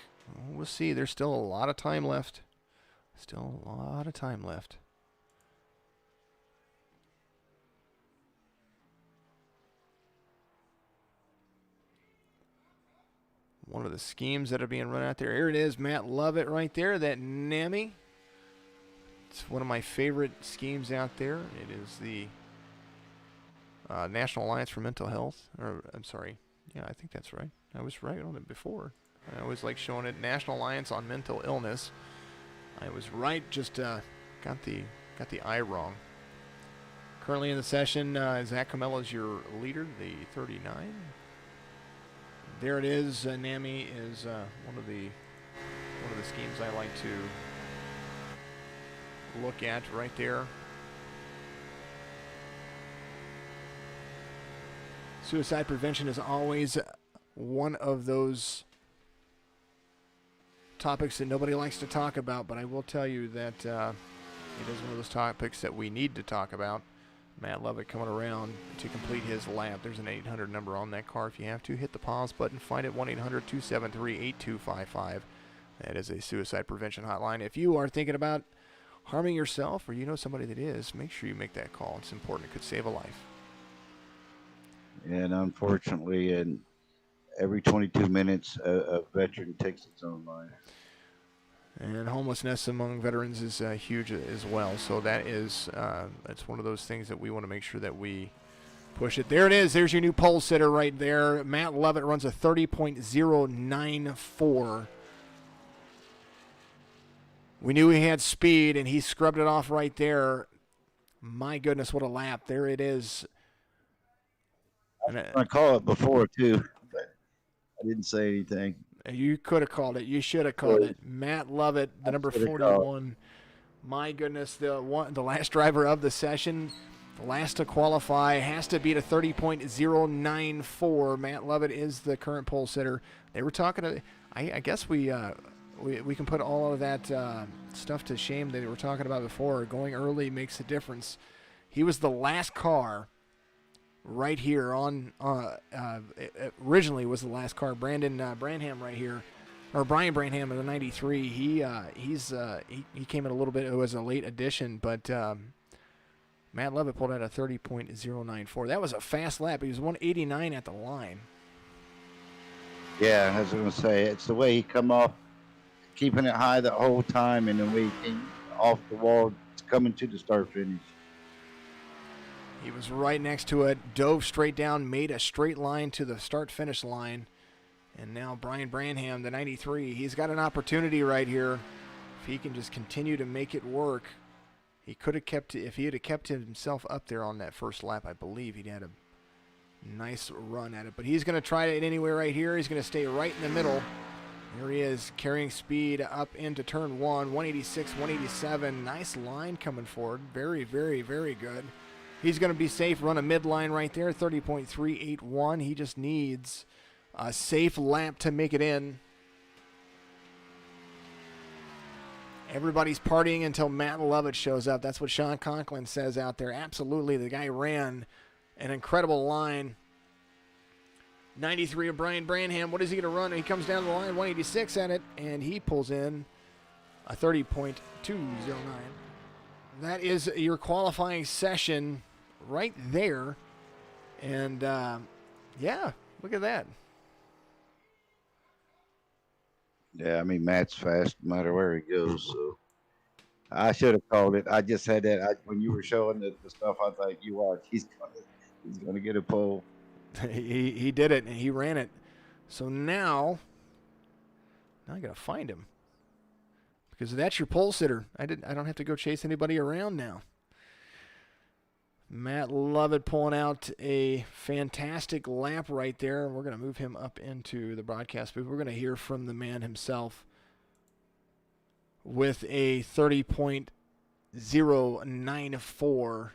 We'll see. There's still a lot of time left. One of the schemes that are being run out there. Here it is, Matt Lovett right there, that NAMI. It's one of my favorite schemes out there. It is the National Alliance for Mental Health. I'm sorry. Yeah, I think that's right. I was right on it before. I always like showing it. National Alliance on Mental Illness. I was right, just got the I wrong. Currently in the session, Zach Camella is your leader, the 39. There it is. NAMI is one of the schemes I like to look at right there. Suicide prevention is always one of those topics that nobody likes to talk about, but I will tell you that it is one of those topics that we need to talk about. Matt Lovett coming around to complete his lap. There's an 800 number on that car. If you have to, hit the pause button. Find it 1-800-273-8255. That is a suicide prevention hotline. If you are thinking about harming yourself or you know somebody that is, make sure you make that call. It's important. It could save a life. And unfortunately, in every 22 minutes, a veteran takes its own life. And homelessness among veterans is huge as well. So that is, it's one of those things that we want to make sure that we push it. There it is. There's your new pole sitter right there. Matt Lovett runs a 30.094. We knew he had speed, and he scrubbed it off right there. My goodness, what a lap. There it is. I called it before, too, but I didn't say anything. You could have called it. You should have called it. Matt Lovett, the number 41. My goodness, the last driver of the session, the last to qualify, has to beat a 30.094. Matt Lovett is the current pole sitter. They were talking. I guess we can put all of that stuff to shame that they were talking about before. Going early makes a difference. He was the last car right here on, originally was the last car. Brandon Branham right here, or Brian Branham in the 93. He came in a little bit. It was a late addition, but Matt Levitt pulled out a 30.094. That was a fast lap. He was 189 at the line. Yeah, I was going to say, it's the way he come off, keeping it high the whole time, and then we came off the wall, coming to the start finish. He was right next to it, dove straight down, made a straight line to the start-finish line. And now Brian Branham, the 93, he's got an opportunity right here. If he can just continue to make it work, he could have kept, if he had kept himself up there on that first lap, I believe he'd had a nice run at it. But he's going to try it anywhere right here. He's going to stay right in the middle. There he is, carrying speed up into turn 1, 186, 187. Nice line coming forward. Very, very, very good. He's going to be safe, run a midline right there, 30.381. He just needs a safe lap to make it in. Everybody's partying until Matt Lovett shows up. That's what Sean Conklin says out there. Absolutely, the guy ran an incredible line. 93 of Brian Branham. What is he going to run? He comes down the line, 186 at it, and he pulls in a 30.209. That is your qualifying session right there. And, yeah, look at that. Yeah, I mean, Matt's fast no matter where he goes. So I should have called it. I just had that. When you were showing the stuff, I thought, you watch, he's gonna get a pole. He did it, and he ran it. So now I got to find him. Because that's your pole sitter. I don't have to go chase anybody around now. Matt Lovett pulling out a fantastic lap right there. We're going to move him up into the broadcast booth. We're going to hear from the man himself with a 30.094.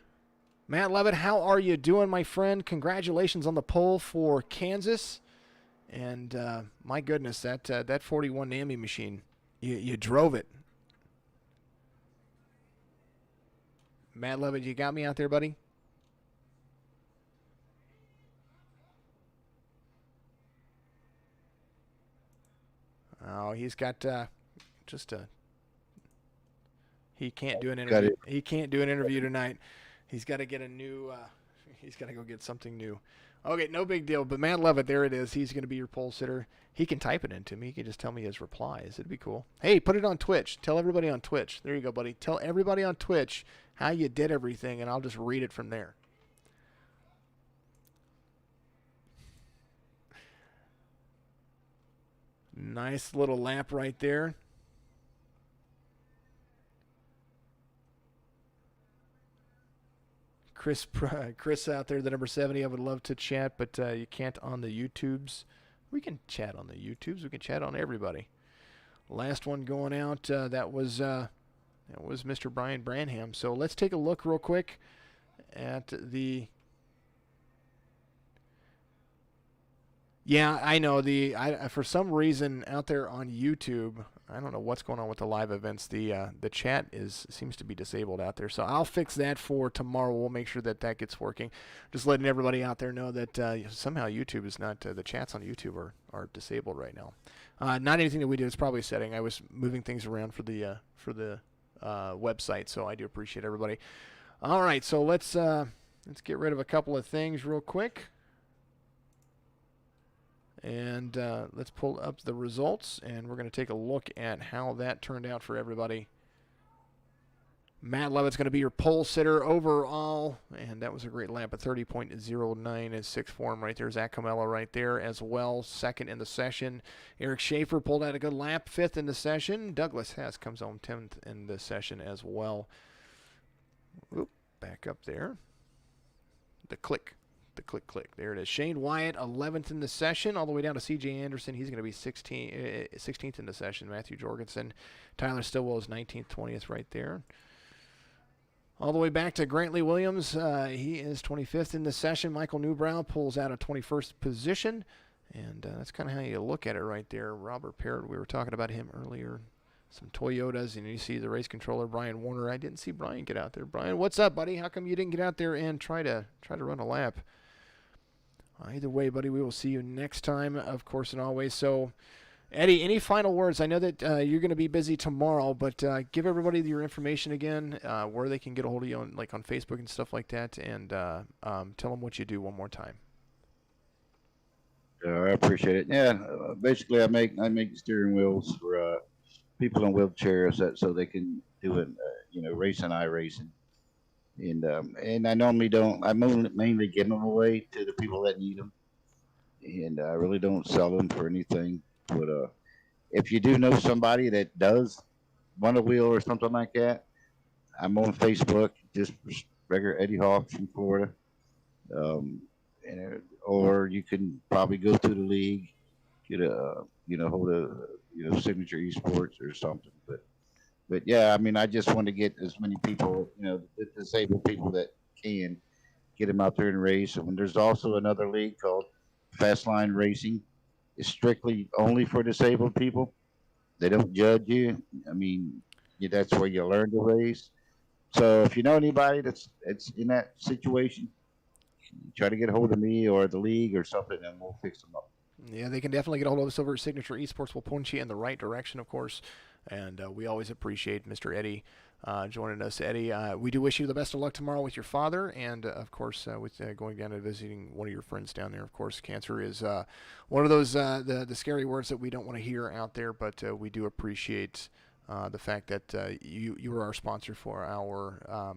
Matt Levitt, how are you doing, my friend? Congratulations on the pole for Kansas. And my goodness, that 41 NAMI machine, you drove it. Matt Levitt, you got me out there, buddy? Oh, he's got he can't do an interview. He can't do an interview tonight. He's got to get a new. He's got to go get something new. Okay, no big deal. But Matt Levitt, there it is. He's going to be your pole sitter. He can type it into me. He can just tell me his replies. It'd be cool. Hey, put it on Twitch. Tell everybody on Twitch. There you go, buddy. Tell everybody on Twitch how you did everything, and I'll just read it from there. Nice little lap right there. Chris out there, the number 70, I would love to chat, but you can't on the YouTubes. We can chat on the YouTubes. We can chat on everybody. Last one going out, that was Mr. Brian Branham. So let's take a look real quick at the... Yeah, I know. For some reason out there on YouTube, I don't know what's going on with the live events. The chat seems to be disabled out there. So I'll fix that for tomorrow. We'll make sure that gets working. Just letting everybody out there know that somehow YouTube is not, the chats on YouTube are disabled right now. Not anything that we did. It's probably a setting. I was moving things around for the website, so I do appreciate everybody. All right, so let's get rid of a couple of things real quick. And let's pull up the results, and we're going to take a look at how that turned out for everybody. Matt Levitt's going to be your pole sitter overall, and that was a great lap at 30.09 is sixth form right there. Zach Camella right there as well, second in the session. Eric Schaefer pulled out a good lap, fifth in the session. Douglas Hess comes home 10th in the session as well. Oop, back up there. The click. There it is. Shane Wyatt, 11th in the session, all the way down to C.J. Anderson. He's going to be 16th in the session. Matthew Jorgensen. Tyler Stillwell is 19th, 20th right there. All the way back to Grantley Williams. He is 25th in the session. Michael Newbrow pulls out a 21st position. And that's kind of how you look at it right there. Robert Parrott, we were talking about him earlier. some Toyotas, and you see the race controller, Brian Warner. I didn't see Brian get out there. Brian, what's up, buddy? How come you didn't get out there and try to run a lap? Either way, buddy, we will see you next time, of course, and always. So, Eddie, any final words? I know that you're going to be busy tomorrow, but give everybody your information again, where they can get a hold of you on, like on Facebook and stuff like that, and tell them what you do one more time. I appreciate it. Yeah, basically, I make steering wheels for people in wheelchairs so they can do it, racing, iRacing. And I normally don't. I mainly give them away to the people that need them, and I really don't sell them for anything. But if you do know somebody that does want a wheel or something like that, I'm on Facebook, just regular Eddie Hawks from Florida. Or you can probably go through the league, get hold of Signature Esports or something. But yeah, I mean, I just want to get as many people, the disabled people that can, get them out there and race. And there's also another league called Fastline Racing. It's strictly only for disabled people. They don't judge you. I mean, that's where you learn to race. So if you know anybody that's in that situation, try to get a hold of me or the league or something, and we'll fix them up. Yeah, they can definitely get a hold of us over at Signature Esports. We'll point you in the right direction, of course. And we always appreciate Mr. Eddie joining us. Eddie, we do wish you the best of luck tomorrow with your father, and of course with going down and visiting one of your friends down there. Of course, cancer is one of those the scary words that we don't want to hear out there, but we do appreciate the fact that you are our sponsor for our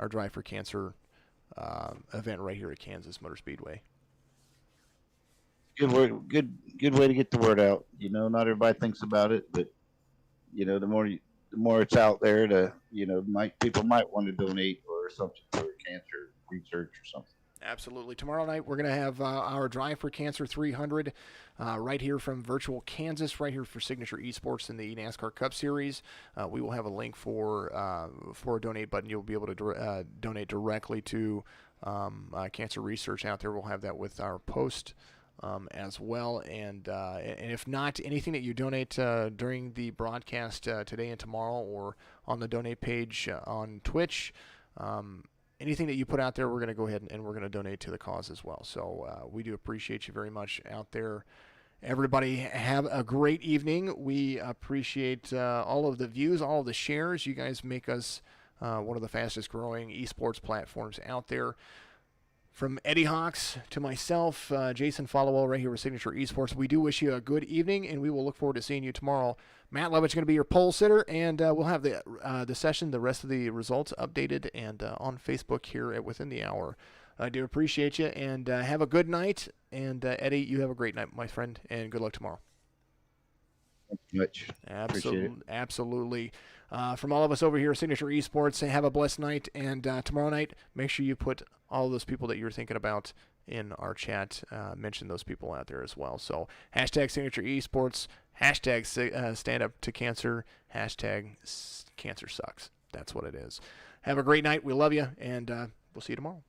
Drive for Cancer event right here at Kansas Motor Speedway. Good way to get the word out. Not everybody thinks about it, but the more it's out there, people might want to donate or something for cancer research or something. Absolutely. Tomorrow night we're going to have our Drive for Cancer 300 right here from virtual Kansas, right here for Signature Esports in the NASCAR Cup Series. We will have a link for a donate button. You'll be able to donate directly to cancer research out there. We'll have that with our post as well, and if not, anything that you donate during the broadcast today and tomorrow, or on the donate page on Twitch, anything that you put out there, we're going to go ahead and we're going to donate to the cause as well. So we do appreciate you very much out there. Everybody have a great evening. We appreciate all of the views, all of the shares. You guys make us one of the fastest growing esports platforms out there. From Eddie Hawks to myself, Jason Followell, right here with Signature Esports, we do wish you a good evening, and we will look forward to seeing you tomorrow. Matt Levitt's going to be your pole sitter, and we'll have the session, the rest of the results updated and on Facebook here within the hour. I do appreciate you, and have a good night. And Eddie, you have a great night, my friend, and good luck tomorrow. Thank you much. Absolutely. From all of us over here at Signature Esports, have a blessed night, and tomorrow night, make sure you put all those people that you're thinking about in our chat. Mention those people out there as well. So hashtag Signature Esports, hashtag Stand Up to Cancer, hashtag Cancer Sucks. That's what it is. Have a great night. We love you, and we'll see you tomorrow.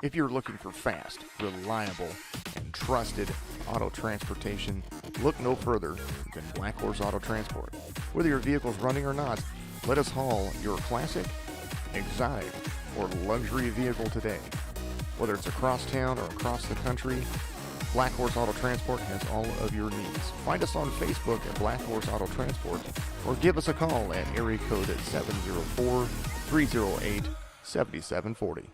If you're looking for fast, reliable, and trusted auto transportation, look no further than Black Horse Auto Transport. Whether your vehicle's running or not, let us haul your classic, exotic, or luxury vehicle today. Whether it's across town or across the country, Black Horse Auto Transport has all of your needs. Find us on Facebook at Black Horse Auto Transport or give us a call at area code 704-308-7740.